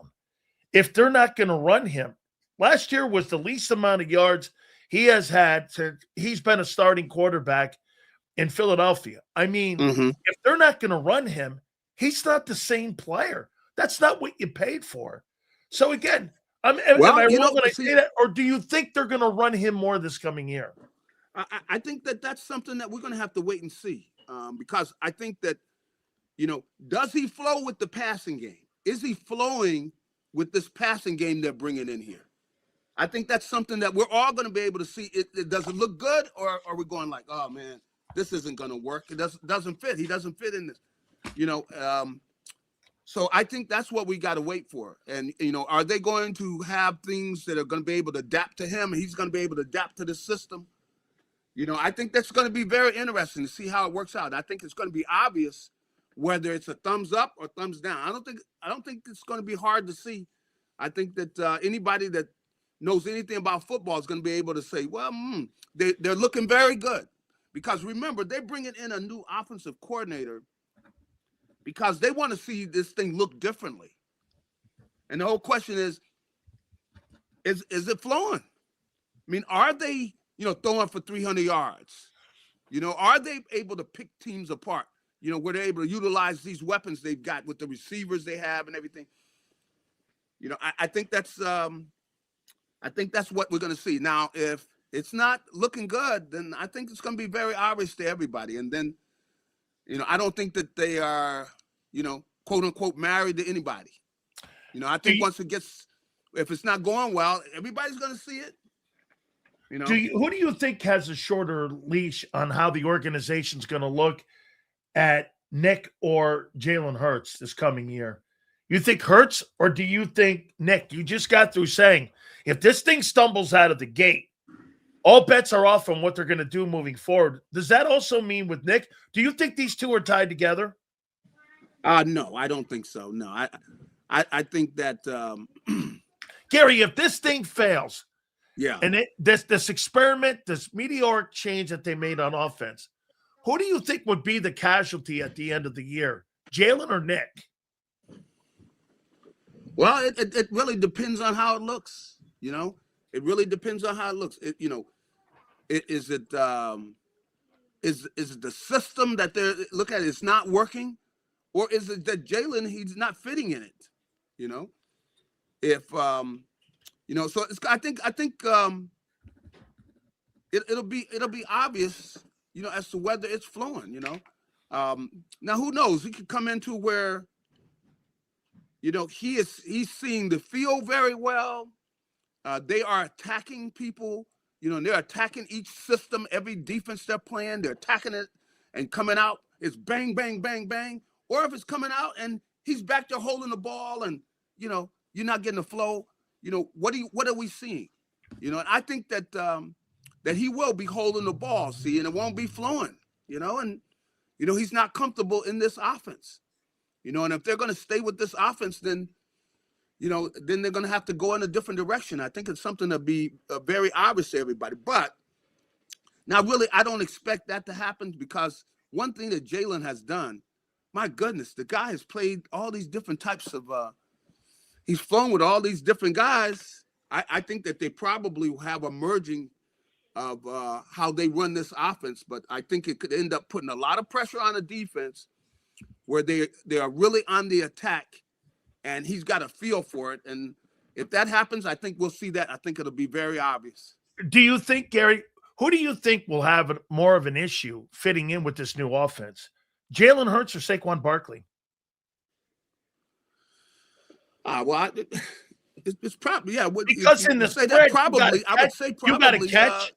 if they're not going to run him. Last year was the least amount of yards he has had. He's been a starting quarterback in Philadelphia. I mean, if they're not going to run him, he's not the same player. That's not what you paid for. So again, am I wrong when I say that, or do you think they're going to run him more this coming year? I think that's something that we're going to have to wait and see, because I think that, does he flow with the passing game? Is he flowing with this passing game they're bringing in here? I think that's something that we're all going to be able to see. Does it look good, or are we going like, oh man, this isn't going to work? It doesn't fit. He doesn't fit in this. So I think that's what we got to wait for. And, are they going to have things that are going to be able to adapt to him, and he's going to be able to adapt to the system? I think that's going to be very interesting to see how it works out. I think it's going to be obvious whether it's a thumbs up or thumbs down. I don't think it's going to be hard to see. I think that anybody that knows anything about football is going to be able to say, well, they're looking very good. Because remember, they're bringing in a new offensive coordinator because they want to see this thing look differently. And the whole question is it flowing? I mean, are they, throwing for 300 yards? Are they able to pick teams apart? Where they're able to utilize these weapons they've got with the receivers they have and everything. I think that's what we're going to see. Now, if it's not looking good, then I think it's going to be very obvious to everybody. And then, I don't think that they are, quote unquote, married to anybody. I think if it's not going well, everybody's going to see it. Who do you think has a shorter leash on how the organization's going to look at Nick or Jalen Hurts this coming year? You think Hurts, or do you think Nick? You just got through saying if this thing stumbles out of the gate, all bets are off on what they're going to do moving forward. Does that also mean with Nick? Do you think these two are tied together? No, I don't think so. No, I think that Gary, if this thing fails, yeah, and this experiment, this meteoric change that they made on offense, who do you think would be the casualty at the end of the year, Jalen or Nick? Well, it really depends on how it looks. You know, it really depends on how it looks. Is it the system that they're look at it's not working, or is it that Jalen he's not fitting in it? You know, if so it's, I think it'll be obvious, as to whether it's flowing. Now who knows? He could come into where he's seeing the field very well. They are attacking people. They're attacking each system, every defense they're playing. They're attacking it and coming out. It's bang, bang, bang, bang. Or if it's coming out and he's back there holding the ball and, you're not getting the flow. What are we seeing? And I think that that he will be holding the ball, and it won't be flowing, and, he's not comfortable in this offense, and if they're going to stay with this offense, then then they're going to have to go in a different direction. I think it's something to be very obvious to everybody. But now, really, I don't expect that to happen because one thing that Jalen has done, my goodness, the guy has played all these different types of he's flown with all these different guys. I think that they probably will have a merging of how they run this offense. But I think it could end up putting a lot of pressure on the defense where they are really on the attack. And he's got a feel for it. And if that happens, I think we'll see that. I think it'll be very obvious. Do you think, Gary, who do you think will have more of an issue fitting in with this new offense? Jalen Hurts or Saquon Barkley? It's probably, yeah. Because in the spread, I would say probably. You got to catch.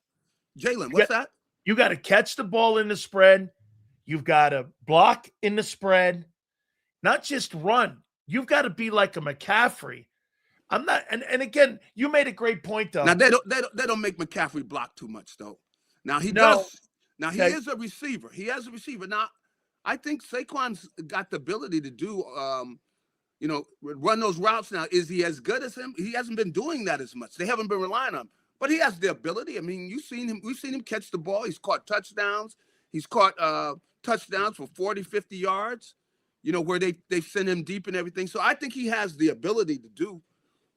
Jalen, what's that? You got to catch the ball in the spread. You've got to block in the spread, not just run. You've got to be like a McCaffrey. I'm not, and again, you made a great point though. Now they don't make McCaffrey block too much though. Now he does. Now he is a receiver. He has a receiver. Now I think Saquon's got the ability to do, run those routes. Now is he as good as him? He hasn't been doing that as much. They haven't been relying on him, but he has the ability. I mean, you've seen him. We've seen him catch the ball. He's caught touchdowns. He's caught touchdowns for 40, 50 yards. Where they send him deep and everything. So I think he has the ability to do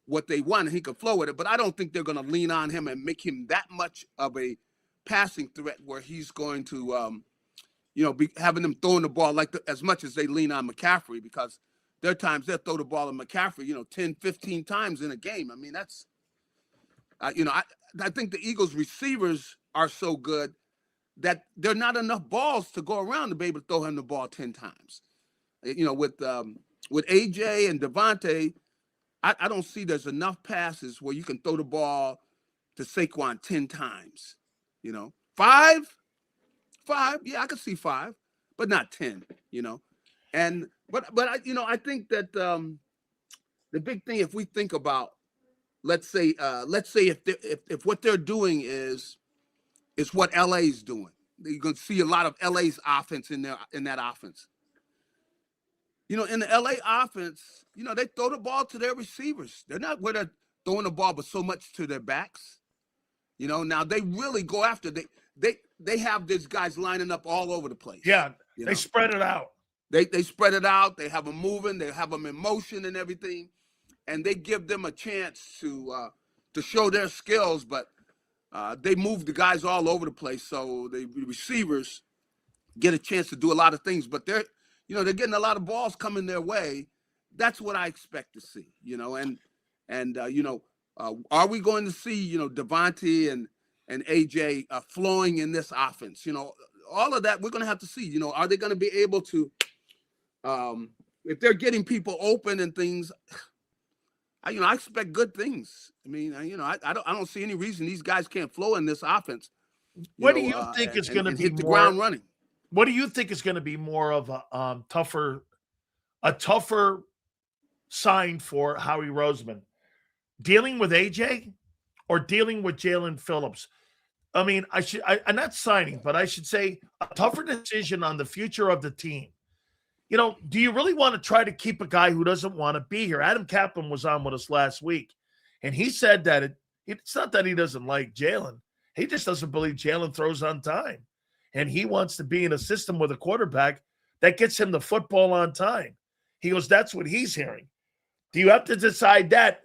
what they want and he can flow with it. But I don't think they're going to lean on him and make him that much of a passing threat where he's going to, be having them throwing the ball as much as they lean on McCaffrey, because there are times they'll throw the ball at McCaffrey, 10, 15 times in a game. I mean, that's, I think the Eagles receivers are so good that there are not enough balls to go around to be able to throw him the ball 10 times. With AJ and Devontae, I don't see there's enough passes where you can throw the ball to Saquon 10 times. 5, yeah, I could see 5, but not 10. And but I think that the big thing, if we think about, let's say if what they're doing is what LA's doing, you're going to see a lot of LA's offense in that offense. In the LA offense, they throw the ball to their receivers. They're not where they're throwing the ball, but so much to their backs. Now they really go after. They have these guys lining up all over the place. Yeah, they spread it out. They spread it out. They have them moving. They have them in motion and everything, and they give them a chance to show their skills. But they move the guys all over the place, so the receivers get a chance to do a lot of things. But they're getting a lot of balls coming their way. That's what I expect to see, are we going to see, Devontae and AJ flowing in this offense? All of that we're going to have to see. Are they going to be able to, if they're getting people open and things, I expect good things. I mean, I don't see any reason these guys can't flow in this offense. What do you think is going to be hit the ground running? What do you think is going to be more of a tougher sign for Howie Roseman? Dealing with AJ or dealing with Jalen Phillips? I mean, I'm not signing, but I should say a tougher decision on the future of the team. Do you really want to try to keep a guy who doesn't want to be here? Adam Kaplan was on with us last week, and he said that it's not that he doesn't like Jalen. He just doesn't believe Jalen throws on time. And he wants to be in a system with a quarterback that gets him the football on time. He goes, that's what he's hearing. Do you have to decide that?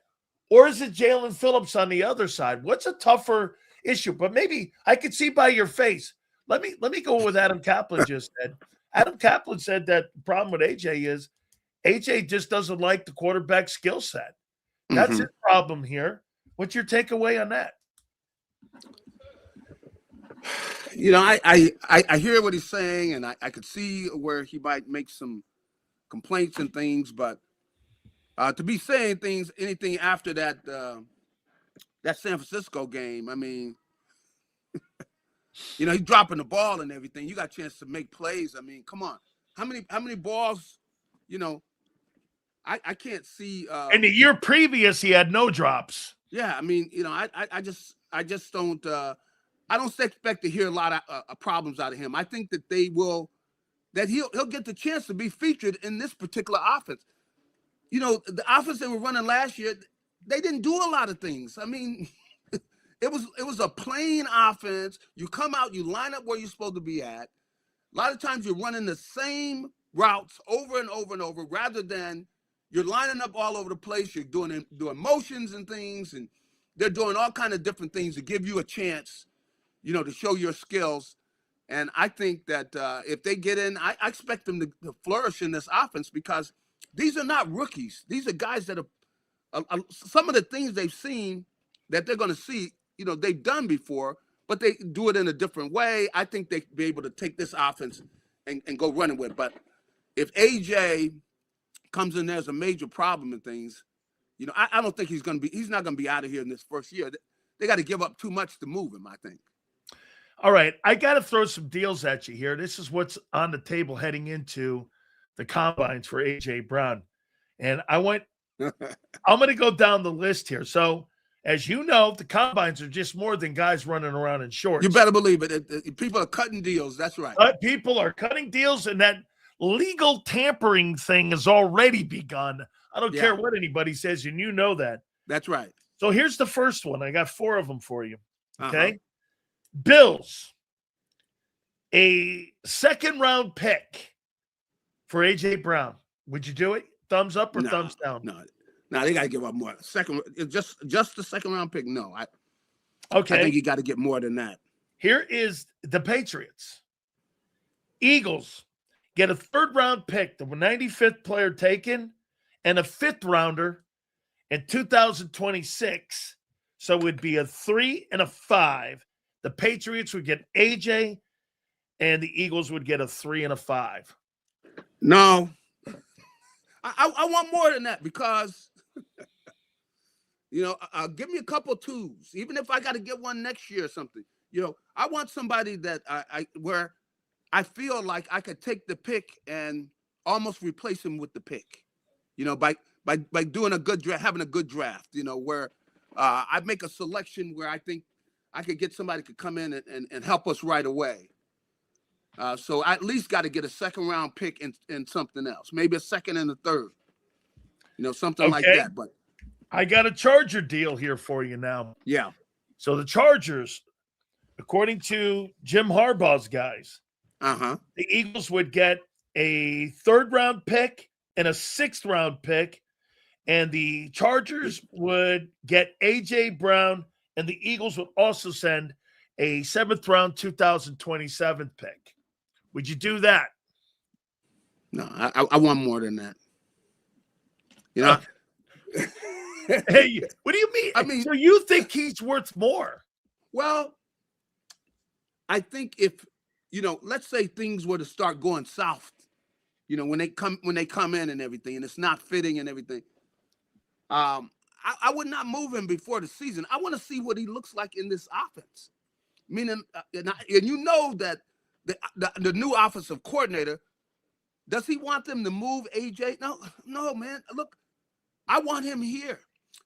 Or is it Jalen Phillips on the other side? What's a tougher issue? But maybe I could see by your face. Let me go with Adam Kaplan just said. Adam Kaplan said that the problem with AJ is AJ just doesn't like the quarterback skill set. That's his problem here. What's your takeaway on that? You know, I hear what he's saying, and I could see where he might make some complaints and things, but to be saying anything after that San Francisco game, I mean, you know, he's dropping the ball and everything. You got a chance to make plays. I mean, come on. How many balls, you know, I can't see. In the year previous, he had no drops. Yeah, I mean, you know, I just don't I don't expect to hear a lot of problems out of him. I think that he'll get the chance to be featured in this particular offense. You know, the offense they were running last year, they didn't do a lot of things. I mean, it was a plain offense. You come out, you line up where you're supposed to be at. A lot of times you're running the same routes over and over and over, rather than you're lining up all over the place. You're doing motions and things, and they're doing all kind of different things to give you a chance, you know, to show your skills. And I think that if they get in, I expect them to flourish in this offense, because these are not rookies. These are guys that are some of the things they've seen that they're going to see, you know, they've done before, but they do it in a different way. I think they'd be able to take this offense and go running with it. But if AJ comes in there as a major problem and things, you know, I don't think he's not going to be out of here in this first year. They got to give up too much to move him, I think. All right, I got to throw some deals at you here. This is what's on the table heading into the combines for AJ Brown. And I'm going to go down the list here. So, as you know, the combines are just more than guys running around in shorts. You better believe it. People are cutting deals. That's right. People are cutting deals, and that legal tampering thing has already begun. I don't care what anybody says, and you know that. That's right. So here's the first one. I got 4 of them for you. Okay. Bills, a second-round pick for AJ Brown. Would you do it? Thumbs up or thumbs down? No, they got to give up more. Second, just the second-round pick. No, I think you got to get more than that. Here is the Patriots. Eagles get a third-round pick, the 95th player taken, and a fifth-rounder in 2026. So it would be a 3 and a 5. The Patriots would get AJ, and the Eagles would get a 3 and a 5. No, I want more than that, because, you know, give me a couple twos, even if I got to get one next year or something. You know, I want somebody that where I feel like I could take the pick and almost replace him with the pick. You know, by doing a good draft, having a good draft. You know, where I make a selection where I think I could get somebody who could come in and help us right away. So I at least got to get a second-round pick and something else, maybe a second and a third, you know, something like that. But I got a Charger deal here for you now. Yeah. So the Chargers, according to Jim Harbaugh's guys, the Eagles would get a third-round pick and a sixth-round pick, and the Chargers would get AJ Brown, and the Eagles would also send a 7th-round 2027 pick. Would you do that? No, I want more than that. You know? Hey, what do you mean? I mean, so you think he's worth more? Well, I think if, you know, let's say things were to start going south, you know, when they come in and everything, and it's not fitting and everything, I would not move him before the season. I want to see what he looks like in this offense. Meaning, and you know that the new offensive coordinator, does he want them to move AJ? No, man. Look, I want him here.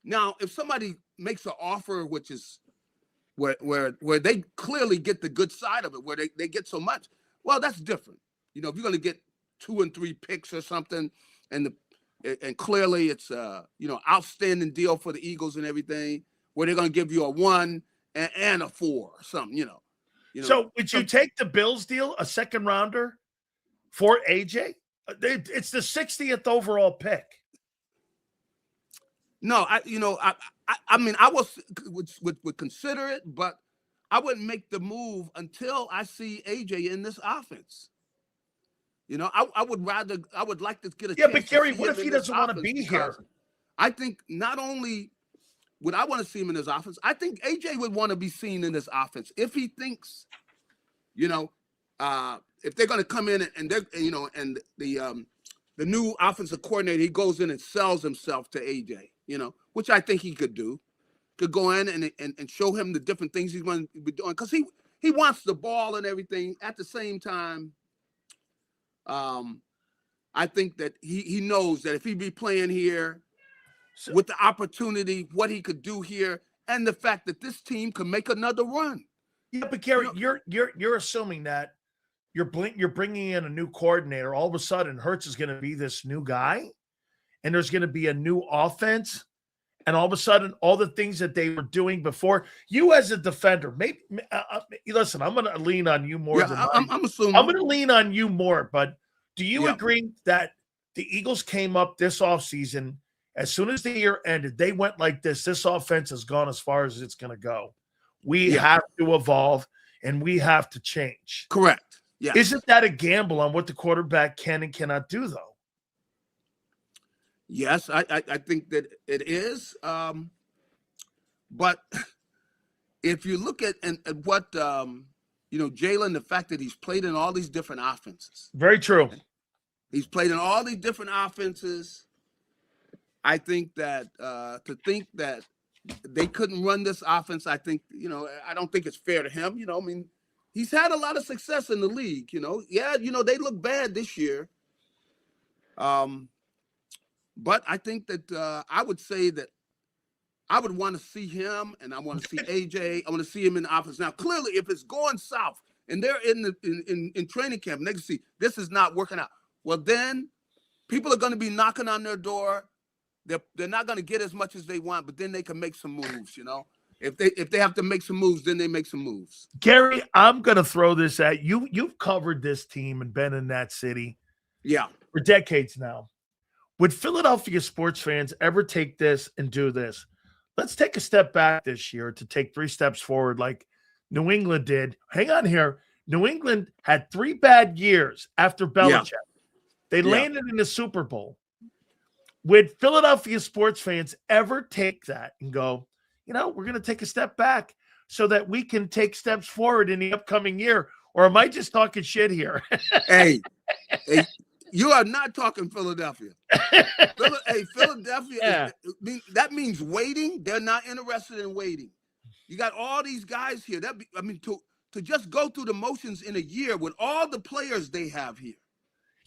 Now, if somebody makes an offer, which is where they clearly get the good side of it, where they get so much, well, that's different. You know, if you're going to get 2 and 3 picks or something, and clearly it's you know, outstanding deal for the Eagles and everything, where they're going to give you a 1 and a 4 or something, you know. So would you take the Bills deal, a second rounder for AJ? It's the 60th overall pick. No, I mean, I would consider it, but I wouldn't make the move until I see AJ in this offense. I would like to get a chance but to Gary, see what him if he in this doesn't want to offense, be because here? I think not only would I want to see him in this offense, I think AJ would want to be seen in this offense if he thinks, if they're going to come in and they're, and the new offensive coordinator, he goes in and sells himself to AJ, which I think he could do. Could go in and show him the different things he's going to be doing, because he wants the ball and everything. At the same time, I think that he knows that if he be playing here with the opportunity, what he could do here, and the fact that this team could make another run. Yeah, but Gary, you're assuming that you're bringing in a new coordinator. All of a sudden, Hurts is going to be this new guy, and there's going to be a new offense. And all of a sudden, all the things that they were doing before, you as a defender, maybe listen, I'm going to lean on you more. Yeah, I'm assuming. I'm going to lean on you more. But do you agree that the Eagles came up this offseason, as soon as the year ended, they went like this? This offense has gone as far as it's going to go. We have to evolve, and we have to change. Correct. Yeah. Isn't that a gamble on what the quarterback can and cannot do, though? Yes, I think that it is. But if you look at what Jalen, the fact that he's played in all these different offenses. Very true. He's played in all these different offenses. I think that to think that they couldn't run this offense, I think, I don't think it's fair to him. I mean, he's had a lot of success in the league, Yeah, they look bad this year. But I think that I would say that I would want to see him, and I want to see AJ. I want to see him in the offense. Now, clearly, if it's going south and they're in training camp, and they can see this is not working out, well, then people are going to be knocking on their door. They're not going to get as much as they want, but then they can make some moves. If they have to make some moves, then they make some moves. Gary, I'm going to throw this at you. You've covered this team and been in that city, for decades now. Would Philadelphia sports fans ever take this and do this? Let's take a step back this year to take 3 steps forward like New England did. Hang on here. New England had 3 bad years after Belichick. They landed in the Super Bowl. Would Philadelphia sports fans ever take that and go, we're going to take a step back so that we can take steps forward in the upcoming year? Or am I just talking shit here? Hey, you are not talking Philadelphia. Philadelphia, that means waiting. They're not interested in waiting. You got all these guys here. To just go through the motions in a year with all the players they have here.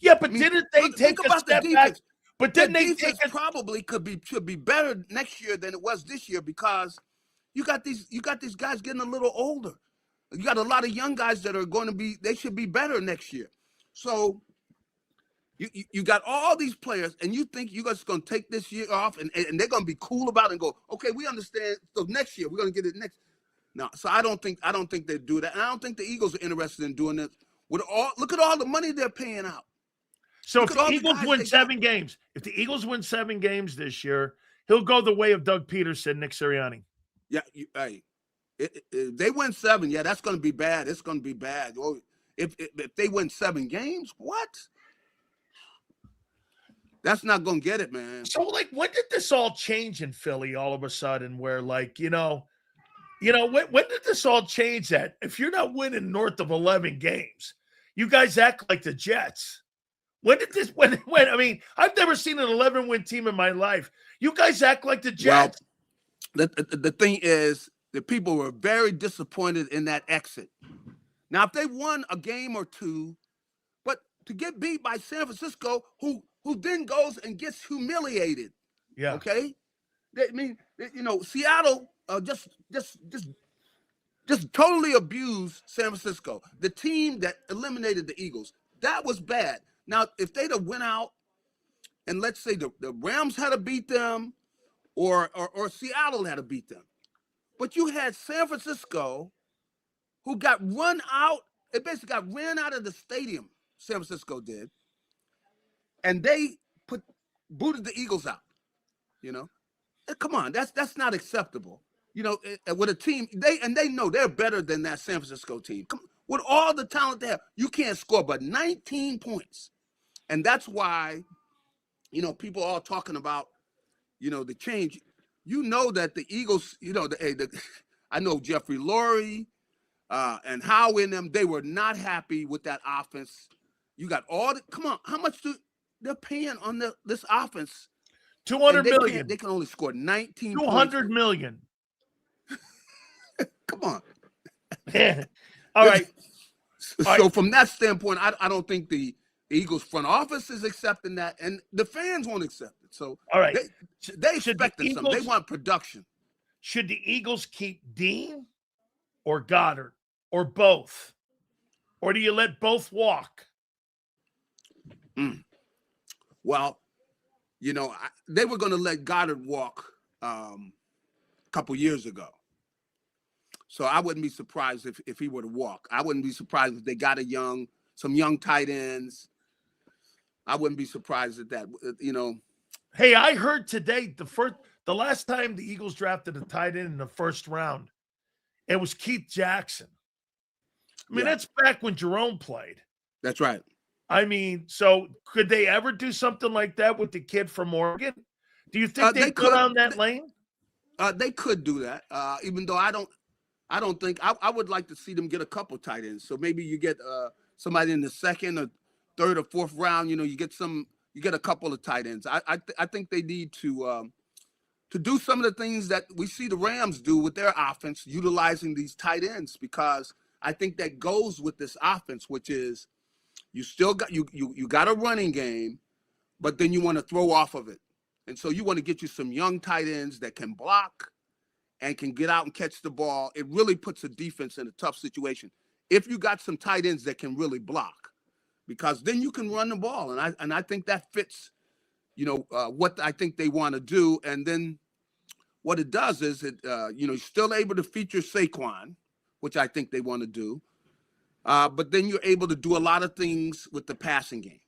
Yeah, but didn't they take a step back? But then they probably should be better next year than it was this year, because you got these guys getting a little older. You got a lot of young guys that are going to be. They should be better next year. So. You got all these players, and you think you're just going to take this year off, and they're going to be cool about it and go, okay, we understand. So next year we're going to get it next. No, so I don't think they do that, and I don't think the Eagles are interested in doing this. Look at all the money they're paying out. So if the Eagles win 7 games, this year, he'll go the way of Doug Peterson, Nick Sirianni. Yeah, if they win 7, that's going to be bad. It's going to be bad. If they win 7 games, what? That's not going to get it, man. So, when did this all change in Philly all of a sudden where, when did this all change that? If you're not winning north of 11 games, you guys act like the Jets. When did this – when? I mean, I've never seen an 11-win team in my life. You guys act like the Jets. Well, the thing is, the people were very disappointed in that exit. Now, if they won a game or 2, but to get beat by San Francisco, who then goes and gets humiliated. Yeah. Okay. Seattle just totally abused San Francisco, the team that eliminated the Eagles. That was bad. Now, if they'd have went out and let's say the Rams had to beat them, or Seattle had to beat them, but you had San Francisco, who got run out. It basically got ran out of the stadium. San Francisco did. And they booted the Eagles out, Come on, that's not acceptable. With a team, they know they're better than that San Francisco team. With all the talent they have, you can't score but 19 points. And that's why, people are all talking about, the change. That the Eagles, I know Jeffrey Lurie and Howie and them, they were not happy with that offense. You got come on, how much they're paying on this offense? $200 million. They can only score 19 $200 million. Come on. All right. So from that standpoint, I don't think the Eagles front office is accepting that, and the fans won't accept it. So all right, they expected something. They want production. Should the Eagles keep Dean or Goddard or both? Or do you let both walk? Well, they were going to let Goddard walk a couple years ago. So I wouldn't be surprised if he were to walk. I wouldn't be surprised if they got some young tight ends. I wouldn't be surprised at that, Hey, I heard today the last time the Eagles drafted a tight end in the first round, it was Keith Jackson. I mean, that's back when Jerome played. That's right. I mean, so could they ever do something like that with the kid from Oregon? Do you think they go down that lane? They could do that, even though I don't think I would like to see them get a couple tight ends. So maybe you get somebody in the second or third or fourth round. You get a couple of tight ends. I think they need to do some of the things that we see the Rams do with their offense, utilizing these tight ends, because I think that goes with this offense, which is you still got you got a running game, but then you want to throw off of it. And so you want to get you some young tight ends that can block and can get out and catch the ball. It really puts the defense in a tough situation if you got some tight ends that can really block, because then you can run the ball. And I think that fits, what I think they want to do. And then what it does is you're still able to feature Saquon, which I think they want to do. But then you're able to do a lot of things with the passing game.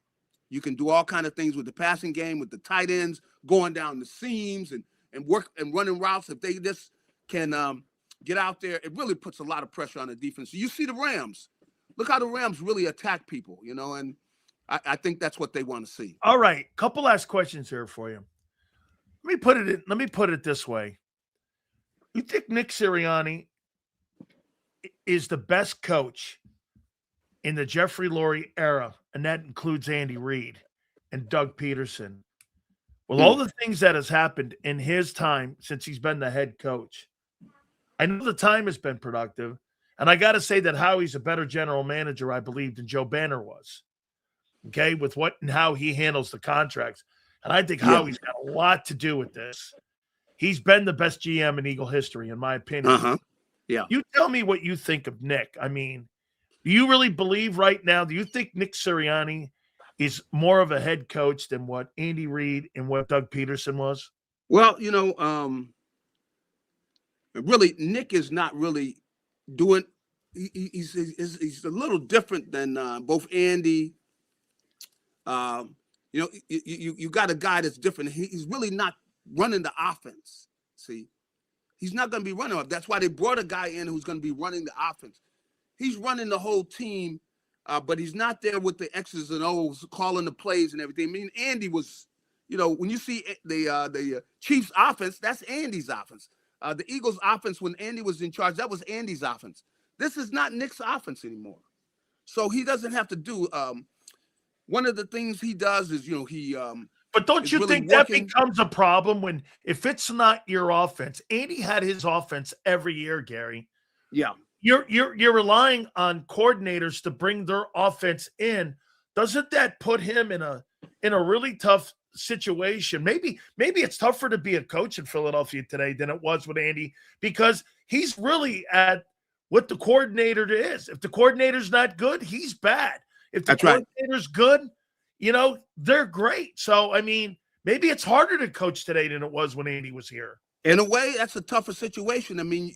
You can do all kinds of things with the passing game, with the tight ends going down the seams and work and running routes. If they just can get out there, it really puts a lot of pressure on the defense. So you see the Rams. Look how the Rams really attack people, and I think that's what they want to see. All right, couple last questions here for you. Let me put it this way. You think Nick Sirianni is the best coach in the Jeffrey Lurie era, and that includes Andy Reid and Doug Peterson, with all the things that has happened in his time since he's been the head coach? I know the time has been productive, and I got to say that Howie's a better general manager, I believe, than Joe Banner was, okay, with what and how he handles the contracts. And I think Howie's got a lot to do with this. He's been the best GM in Eagle history, in my opinion. Yeah. You tell me what you think of Nick. I mean, do you really believe right now, do you think Nick Sirianni is more of a head coach than what Andy Reid and what Doug Peterson was? Well, really, Nick is not really doing – he's a little different than both Andy. You got a guy that's different. He's really not running the offense, see. He's not going to be running it. That's why they brought a guy in who's going to be running the offense. He's running the whole team, but he's not there with the X's and O's, calling the plays and everything. I mean, Andy was, when you see the Chiefs' offense, that's Andy's offense. The Eagles' offense, when Andy was in charge, that was Andy's offense. This is not Nick's offense anymore. So he doesn't have to do one of the things he does is, he but don't you really think that becomes a problem when if it's not your offense? Andy had his offense every year, Gary. Yeah. You're relying on coordinators to bring their offense in. Doesn't that put him in a really tough situation? Maybe it's tougher to be a coach in Philadelphia today than it was with Andy, because he's really at what the coordinator is. If the coordinator's not good, he's bad. If the coordinator's good, they're great. So, I mean, maybe it's harder to coach today than it was when Andy was here. In a way, that's a tougher situation. I mean,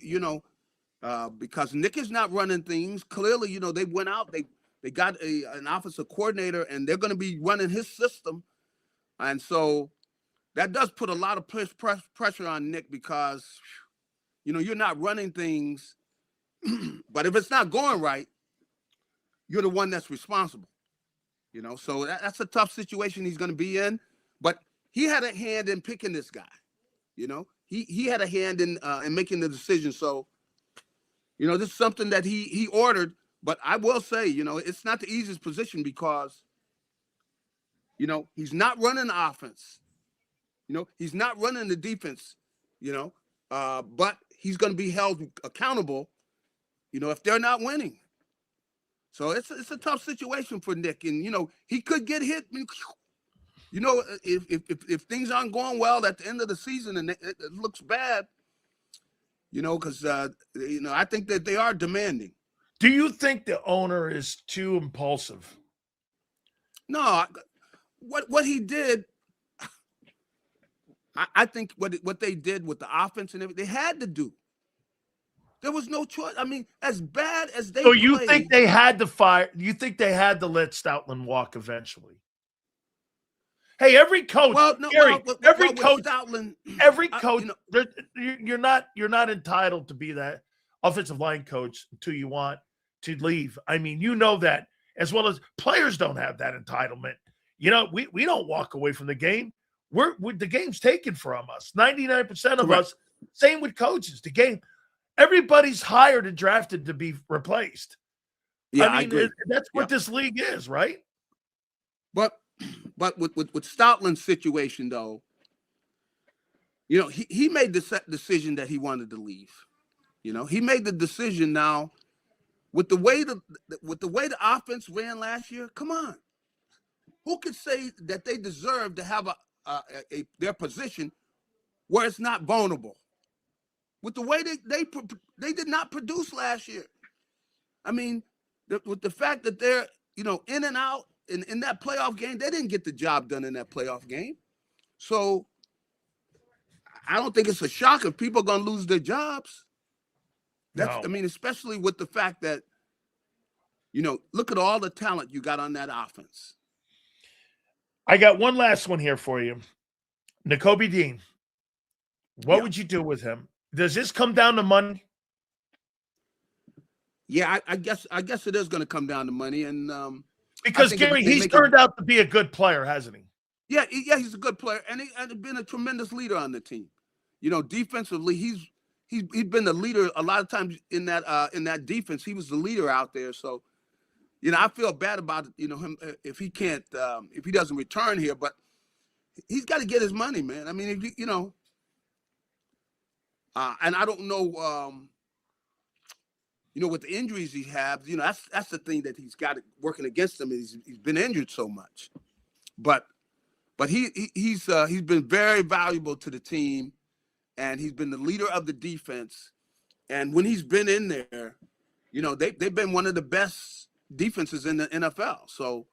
because Nick is not running things. Clearly, they went out, they got an offensive coordinator, and they're going to be running his system. And so that does put a lot of pressure on Nick because, you're not running things. But if it's not going right, you're the one that's responsible. So that's a tough situation he's going to be in. But he had a hand in picking this guy. He had a hand in making the decision. So, this is something that he ordered. But I will say, it's not the easiest position because, he's not running the offense. He's not running the defense. But he's going to be held accountable. If they're not winning. So it's a tough situation for Nick, and he could get hit. If things aren't going well at the end of the season and it looks bad, because I think that they are demanding. Do you think the owner is too impulsive? No, what he did, I think what they did with the offense and everything, they had to do. There was no choice. I mean, as bad as they So you played, think they had to fire? You think they had to let Stoutland walk eventually? Hey, every coach, Gary, every coach, Stoutland, you're not entitled to be that offensive line coach until you want to leave. I mean, that as well as players don't have that entitlement. We don't walk away from the game. The game's taken from us. 99% of us. Same with coaches. The game. Everybody's hired and drafted to be replaced. Yeah, I agree. That's what this league is, right? But with Stoutland's situation, though, he made the decision that he wanted to leave. He made the decision now with the way the offense ran last year. Come on, who could say that they deserve to have their position where it's not vulnerable? With the way they did not produce last year. I mean, with the fact that they're, in and out in that playoff game, they didn't get the job done in that playoff game. So I don't think it's a shock if people are going to lose their jobs. I mean, especially with the fact that, look at all the talent you got on that offense. I got one last one here for you. Nakobe Dean. What would you do with him? Does this come down to money? Yeah, I guess it is going to come down to money, and because Gary, he's turned out to be a good player, hasn't he? Yeah, he's a good player, and he's been a tremendous leader on the team. Defensively, he's been the leader a lot of times in that defense. He was the leader out there, so I feel bad about him if he can't if he doesn't return here, but he's got to get his money, man. I mean, and I don't know, with the injuries he has, that's the thing that he's got working against him. He's been injured so much, but he's been very valuable to the team, and he's been the leader of the defense. And when he's been in there, they've been one of the best defenses in the NFL. So,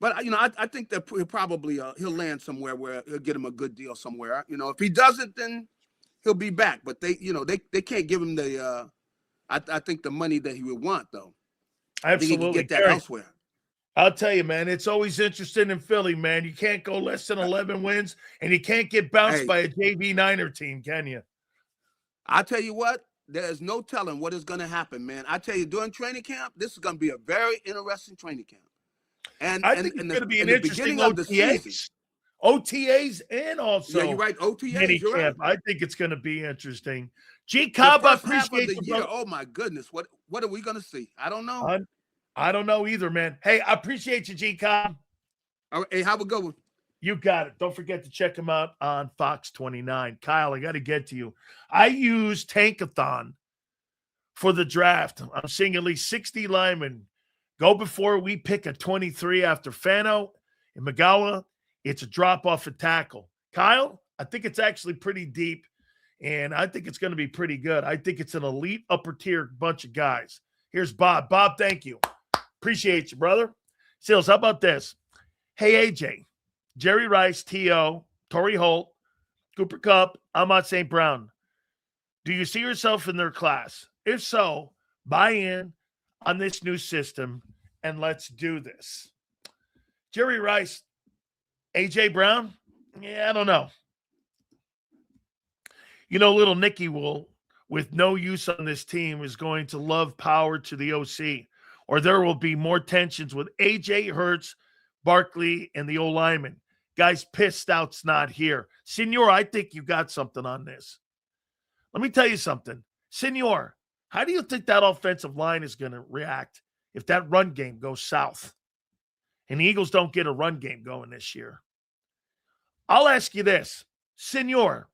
but I think that he'll land somewhere where he'll get him a good deal somewhere. If he doesn't, then he'll be back, but they can't give him the I think the money that he would want, though. Absolutely. I think he can get that elsewhere. I'll tell you, man, it's always interesting in Philly, man. You can't go less than 11 wins, and you can't get bounced by a JV Niner team, can you? I'll tell you what, there's no telling what is going to happen, man. I tell you, during training camp, this is going to be a very interesting training camp. And I think it's going to be an interesting OTAs. OTAs and also you're right. OTAs. You're right. I think it's going to be interesting. JAKIB, I appreciate you, bro. Oh my goodness, what are we going to see? I don't know. I don't know either, man. Hey, I appreciate you, JAKIB. All right, hey, have a good one. You got it. Don't forget to check him out on Fox 29. Kyle, I got to get to you. I use Tankathon for the draft. I'm seeing at least 60 linemen go before we pick a 23 after Fano and Magawa. It's a drop-off a tackle. Kyle, I think it's actually pretty deep, and I think it's going to be pretty good. I think it's an elite upper-tier bunch of guys. Here's Bob. Bob, thank you. Appreciate you, brother. Seals, how about this? Hey, AJ, Jerry Rice, T.O., Torrey Holt, Cooper Kupp, Ahmad St. Brown. Do you see yourself in their class? If so, buy in on this new system, and let's do this. Jerry Rice, A.J. Brown, Yeah, I don't know. You know, little Nicky will, with no use on this team, is going to love power to the OC, or there will be more tensions with AJ Hurts, Barkley, and the O-lineman. Guys pissed out's not here. Senor, I think you got something on this. Let me tell you something. Senor, how do you think that offensive line is going to react if that run game goes south and the Eagles don't get a run game going this year? I'll ask you this. Senor,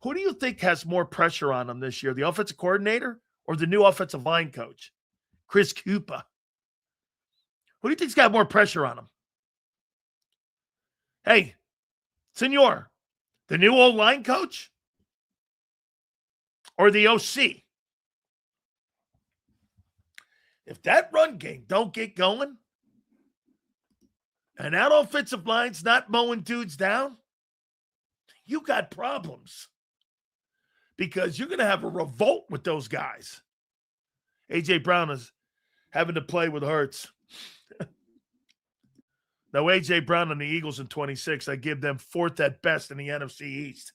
who do you think has more pressure on them this year, the offensive coordinator or the new offensive line coach, Chris Cooper? Who do you think's got more pressure on him? Hey, Senor, the new old line coach or the OC? If that run game don't get going and that offensive line's not mowing dudes down, you got problems. Because you're going to have a revolt with those guys. A.J. Brown is having to play with Hurts. Now, A.J. Brown and the Eagles in 26, I give them fourth at best in the NFC East.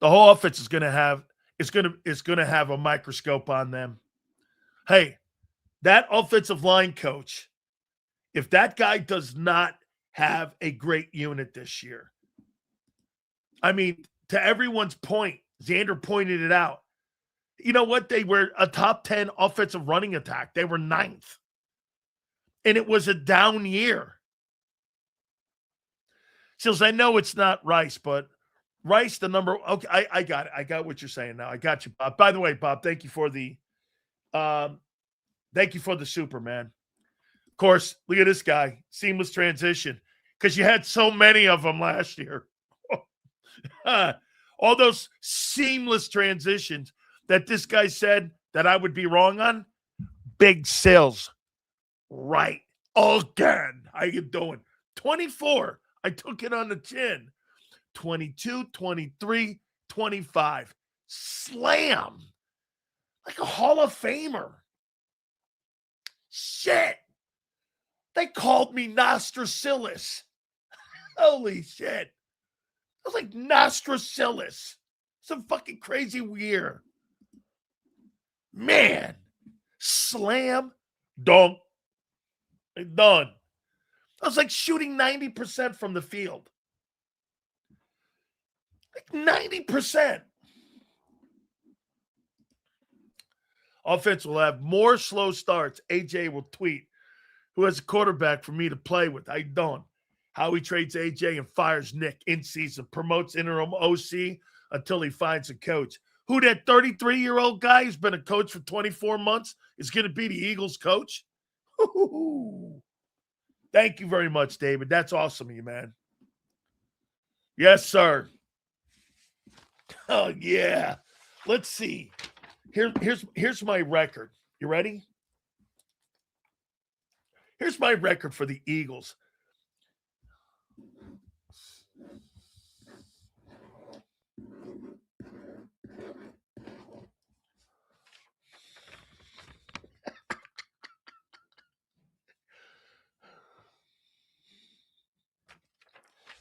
The whole offense is going to have a microscope on them. Hey, that offensive line coach, if that guy does not have a great unit this year, I mean, to everyone's point, Xander pointed it out. You know what? They were a top 10 offensive running attack. They were 9th. And it was a down year. Sills, I know it's not Rice, but Rice, the number. Okay, I got it. I got what you're saying now. I got you, Bob. By the way, Bob, thank you for the super, man. Of course, look at this guy. Seamless transition. Because you had so many of them last year. All those seamless transitions that this guy said that I would be wrong on. Big Sills. Right. Again. How you doing? 24. I took it on the chin. 22, 23, 25. Slam. Like a Hall of Famer. Shit. They called me Nostracillus. Holy shit. I was like Nostracillus. Some fucking crazy year. Man. Slam. Dunk. Done. I was like shooting 90% from the field. Like 90%. Offense will have more slow starts. AJ will tweet, who has a quarterback for me to play with? I don't. Howie trades AJ and fires Nick in season, promotes interim OC until he finds a coach. Who, that 33-year-old guy who's been a coach for 24 months is going to be the Eagles coach? Ooh. Thank you very much, David. That's awesome of you, man. Yes, sir. Oh, yeah. Let's see. Here's my record. You ready? Here's my record for the Eagles.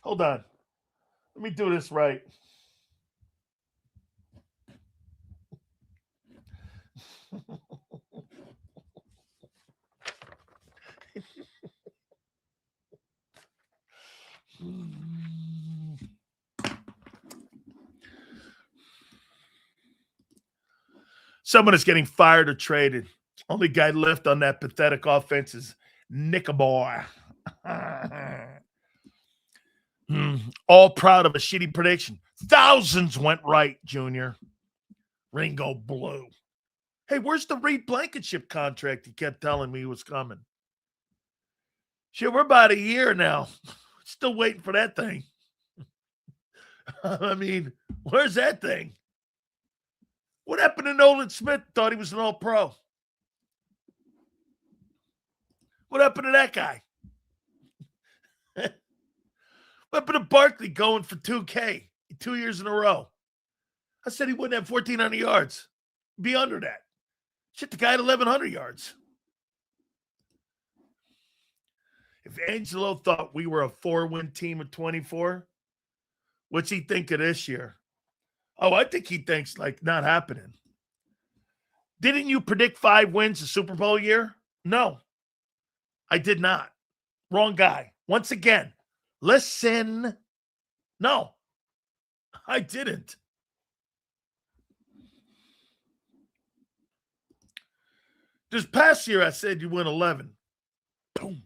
Hold on. Let me do this right. Someone is getting fired or traded. Only guy left on that pathetic offense is Nickaboy. All proud of a shitty prediction. Thousands went right, Junior. Ringo Blue. Hey, where's the Reed Blankenship contract he kept telling me was coming? Shit, we're about a year now. Still waiting for that thing. I mean, where's that thing? What happened to Nolan Smith? Thought he was an all-pro. What happened to that guy? What happened to Barkley going for 2K 2 years in a row? I said he wouldn't have 1,400 yards. Be under that. Shit, the guy had 1,100 yards. If Angelo thought we were a 4-win team at 24, what's he think of this year? Oh, I think he thinks like not happening. Didn't you predict 5 wins the Super Bowl year? No, I did not. Wrong guy. Once again, listen. No, I didn't. This past year, I said you win 11. Boom.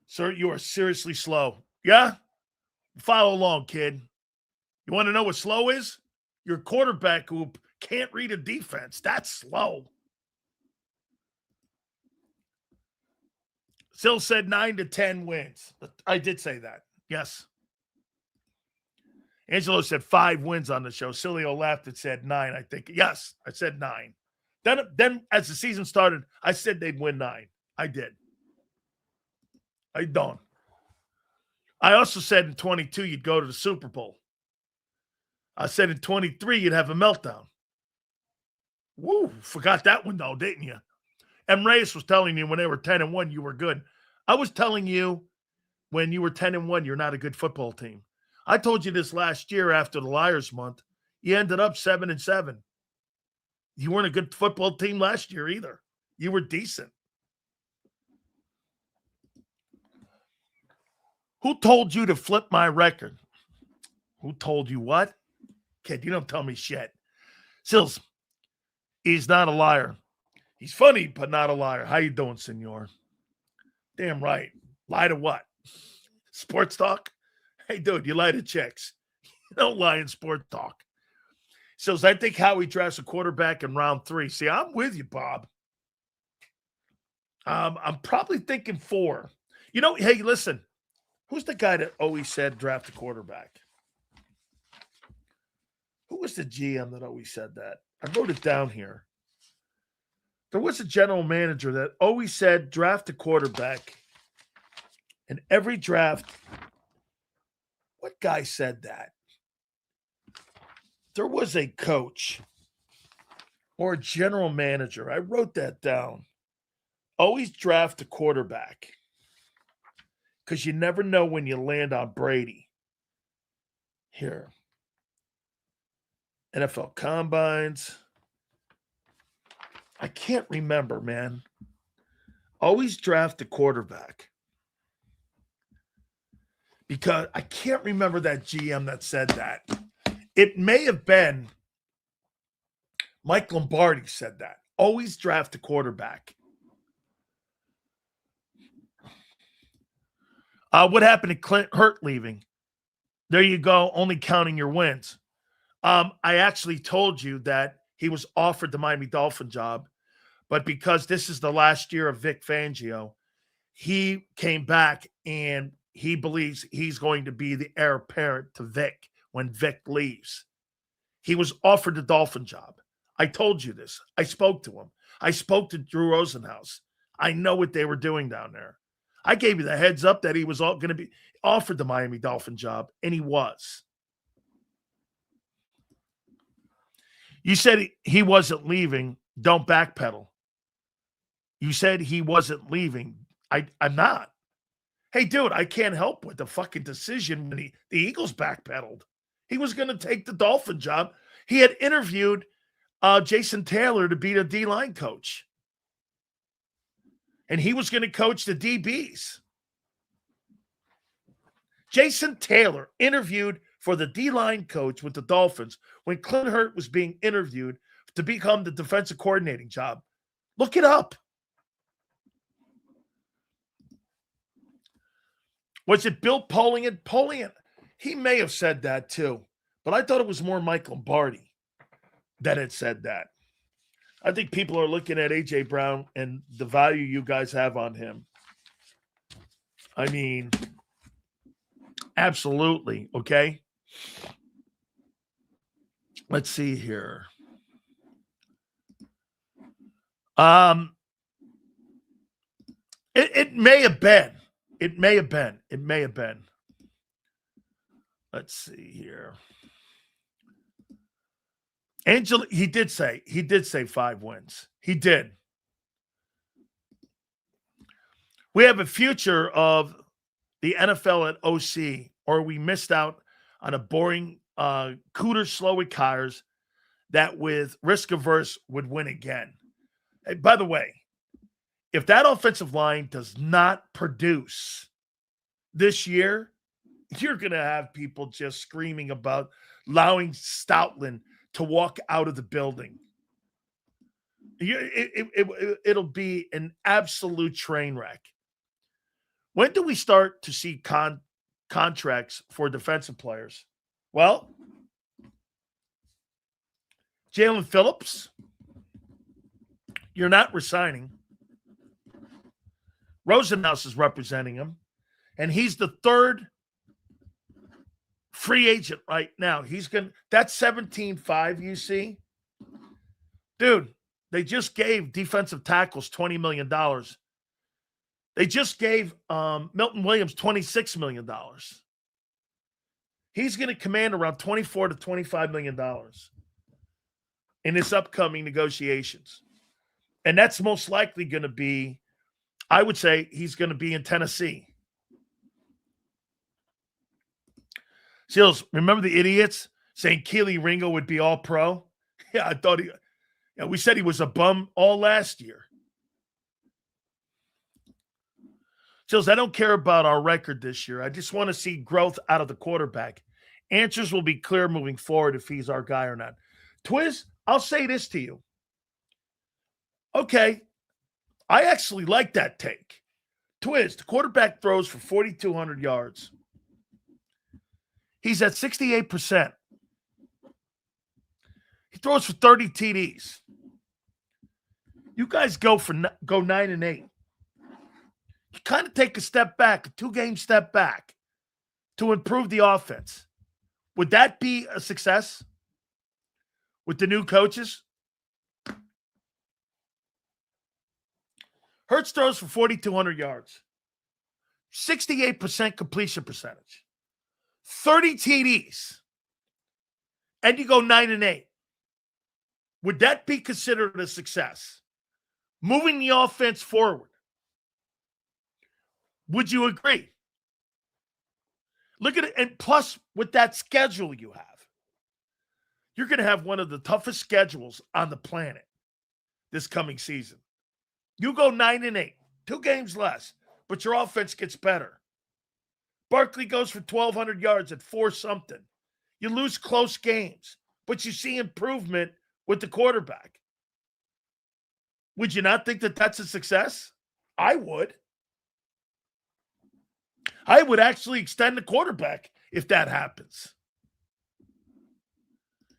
Sir, you are seriously slow. Yeah? Follow along, kid. You want to know what slow is? Your quarterback who can't read a defense. That's slow. Still said 9 to 10 wins. I did say that. Yes. Angelo said 5 wins on the show. Sileo laughed and said 9, I think. Yes, I said 9. Then as the season started, I said they'd win 9. I did. I don't. I also said in 22 you'd go to the Super Bowl. I said in 23 you'd have a meltdown. Woo, forgot that one though, didn't you? M. Reyes was telling you when they were 10-1 you were good. I was telling you when you were 10-1 you're not a good football team. I told you this last year after the Liars Month. You ended up 7-7. You weren't a good football team last year either. You were decent. Who told you to flip my record? Who told you what? Kid, you don't tell me shit. Sills, he's not a liar. He's funny, but not a liar. How you doing, senor? Damn right. Lie to what? Sports talk? Hey, dude, you lie to chicks. You don't lie in sports talk. Sills, I think Howie drafts a quarterback in round 3. See, I'm with you, Bob. I'm probably thinking 4. You know, hey, listen. Who's the guy that always said draft a quarterback? Who was the GM that always said that? I wrote it down here. There was a general manager that always said draft a quarterback. And every draft, what guy said that? There was a coach or a general manager. I wrote that down. Always draft a quarterback. Because you never know when you land on Brady. Here. NFL Combines. I can't remember, man. Always draft a quarterback. Because I can't remember that GM that said that. It may have been Mike Lombardi said that. Always draft a quarterback. What happened to Clint Hurt leaving? There you go, only counting your wins. I actually told you that he was offered the Miami Dolphin job, but because this is the last year of Vic Fangio, he came back and he believes he's going to be the heir apparent to Vic when Vic leaves. He was offered the Dolphin job. I told you this. I spoke to him. I spoke to Drew Rosenhaus. I know what they were doing down there. I gave you the heads up that he was going to be offered the Miami Dolphin job, and he was. You said he wasn't leaving. Don't backpedal. You said he wasn't leaving. I'm not. Hey, dude, I can't help with the fucking decision when the Eagles backpedaled. He was going to take the Dolphin job. He had interviewed Jason Taylor to be the D-line coach. And he was going to coach the DBs. Jason Taylor interviewed for the D-line coach with the Dolphins when Clint Hurt was being interviewed to become the defensive coordinating job. Look it up. Was it Bill Polian? Polian, he may have said that too, but I thought it was more Mike Lombardi that had said that. I think people are looking at A.J. Brown and the value you guys have on him. I mean, absolutely, okay? Let's see here. It may have been. It may have been. It may have been. Let's see here. Angela, he did say 5 wins. He did. We have a future of the NFL at OC, or we missed out on a boring Cooter Slowick hires that with risk averse would win again. Hey, by the way, if that offensive line does not produce this year, you're going to have people just screaming about allowing Stoutland to walk out of the building. It'll be an absolute train wreck. When do we start to see contracts for defensive players? Well, Jalen Phillips, you're not resigning. Rosenhaus is representing him, and he's the third free agent right now. That's 17.5, you see? Dude, they just gave defensive tackles $20 million. They just gave Milton Williams $26 million. He's going to command around $24 to $25 million in this upcoming negotiations. And that's most likely going to be, I would say, he's going to be in Tennessee. Seals, remember the idiots saying Keely Ringo would be all pro? Yeah, I thought we said he was a bum all last year. Seals, I don't care about our record this year. I just want to see growth out of the quarterback. Answers will be clear moving forward if he's our guy or not. Twiz, I'll say this to you. Okay, I actually like that take. Twiz, the quarterback throws for 4,200 yards. He's at 68%. He throws for 30 TDs. You guys go 9-8. You kind of take a step back, a 2-game step back to improve the offense. Would that be a success with the new coaches? Hurts throws for 4,200 yards, 68% completion percentage, 30 TDs, and you go 9-8. Would that be considered a success? Moving the offense forward. Would you agree? Look at it. And plus, with that schedule you have, you're going to have one of the toughest schedules on the planet this coming season. You go 9-8, 2 games less, but your offense gets better. Barkley goes for 1,200 yards at 4-something. You lose close games, but you see improvement with the quarterback. Would you not think that that's a success? I would. I would actually extend the quarterback if that happens.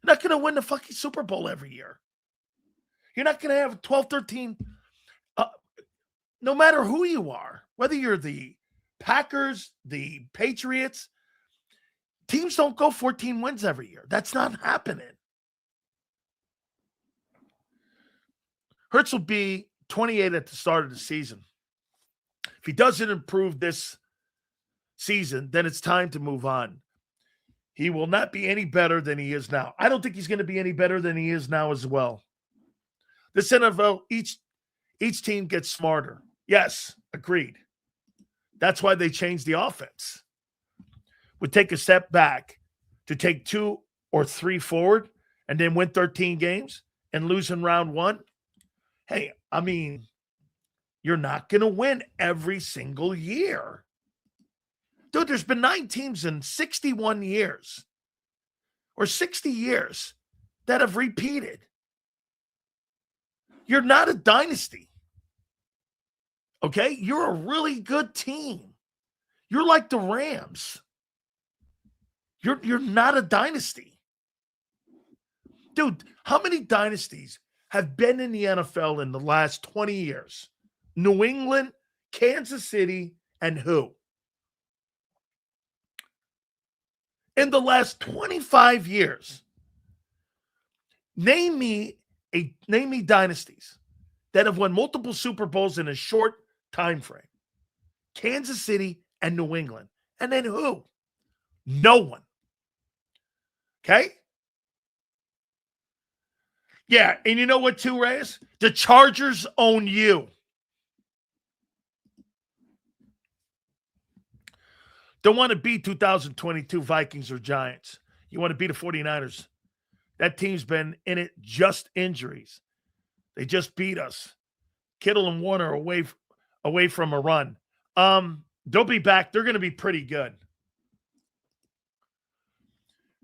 You're not going to win the fucking Super Bowl every year. You're not going to have 12, 13, no matter who you are, whether you're the Packers, the Patriots, teams don't go 14 wins every year. That's not happening. Hurts will be 28 at the start of the season. If he doesn't improve this season, then it's time to move on. He will not be any better than he is now. I don't think he's going to be any better than he is now as well. This NFL, each team gets smarter. Yes, agreed. That's why they changed the offense. Would take a step back to take 2 or 3 forward and then win 13 games and lose in round 1. Hey, I mean, you're not going to win every single year. Dude, there's been 9 teams in 61 years or 60 years that have repeated. You're not a dynasty. Okay? You're a really good team. You're like the Rams. You're not a dynasty. Dude, how many dynasties have been in the NFL in the last 20 years? New England, Kansas City, and who? In the last 25 years, name me dynasties that have won multiple Super Bowls in a short time frame. Kansas City and New England. And then who? No one. Okay? Yeah, and you know what, too, Reyes? The Chargers own you. Don't want to beat 2022 Vikings or Giants. You want to beat the 49ers. That team's been in it, just injuries. They just beat us. Kittle and Warner away from a run. They'll be back. They're going to be pretty good.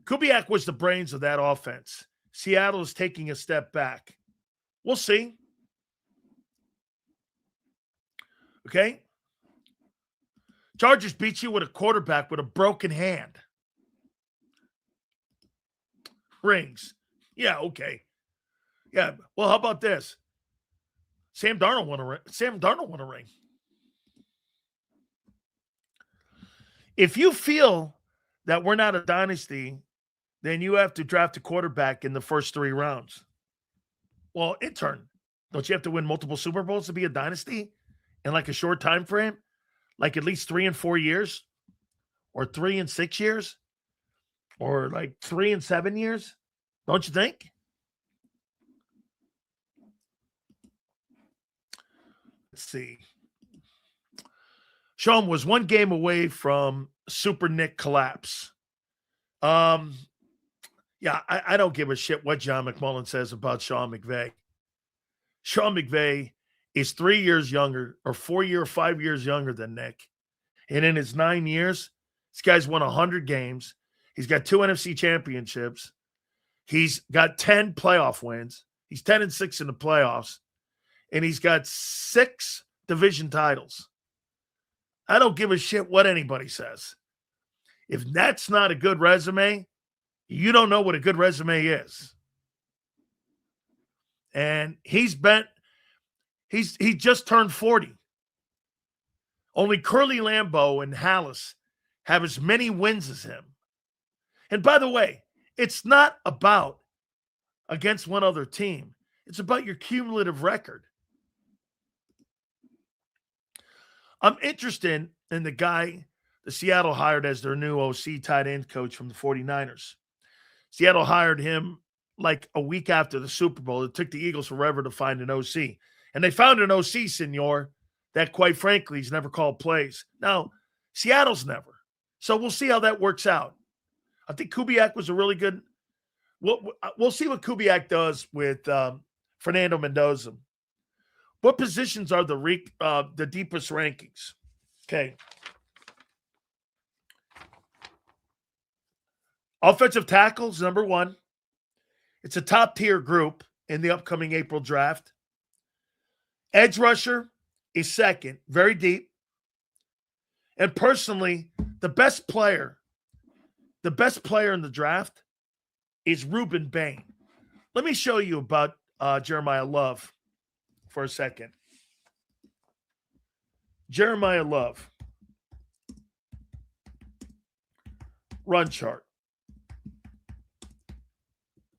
Kubiak was the brains of that offense. Seattle is taking a step back. We'll see. Okay? Chargers beat you with a quarterback with a broken hand. Rings. Yeah, okay. Yeah, well, how about this? Sam Darnold won a ring. If you feel that we're not a dynasty, then you have to draft a quarterback in the first 3 rounds. Well, intern, don't you have to win multiple Super Bowls to be a dynasty in like a short time frame? Like at least 3 and 4 years? Or 3 and 6 years? Or like 3 and 7 years? Don't you think? Let's see. Sean was 1 game away from Super Nick collapse. Yeah, I don't give a shit what John McMullen says about Sean McVay. Sean McVay is 3 years younger or 5 years younger than Nick. And in his 9 years, this guy's won 100 games. He's got 2 NFC championships. He's got 10 playoff wins. He's 10-6 in the playoffs. And he's got 6 division titles. I don't give a shit what anybody says. If that's not a good resume, you don't know what a good resume is. And he just turned 40. Only Curly Lambeau and Hallis have as many wins as him. And by the way, it's not about against one other team. It's about your cumulative record. I'm interested in the guy the Seattle hired as their new OC tight end coach from the 49ers. Seattle hired him like a week after the Super Bowl. It took the Eagles forever to find an OC. And they found an OC, senor, that quite frankly, he's never called plays. Now, Seattle's never. So we'll see how that works out. I think Kubiak was a really good – we'll see what Kubiak does with Fernando Mendoza. What positions are the deepest rankings? Okay. Offensive tackles, number 1. It's a top-tier group in the upcoming April draft. Edge rusher is 2nd, very deep. And personally, the best player in the draft is Reuben Bain. Let me show you about Jeremiah Love for a second. Jeremiah Love. Run chart.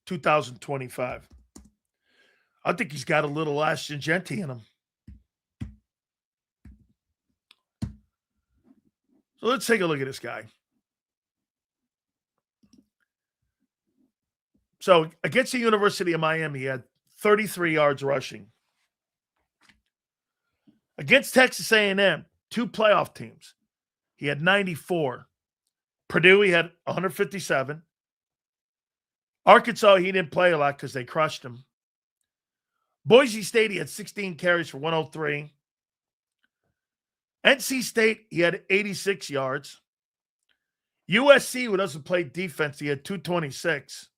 2025. I think he's got a little Ashton Genty in him. So let's take a look at this guy. So against the University of Miami, he had 33 yards rushing. Against Texas A&M, 2 playoff teams, he had 94. Purdue, he had 157. Arkansas, he didn't play a lot because they crushed him. Boise State, he had 16 carries for 103. NC State, he had 86 yards. USC, who doesn't play defense, he had 226.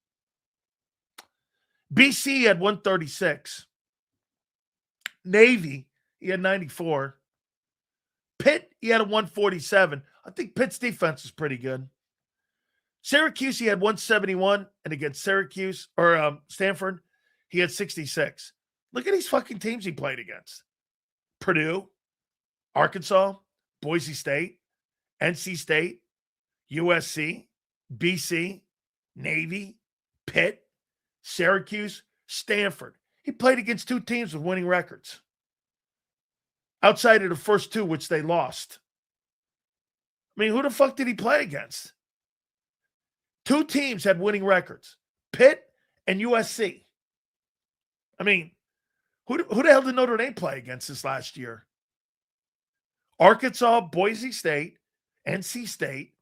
BC had 136. Navy, he had 94. Pitt, he had a 147. I think Pitt's defense is pretty good. Syracuse, he had 171, and against Stanford, he had 66. Look at these fucking teams he played against. Purdue, Arkansas, Boise State, NC State, USC, BC, Navy, Pitt, Syracuse, Stanford. He played against 2 teams with winning records. Outside of the first 2, which they lost. I mean, who the fuck did he play against? 2 teams had winning records, Pitt and USC. I mean, who the hell did Notre Dame play against this last year? Arkansas, Boise State, NC State,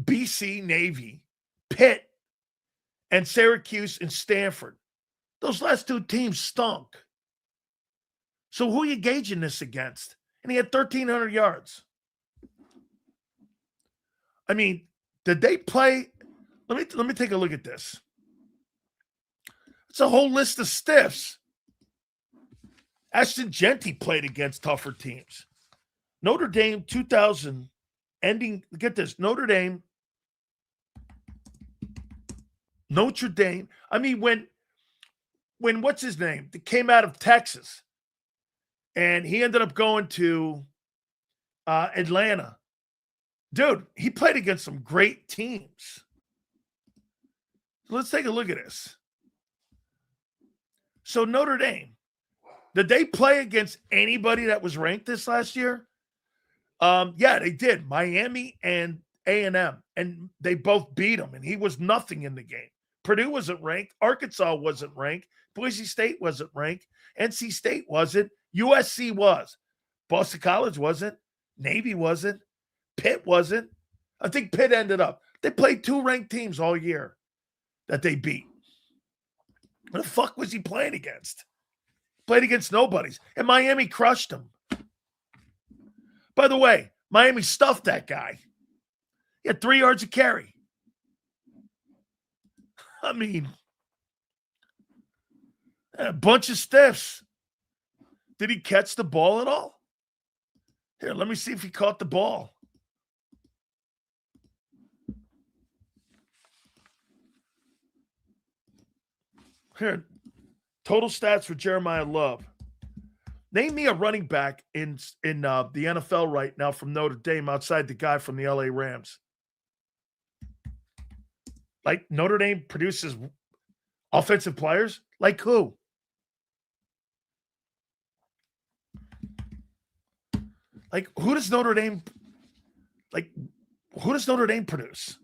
BC, Navy, Pitt, and Syracuse and Stanford. Those last two teams stunk. So who are you gauging this against? And he had 1,300 yards. I mean, did they play? Let me take a look at this. It's a whole list of stiffs. Ashton Genty played against tougher teams. Notre Dame 2000 ending, get this, Notre Dame. I mean, when what's his name? That came out of Texas. And he ended up going to Atlanta. Dude, he played against some great teams. Let's take a look at this. So Notre Dame, did they play against anybody that was ranked this last year? Yeah, they did. Miami and A&M, and they both beat him, and he was nothing in the game. Purdue wasn't ranked. Arkansas wasn't ranked. Boise State wasn't ranked. NC State wasn't. USC was. Boston College wasn't. Navy wasn't. Pitt wasn't. I think Pitt ended up. They played 2 ranked teams all year that they beat. What the fuck was he playing against? Played against nobodies. And Miami crushed him. By the way, Miami stuffed that guy. He had 3 yards of carry. I mean, a bunch of stiffs. Did he catch the ball at all? Here, let me see if he caught the ball. Here, total stats for Jeremiah Love. Name me a running back in the NFL right now from Notre Dame outside the guy from the LA Rams. Like Notre Dame produces offensive players? Like who? Like who does Notre Dame produce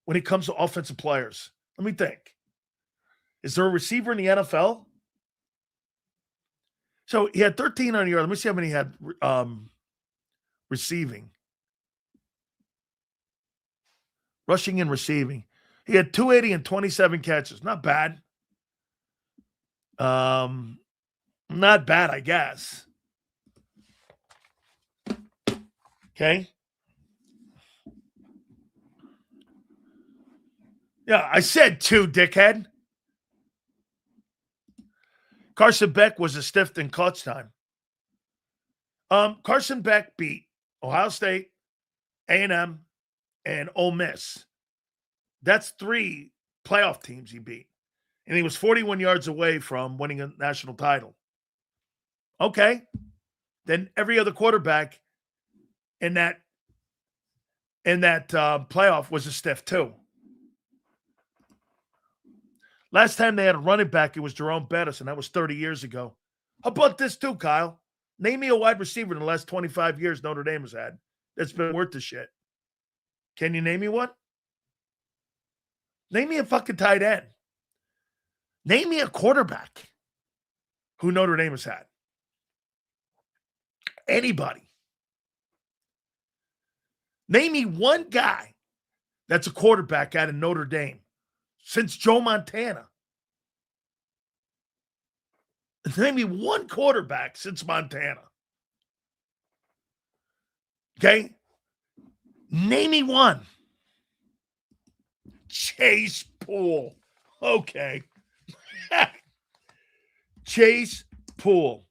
when it comes to offensive players? Let me think. Is there a receiver in the NFL? So he had 1,300 yards. Let me see how many he had receiving. Rushing and receiving. He had 280 and 27 catches. Not bad. Not bad, I guess. Okay. Yeah, I said 2, dickhead. Carson Beck was a stiff in clutch time. Carson Beck beat Ohio State, A&M, and Ole Miss. That's 3 playoff teams he beat. And he was 41 yards away from winning a national title. Okay. Then every other quarterback in that playoff was a stiff too. Last time they had a running back, it was Jerome Bettis, and that was 30 years ago. How about this too, Kyle? Name me a wide receiver in the last 25 years Notre Dame has had that's been worth the shit. Can you name me one? Name me a fucking tight end. Name me a quarterback who Notre Dame has had. Anybody. Name me one guy that's a quarterback out of Notre Dame since Joe Montana. Name me one quarterback since Montana. Okay? Name me one. Chase Poole. Okay. Chase Poole.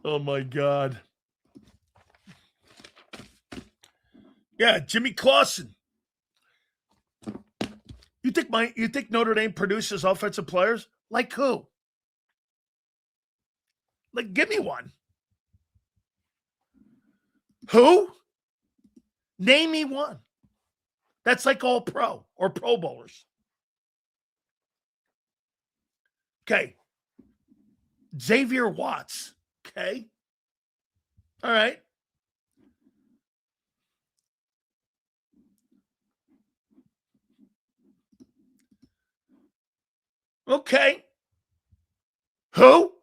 Oh my God. Yeah, Jimmy Clausen. You think Notre Dame produces offensive players? Like who? Like, give me one. Who? Name me one. That's like all pro or Pro Bowlers. Okay. Xavier Watts. Okay. All right. Okay. Who?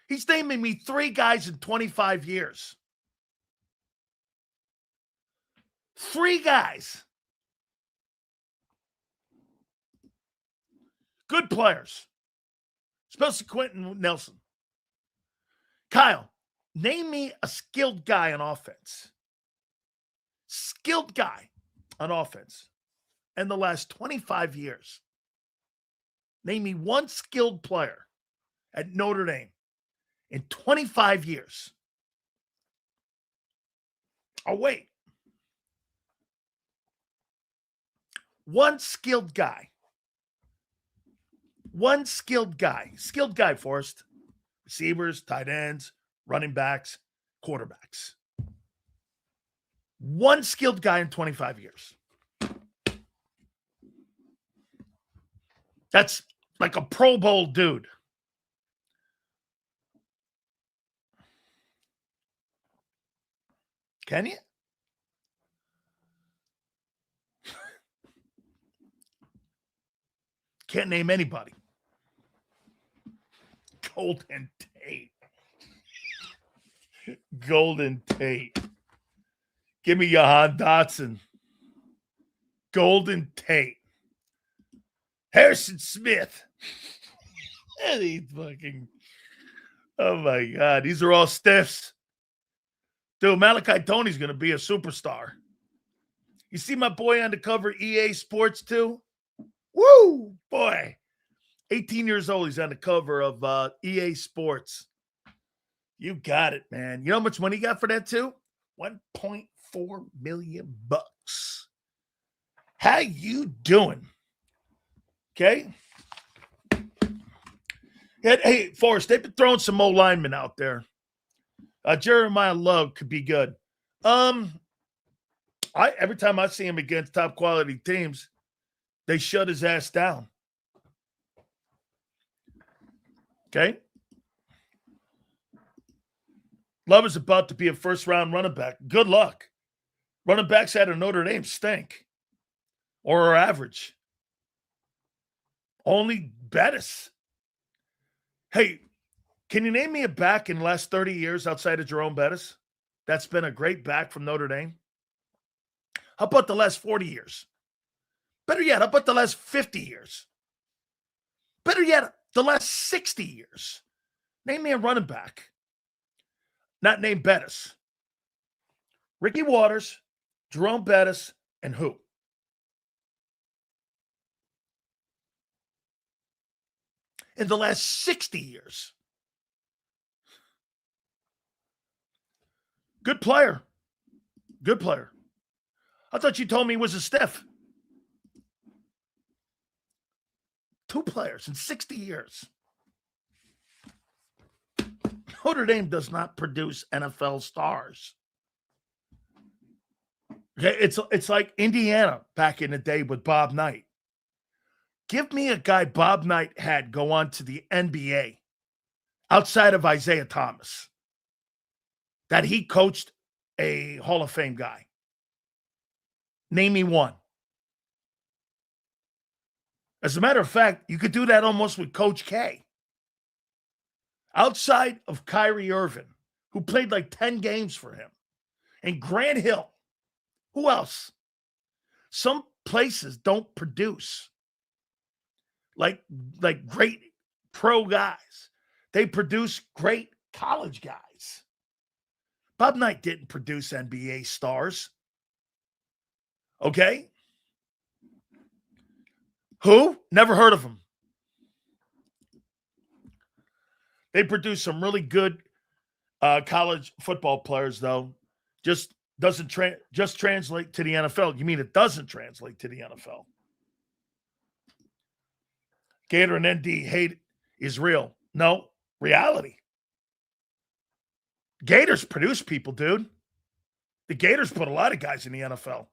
He's naming me 3 guys in 25 years. 3 guys. Good players. Especially Quentin Nelson. Kyle, name me a skilled guy on offense. Skilled guy on offense in the last 25 years. Name me one skilled player at Notre Dame in 25 years. Oh, wait. One skilled guy. One skilled guy. Skilled guy, Forrest. Receivers, tight ends, running backs, quarterbacks. One skilled guy in 25 years. That's like a Pro Bowl dude. Can you? Can't name anybody. Golden Tate. Golden Tate. Give me Jahan Dotson. Golden Tate. Harrison Smith. And he's fucking, oh my God. These are all stiffs. Dude, Malachi Tony's going to be a superstar. You see my boy on the cover EA Sports too? Woo, boy. 18 years old. He's on the cover of EA Sports. You got it, man. You know how much money he got for that too? $1.4 million. How you doing? Okay. Hey, Forrest, they've been throwing some old linemen out there. Jeremiah Love could be good. Every time I see him against top quality teams, they shut his ass down. Okay. Love is about to be a first-round running back. Good luck. Running backs out of Notre Dame stink or are average. Only Bettis. Hey, can you name me a back in the last 30 years outside of Jerome Bettis that's been a great back from Notre Dame? How about the last 40 years? Better yet, how about the last 50 years? Better yet, the last 60 years. Name me a running back. Not named Bettis. Ricky Waters, Jerome Bettis, and who? In the last 60 years. Good player. Good player. I thought you told me he was a stiff. 2 players in 60 years. Notre Dame does not produce NFL stars. Okay, it's like Indiana back in the day with Bob Knight. Give me a guy Bob Knight had go on to the NBA outside of Isaiah Thomas that he coached a Hall of Fame guy. Name me one. As a matter of fact, you could do that almost with Coach K. Outside of Kyrie Irving, who played like 10 games for him, and Grant Hill. Who else? Some places don't produce like great pro guys. They produce great college guys. Bob Knight didn't produce NBA stars. Okay? Who? Never heard of him. They produce some really good college football players, though. Just doesn't translate to the NFL. You mean it doesn't translate to the NFL? Gator and ND hate is real. No, reality. Gators produce people, dude. The Gators put a lot of guys in the NFL.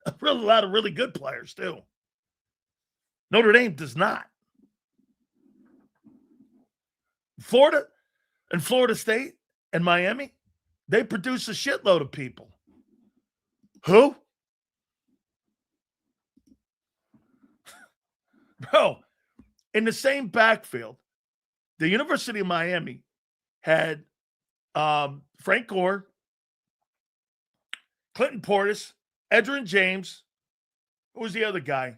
A lot of really good players, too. Notre Dame does not. Florida and Florida State and Miami, they produce a shitload of people. Who? Bro, in the same backfield, the University of Miami had Frank Gore, Clinton Portis, Edgerrin James. Who was the other guy?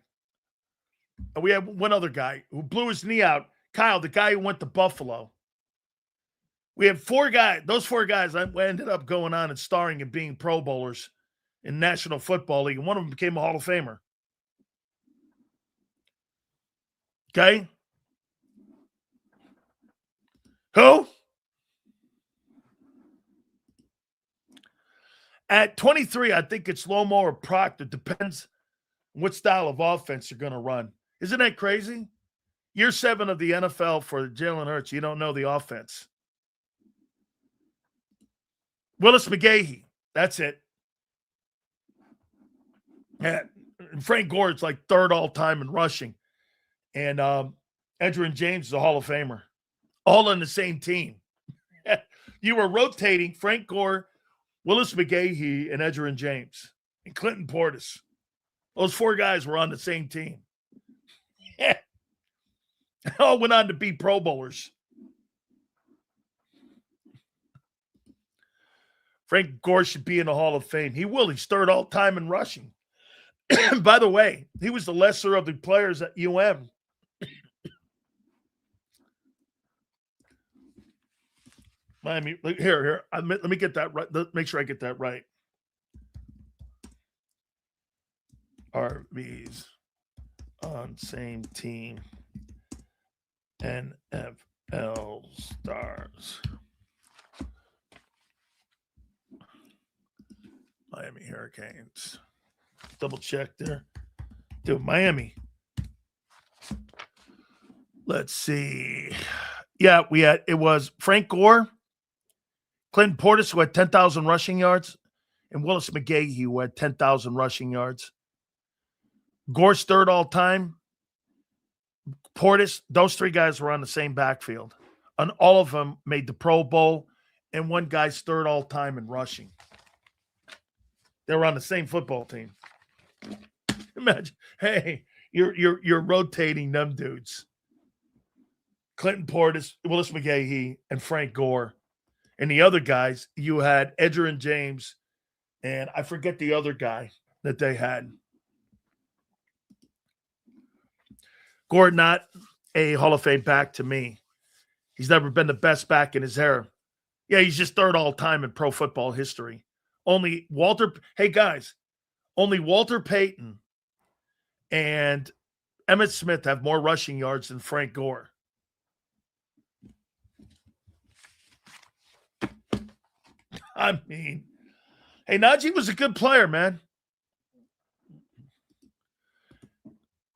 And we had one other guy who blew his knee out. Kyle, the guy who went to Buffalo. We had 4 guys. Those 4 guys ended up going on and starring and being Pro Bowlers in National Football League. And one of them became a Hall of Famer. Okay? Who? At 23, I think it's Lomo or Proctor. Depends what style of offense you're going to run. Isn't that crazy? Year 7 of the NFL for Jalen Hurts. You don't know the offense. Willis McGahee. That's it. And Frank Gore's like 3rd all-time in rushing. And Edgerrin James is a Hall of Famer. All on the same team. You were rotating Frank Gore, Willis McGahee, and Edgerrin James. And Clinton Portis. Those 4 guys were on the same team. All went on to be Pro Bowlers. Frank Gore should be in the Hall of Fame. He will. He's 3rd all-time in rushing. By the way, he was the lesser of the players at UM. Miami, here. Let me get that right. Make sure I get that right. RBs on same team. NFL stars. Miami Hurricanes. Double check there. Dude, Miami. Let's see. Yeah, it was Frank Gore, Clinton Portis, who had 10,000 rushing yards, and Willis McGahee, who had 10,000 rushing yards. Gore's 3rd all-time. Portis, those 3 guys were on the same backfield. And all of them made the Pro Bowl, and one guy's 3rd all-time in rushing. They were on the same football team. Imagine, hey, you're rotating them dudes. Clinton Portis, Willis McGahee, and Frank Gore. And the other guys, you had Edgerrin James, and I forget the other guy that they had. Gore, not a Hall of Fame back to me. He's never been the best back in his era. Yeah, he's just 3rd all-time in pro football history. Only Walter Payton and Emmitt Smith have more rushing yards than Frank Gore. I mean, hey, Najee was a good player, man.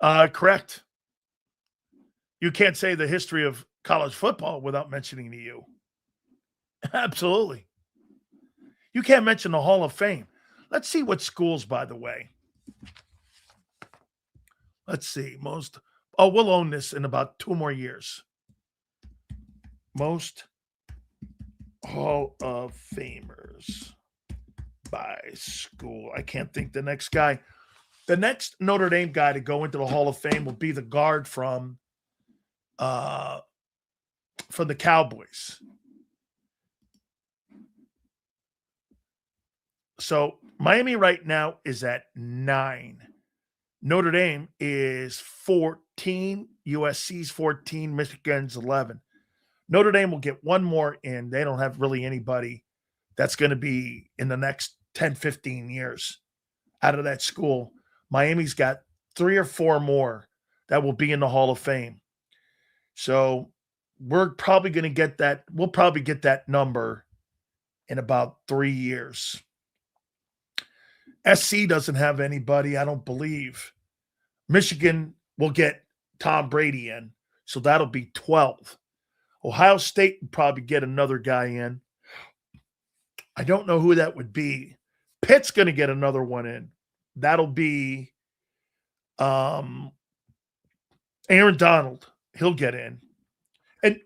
Correct. You can't say the history of college football without mentioning the U. Absolutely. You can't mention the Hall of Fame. Let's see what schools, by the way. Let's see. We'll own this in about 2 more years. Most Hall of Famers by school. I can't think the next guy. The next Notre Dame guy to go into the Hall of Fame will be the guard from the Cowboys. So Miami right now is at 9. Notre Dame is 14. USC's 14. Michigan's 11. Notre Dame will get one more in. They don't have really anybody that's going to be in the next 10, 15 years out of that school. Miami's got 3 or 4 more that will be in the Hall of Fame. So we're probably going to get that. We'll probably get that number in about 3 years. SC doesn't have anybody, I don't believe. Michigan will get Tom Brady in, so that'll be 12. Ohio State will probably get another guy in. I don't know who that would be. Pitt's going to get another one in. That'll be Aaron Donald. He'll get in. And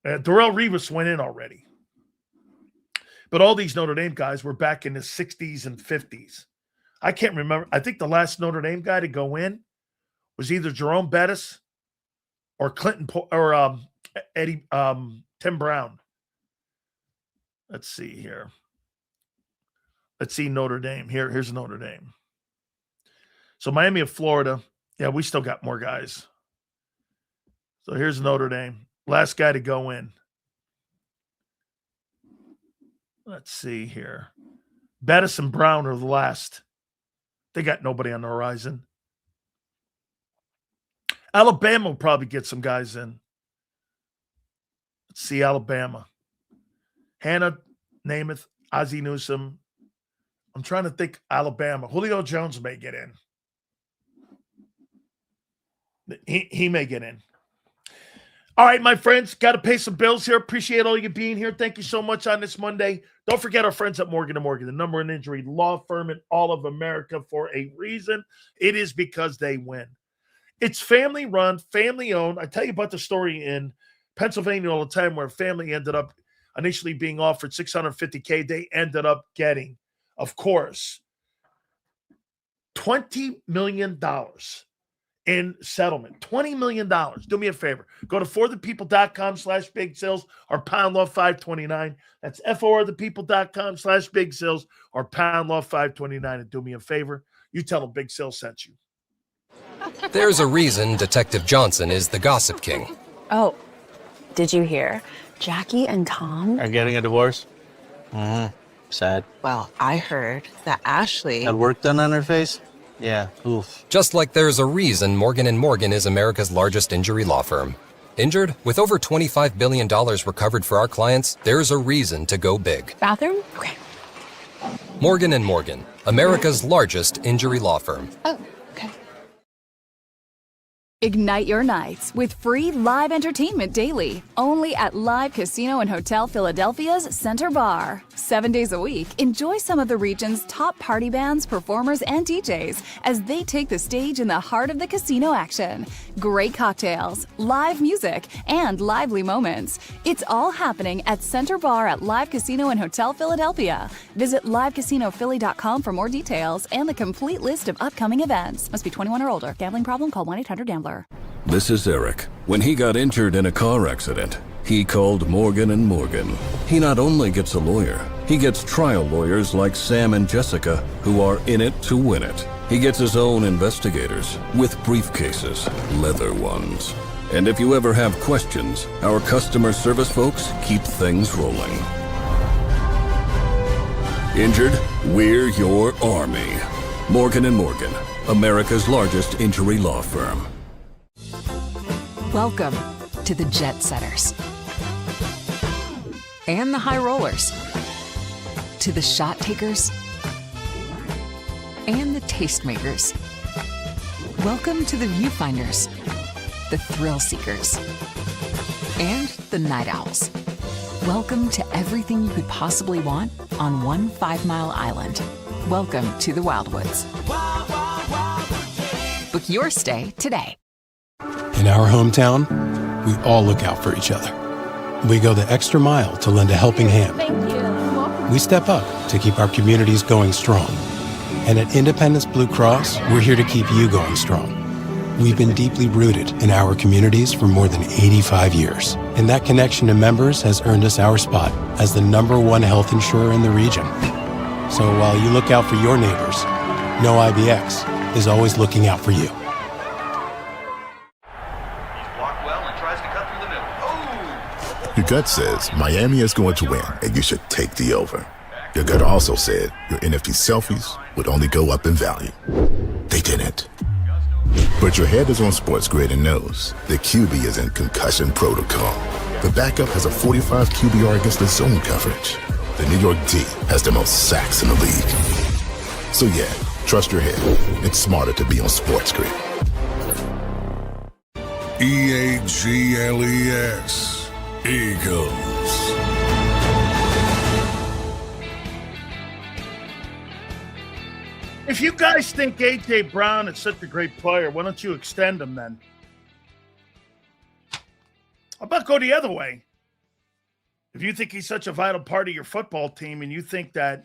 Darrelle Revis went in already. But all these Notre Dame guys were back in the 60s and 50s. I can't remember. I think the last Notre Dame guy to go in was either Jerome Bettis or Clinton or Eddie Tim Brown. Let's see here. Let's see Notre Dame. Here's Notre Dame. So Miami of Florida. Yeah, we still got more guys. So here's Notre Dame. Last guy to go in. Let's see here. Bettis and Brown are the last. They got nobody on the horizon. Alabama will probably get some guys in. Let's see Alabama. Hannah, Namath, Ozzie Newsome. I'm trying to think Alabama. Julio Jones may get in. He may get in. All right, my friends, got to pay some bills here. Appreciate all you being here. Thank you so much on this Monday. Don't forget our friends at Morgan & Morgan, the number one injury law firm in all of America for a reason. It is because they win. It's family run, family owned. I tell you about the story in Pennsylvania all the time where a family ended up initially being offered $650K. They ended up getting, of course, $20 million in settlement. $20 million. Do me a favor. Go to forthepeople.com/big sales or pound law 529. That's forthepeople.com/big sales or pound law 529. And do me a favor. You tell them Big Sales sent you. There's a reason Detective Johnson is the gossip king. Oh, did you hear? Jackie and Tom are getting a divorce? Sad. Well, I heard that Ashley Had work done on her face? Yeah, oof. Just like there's a reason Morgan & Morgan is America's largest injury law firm. Injured? With over $25 billion recovered for our clients, there's a reason to go big. Bathroom? Okay. Morgan & Morgan, America's largest injury law firm. Oh, okay. Ignite your nights with free live entertainment daily, only at Live Casino and Hotel Philadelphia's Center Bar. 7 days a week, enjoy some of the region's top party bands, performers, and DJs as they take the stage in the heart of the casino action. Great cocktails, live music, and lively moments. It's all happening at Center Bar at Live Casino and Hotel Philadelphia. Visit livecasinophilly.com for more details and the complete list of upcoming events. Must be 21 or older. Gambling problem? Call 1-800-GAMBLER. This is Eric. When he got injured in a car accident, he called Morgan & Morgan. He not only gets a lawyer, he gets trial lawyers like Sam and Jessica, who are in it to win it. He gets his own investigators with briefcases, leather ones. And if you ever have questions, our customer service folks keep things rolling. Injured? We're your army. Morgan & Morgan, America's largest injury law firm. Welcome to the Jet Setters and the High Rollers, to the Shot Takers and the Tastemakers. Welcome to the Viewfinders, the Thrill Seekers, and the Night Owls. Welcome to everything you could possibly want on one 5-mile island. Welcome to the Wildwoods. Book your stay today. In our hometown, we all look out for each other. We go the extra mile to lend a helping hand. Thank you. We step up to keep our communities going strong. And at Independence Blue Cross, we're here to keep you going strong. We've been deeply rooted in our communities for more than 85 years. And that connection to members has earned us our spot as the #1 health insurer in the region. So while you look out for your neighbors, know IBX is always looking out for you. Your gut says Miami is going to win, and you should take the over. Your gut also said your NFT selfies would only go up in value. They didn't. But your head is on Sports Grid and knows the QB is in concussion protocol. The backup has a 45 QBR against the zone coverage. The New York D has the most sacks in the league. So yeah, trust your head. It's smarter to be on Sports Grid. EAGLES. Eagles. If you guys think A.J. Brown is such a great player, why don't you extend him then? How about go the other way? If you think he's such a vital part of your football team and you think that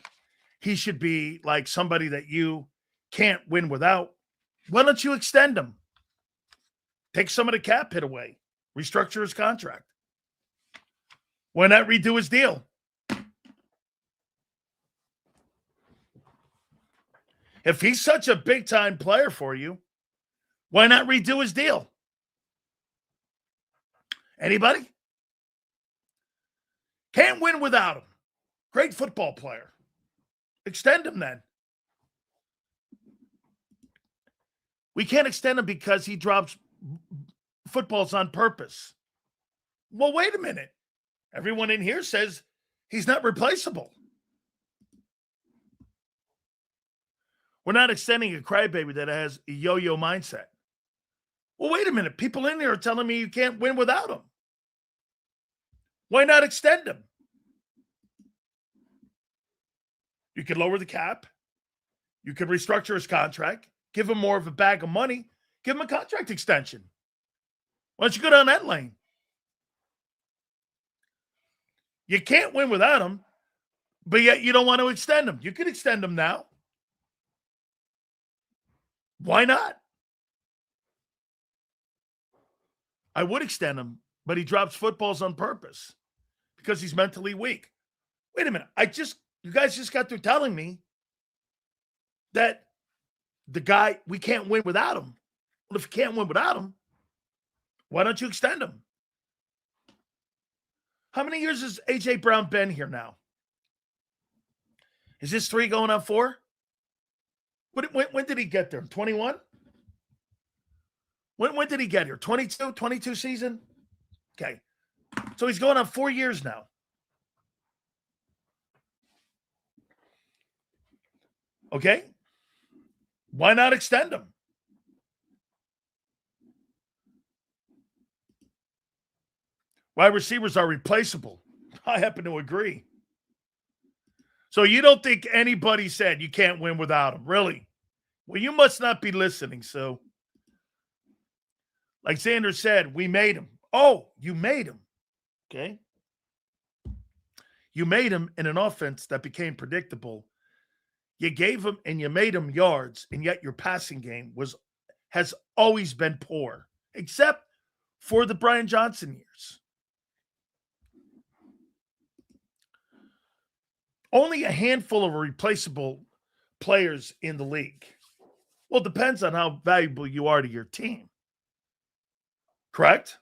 he should be like somebody that you can't win without, why don't you extend him? Take some of the cap hit away. Restructure his contract. Why not redo his deal? If he's such a big-time player for you, why not redo his deal? Anybody? Can't win without him. Great football player. Extend him then. We can't extend him because he drops footballs on purpose. Well, wait a minute. Everyone in here says he's not replaceable. We're not extending a crybaby that has a yo-yo mindset. Well, wait a minute. People in here are telling me you can't win without him. Why not extend him? You could lower the cap. You could restructure his contract. Give him more of a bag of money. Give him a contract extension. Why don't you go down that lane? You can't win without him, but yet you don't want to extend him. You could extend him now. Why not? I would extend him, but he drops footballs on purpose because he's mentally weak. Wait a minute. You guys just got through telling me that the guy, we can't win without him. Well, if you can't win without him, why don't you extend him? How many years has A.J. Brown been here now? Is this 3 going on 4? When did he get there? 21? When did he get here? 22? 22 season? Okay. So he's going on 4 years now. Okay. Why not extend him? Wide receivers are replaceable. I happen to agree. So you don't think anybody said you can't win without him, really? Well, you must not be listening, so. Like Xander said, we made him. Oh, you made him. Okay. You made him in an offense that became predictable. You gave him and you made him yards, and yet your passing game has always been poor, except for the Brian Johnson years. Only a handful of replaceable players in the league. Well, it depends on how valuable you are to your team. Correct?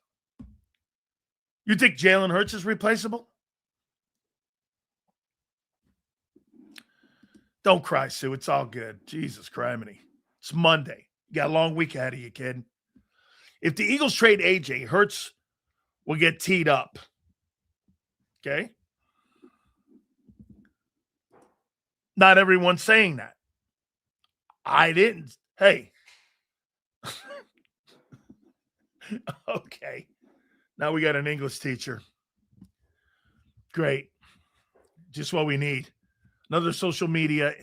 You think Jalen Hurts is replaceable? Don't cry, Sue. It's all good. Jesus criminy. It's Monday. You got a long week ahead of you, kid. If the Eagles trade AJ, Hurts will get teed up. Okay? Not everyone's saying that. I didn't. Hey. Okay. Now we got an English teacher. Great. Just what we need. Another social media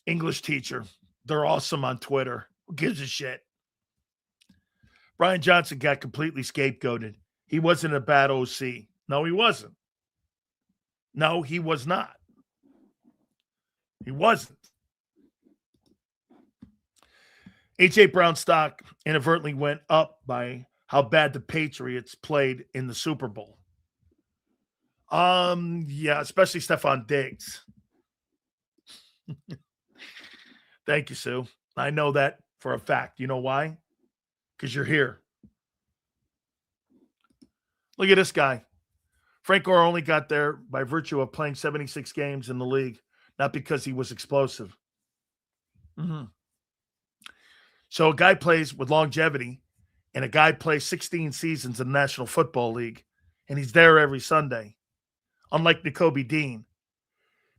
English teacher. They're awesome on Twitter. Who gives a shit? Brian Johnson got completely scapegoated. He wasn't a bad OC. No, he wasn't. No, he was not. He wasn't. A.J. Brown's stock inadvertently went up by how bad the Patriots played in the Super Bowl. Yeah, especially Stephon Diggs. Thank you, Sue. I know that for a fact. You know why? Because you're here. Look at this guy. Frank Gore only got there by virtue of playing 76 games in the league, not because he was explosive. Mm-hmm. So a guy plays with longevity, and a guy plays 16 seasons in the National Football League, and he's there every Sunday. Unlike N'Kobe Dean.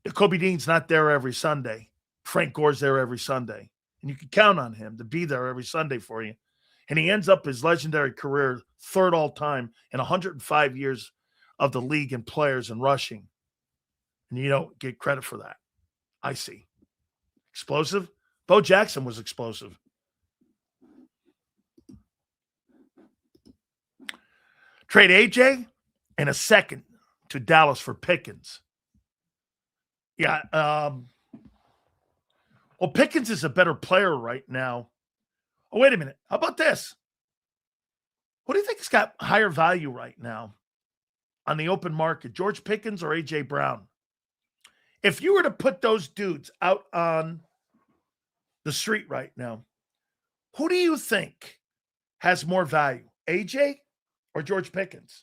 N'Kobe Dean's not there every Sunday. Frank Gore's there every Sunday. And you can count on him to be there every Sunday for you. And he ends up his legendary career third all-time in 105 years of the league in players and rushing. And you don't get credit for that. I see. Explosive? Bo Jackson was explosive. Trade AJ and a second to Dallas for Pickens. Yeah. Well, Pickens is a better player right now. Oh, wait a minute. How about this? What do you think has got higher value right now? on the open market, George Pickens or A.J. Brown? If you were to put those dudes out on the street right now, who do you think has more value, A.J. or George Pickens?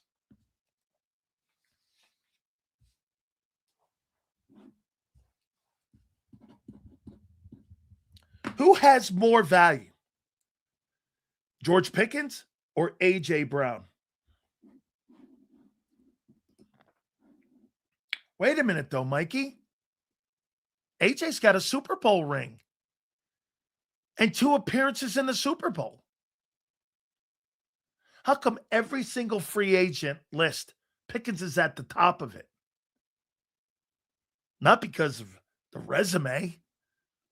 Who has more value, George Pickens or A.J. Brown? Wait a minute, though, Mikey. A.J.'s got a Super Bowl ring and 2 appearances in the Super Bowl. How come every single free agent list, Pickens is at the top of it? Not because of the resume,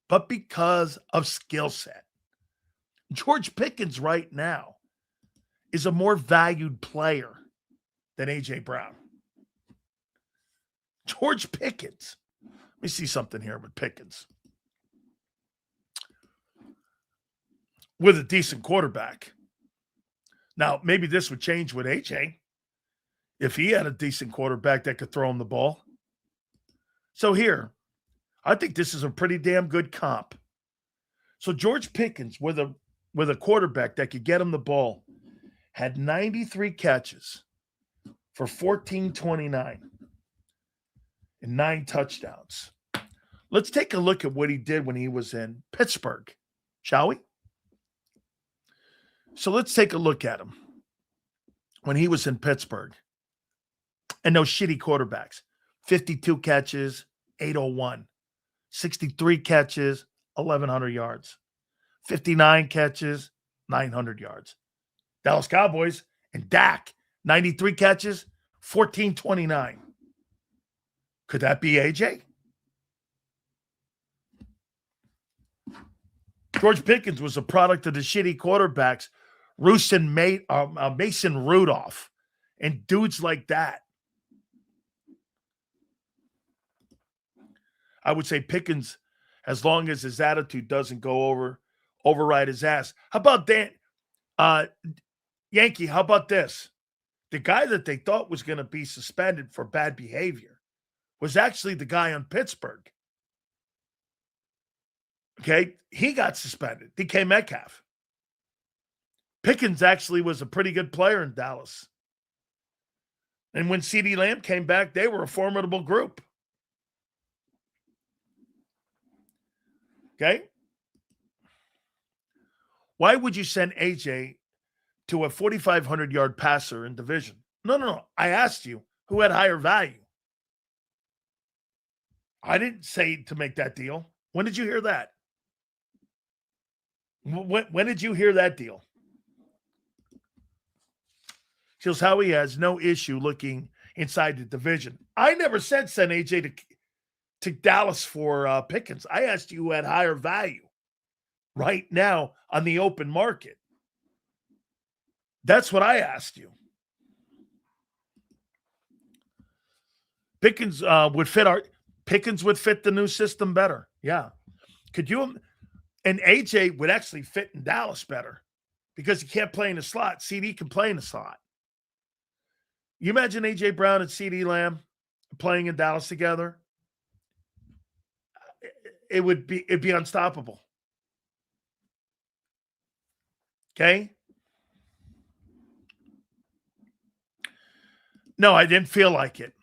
but because of skill set. George Pickens right now is a more valued player than A.J. Brown. George Pickens. Let me see something here with Pickens. With a decent quarterback. Now, maybe this would change with A.J. if he had a decent quarterback that could throw him the ball. So here, I think this is a pretty damn good comp. So George Pickens, with a quarterback that could get him the ball, had 93 catches for 1,429 and 9 touchdowns. Let's take a look at what he did when he was in Pittsburgh, shall we? So let's take a look at him when he was in Pittsburgh. And those shitty quarterbacks. 52 catches, 801. 63 catches, 1,100 yards. 59 catches, 900 yards. Dallas Cowboys and Dak, 93 catches, 1,429. Could that be AJ? George Pickens was a product of the shitty quarterbacks, Mason Rudolph, and dudes like that. I would say Pickens, as long as his attitude doesn't go override his ass. How about Dan? Yankee, how about this? The guy that they thought was going to be suspended for bad behavior was actually the guy on Pittsburgh. Okay, he got suspended. DK Metcalf. Pickens actually was a pretty good player in Dallas. And when CeeDee Lamb came back, they were a formidable group. Okay? Why would you send AJ to a 4,500-yard passer in division? No. I asked you who had higher value. I didn't say to make that deal. When did you hear that? When did you hear that deal? Shows how he has no issue looking inside the division. I never said send AJ to Dallas for Pickens. I asked you who had higher value right now on the open market. That's what I asked you. Pickens would fit the new system better. Yeah. Could you? And AJ would actually fit in Dallas better because he can't play in the slot. CeeDee can play in the slot. You imagine AJ Brown and CeeDee Lamb playing in Dallas together? It'd be unstoppable. Okay? No, I didn't feel like it.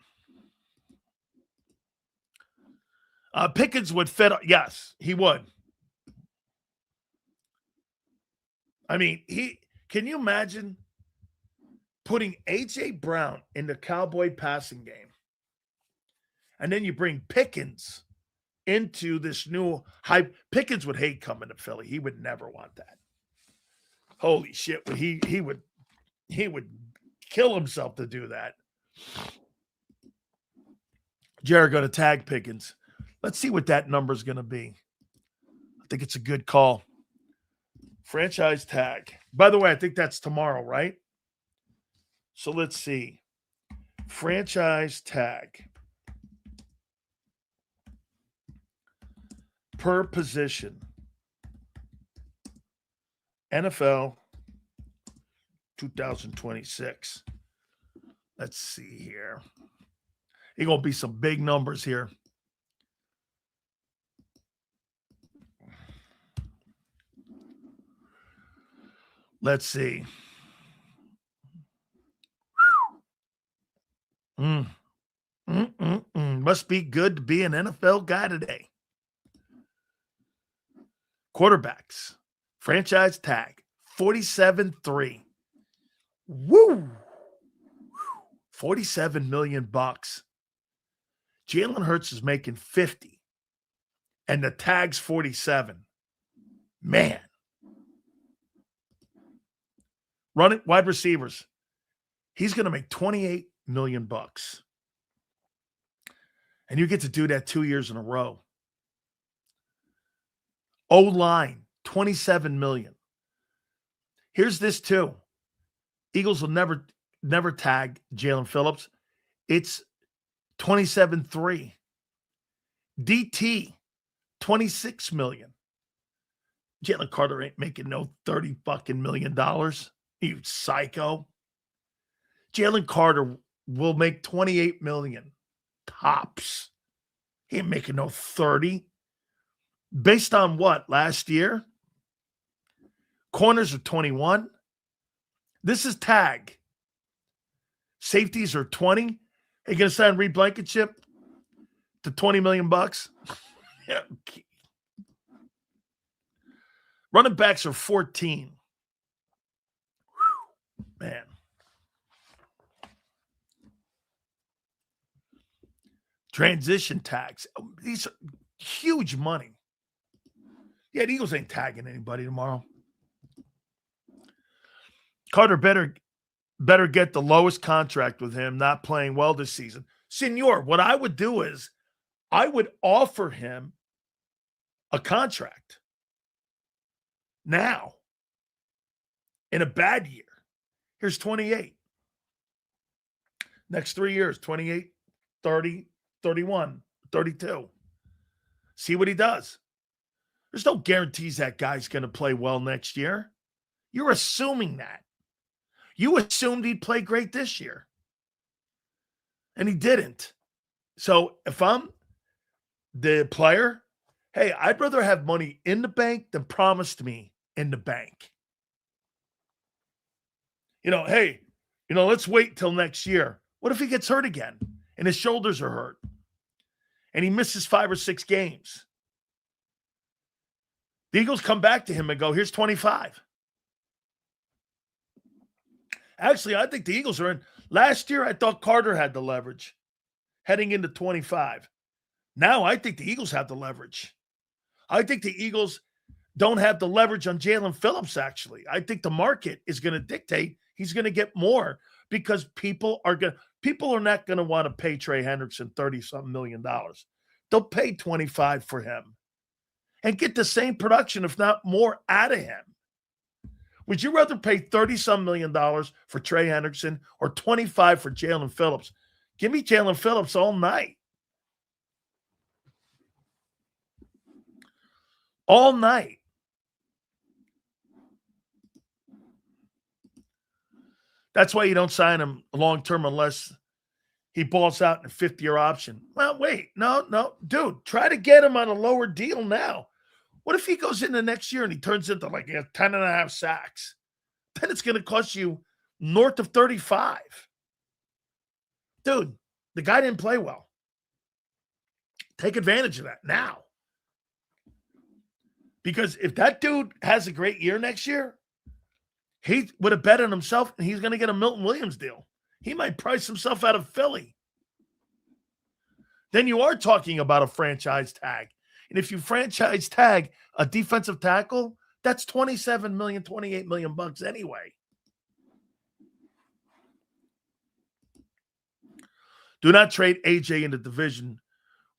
Pickens would fit. Yes, he would. I mean, can you imagine putting A.J. Brown in the Cowboy passing game, and then you bring Pickens into this new hype? Pickens would hate coming to Philly. He would never want that. Holy shit. He would kill himself to do that. Jared going to tag Pickens. Let's see what that number is going to be. I think it's a good call. Franchise tag. By the way, I think that's tomorrow, right? So let's see. Franchise tag. Per position. NFL 2026. Let's see here. It's going to be some big numbers here. Let's see. Must be good to be an NFL guy today. Quarterbacks. Franchise tag. 47.3. Woo! 47 million bucks. Jalen Hurts is making 50. And the tag's 47. Man. Running wide receivers. He's going to make 28 million bucks. And you get to do that 2 years in a row. O-line, 27 million. Here's this too. Eagles will never tag Jalen Phillips. It's 27.3. DT, 26 million. Jalen Carter ain't making no 30 fucking million dollars. You psycho. Jalen Carter will make 28 million. Tops. He ain't making no 30. Based on what? Last year? Corners are 21. This is tag. Safeties are 20. Are you going to sign Reed Blankenship to 20 million bucks? Yeah. Running backs are 14. Whew, man. Transition tags. These are huge money. Yeah, the Eagles ain't tagging anybody tomorrow. Carter better get the lowest contract with him, not playing well this season. Senor, what I would do is I would offer him a contract now in a bad year. Here's 28. Next 3 years, 28, 30, 31, 32. See what he does. There's no guarantees that guy's going to play well next year. You're assuming that. You assumed he'd play great this year. And he didn't. So if I'm the player, hey, I'd rather have money in the bank than promised me in the bank. Hey, let's wait till next year. What if he gets hurt again and his shoulders are hurt and he misses 5 or 6 games? The Eagles come back to him and go, here's 25. Actually, I think the Eagles are in. Last year, I thought Carter had the leverage heading into 25. Now, I think the Eagles have the leverage. I think the Eagles don't have the leverage on Jalen Phillips, actually. I think the market is going to dictate he's going to get more because people are not going to want to pay Trey Hendrickson $30-something million. They'll pay 25 for him and get the same production, if not more, out of him. Would you rather pay $30-some million for Trey Hendrickson or 25 for Jalen Phillips? Give me Jalen Phillips all night. All night. That's why you don't sign him long-term unless he balls out in a 5th-year option. Well, wait. No. Dude, try to get him on a lower deal now. What if he goes into next year and he turns into like 10.5 sacks? Then it's going to cost you north of 35. Dude, the guy didn't play well. Take advantage of that now. Because if that dude has a great year next year, he would have bet on himself and he's going to get a Milton Williams deal. He might price himself out of Philly. Then you are talking about a franchise tag. And if you franchise tag a defensive tackle, that's 27 million, 28 million bucks anyway. Do not trade AJ in the division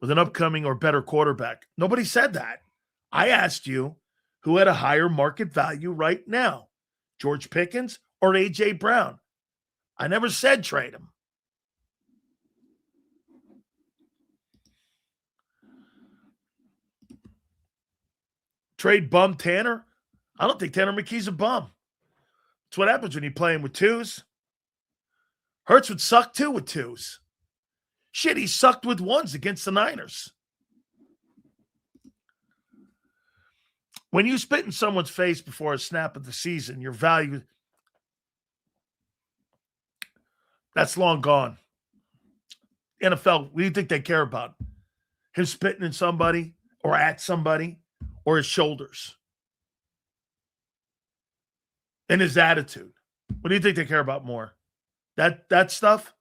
with an upcoming or better quarterback. Nobody said that. I asked you who had a higher market value right now, George Pickens or AJ Brown. I never said trade him. Trade bum Tanner? I don't think Tanner McKee's a bum. It's what happens when you play him with twos. Hurts would suck too with twos. Shit, he sucked with ones against the Niners. When you spit in someone's face before a snap of the season, your value, that's long gone. NFL, what do you think they care about? Him spitting in somebody or at somebody or his shoulders? And his attitude. What do you think they care about more? That stuff?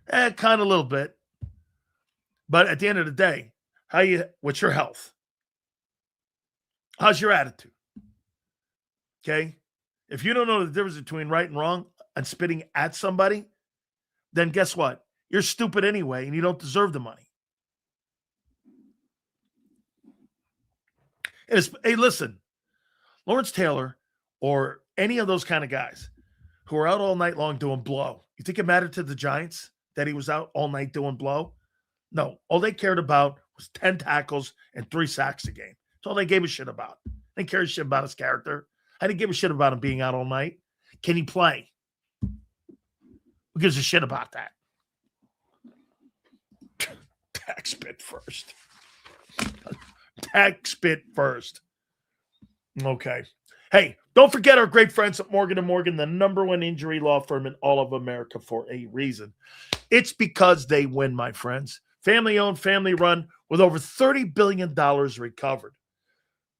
Kind of a little bit. But at the end of the day, what's your health? How's your attitude? Okay? If you don't know the difference between right and wrong and spitting at somebody, then guess what? You're stupid anyway, and you don't deserve the money. Hey, listen, Lawrence Taylor or any of those kind of guys who are out all night long doing blow, you think it mattered to the Giants that he was out all night doing blow? No. All they cared about was 10 tackles and 3 sacks a game. That's all they gave a shit about. They didn't care a shit about his character. I didn't give a shit about him being out all night. Can he play? Who gives a shit about that? Tag spit first. Tag spit first. Okay. Hey, don't forget our great friends at Morgan & Morgan, the #1 injury law firm in all of America for a reason. It's because they win, my friends. Family-owned, family-run, with over $30 billion recovered.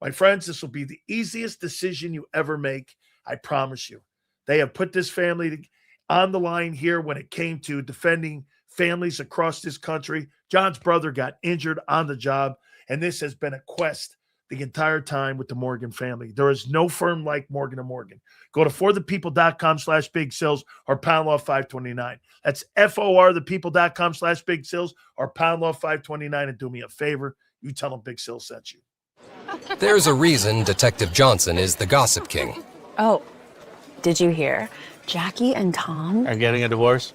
My friends, this will be the easiest decision you ever make, I promise you. They have put this family on the line here when it came to defending families across this country. John's brother got injured on the job, and this has been a quest the entire time with the Morgan family. There is no firm like Morgan & Morgan. Go to forthepeople.com/big sales or pound law 529. That's forthepeople.com/big sales or pound law 529. And do me a favor, you tell them Big Sales sent you. There's a reason Detective Johnson is the gossip king. Oh, did you hear? Jackie and Tom are getting a divorce?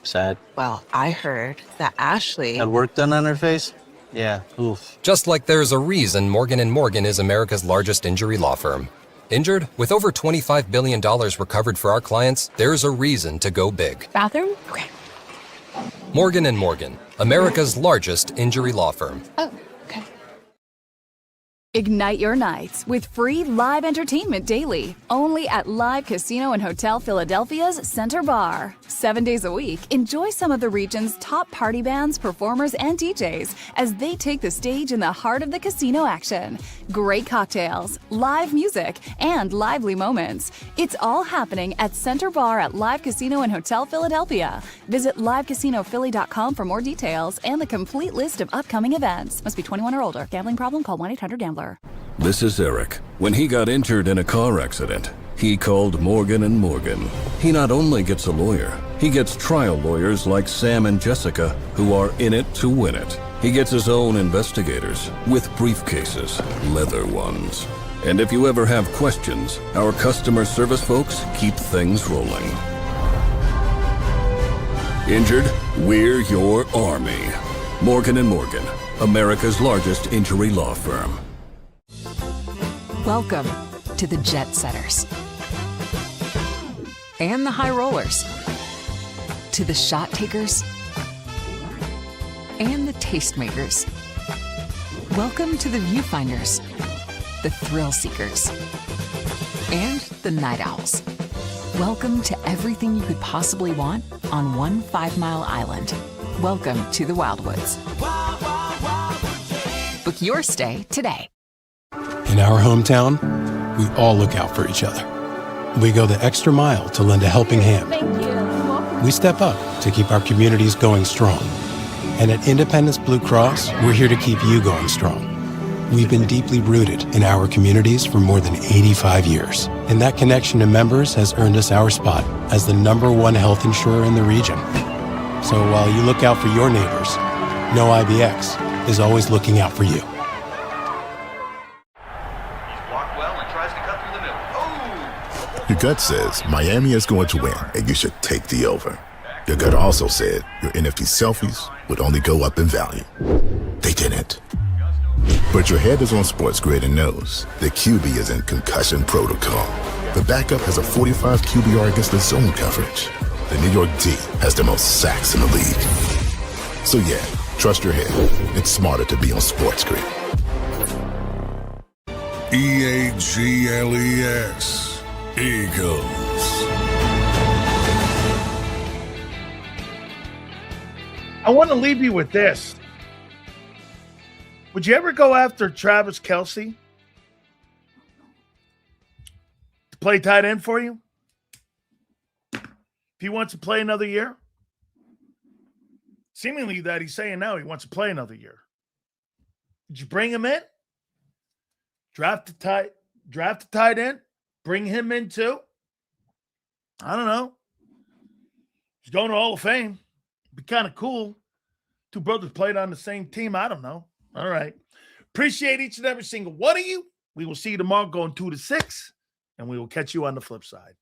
Sad. Well, I heard that Ashley had work done on her face? Yeah, oof. Just like there's a reason Morgan & Morgan is America's largest injury law firm. Injured? With over $25 billion recovered for our clients, there's a reason to go big. Bathroom? Okay. Morgan & Morgan, America's largest injury law firm. Oh, okay. Ignite your nights with free live entertainment daily, only at Live Casino and Hotel Philadelphia's Center Bar. 7 days a week, enjoy some of the region's top party bands, performers, and DJs as they take the stage in the heart of the casino action. Great cocktails, live music, and lively moments. It's all happening at Center Bar at Live Casino and Hotel Philadelphia. Visit livecasinophilly.com for more details and the complete list of upcoming events. Must be 21 or older. Gambling problem? Call 1-800-GAMBLER. This is Eric. When he got injured in a car accident, he called Morgan & Morgan. He not only gets a lawyer, he gets trial lawyers like Sam and Jessica, who are in it to win it. He gets his own investigators with briefcases, leather ones. And if you ever have questions, our customer service folks keep things rolling. Injured? We're your army. Morgan & Morgan, America's largest injury law firm. Welcome to the Jet Setters and the High Rollers, to the Shot Takers and the Tastemakers. Welcome to the Viewfinders, the Thrill Seekers, and the Night Owls. Welcome to everything you could possibly want on one 5-mile island. Welcome to the Wildwoods. Book your stay today. In our hometown, we all look out for each other. We go the extra mile to lend a helping hand. Thank you. We step up to keep our communities going strong. And at Independence Blue Cross, we're here to keep you going strong. We've been deeply rooted in our communities for more than 85 years. And that connection to members has earned us our spot as the #1 health insurer in the region. So while you look out for your neighbors, know IBX is always looking out for you. Your gut says Miami is going to win, and you should take the over. Your gut also said your NFC selfies would only go up in value. They didn't. But your head is on Sports Grid and knows the QB is in concussion protocol. The backup has a 45 QBR against the zone coverage. the New York D has the most sacks in the league. So yeah, trust your head. It's smarter to be on Sports Grid. EAGLES. Eagles. I want to leave you with this. Would you ever go after Travis Kelce to play tight end for you? If he wants to play another year? Seemingly that he's saying now he wants to play another year. Did you bring him in? Draft a tight end? Bring him in too? I don't know. He's going to Hall of Fame. Be kind of cool. Two brothers played on the same team. I don't know. All right. Appreciate each and every single one of you. We will see you tomorrow going 2 to 6, and we will catch you on the flip side.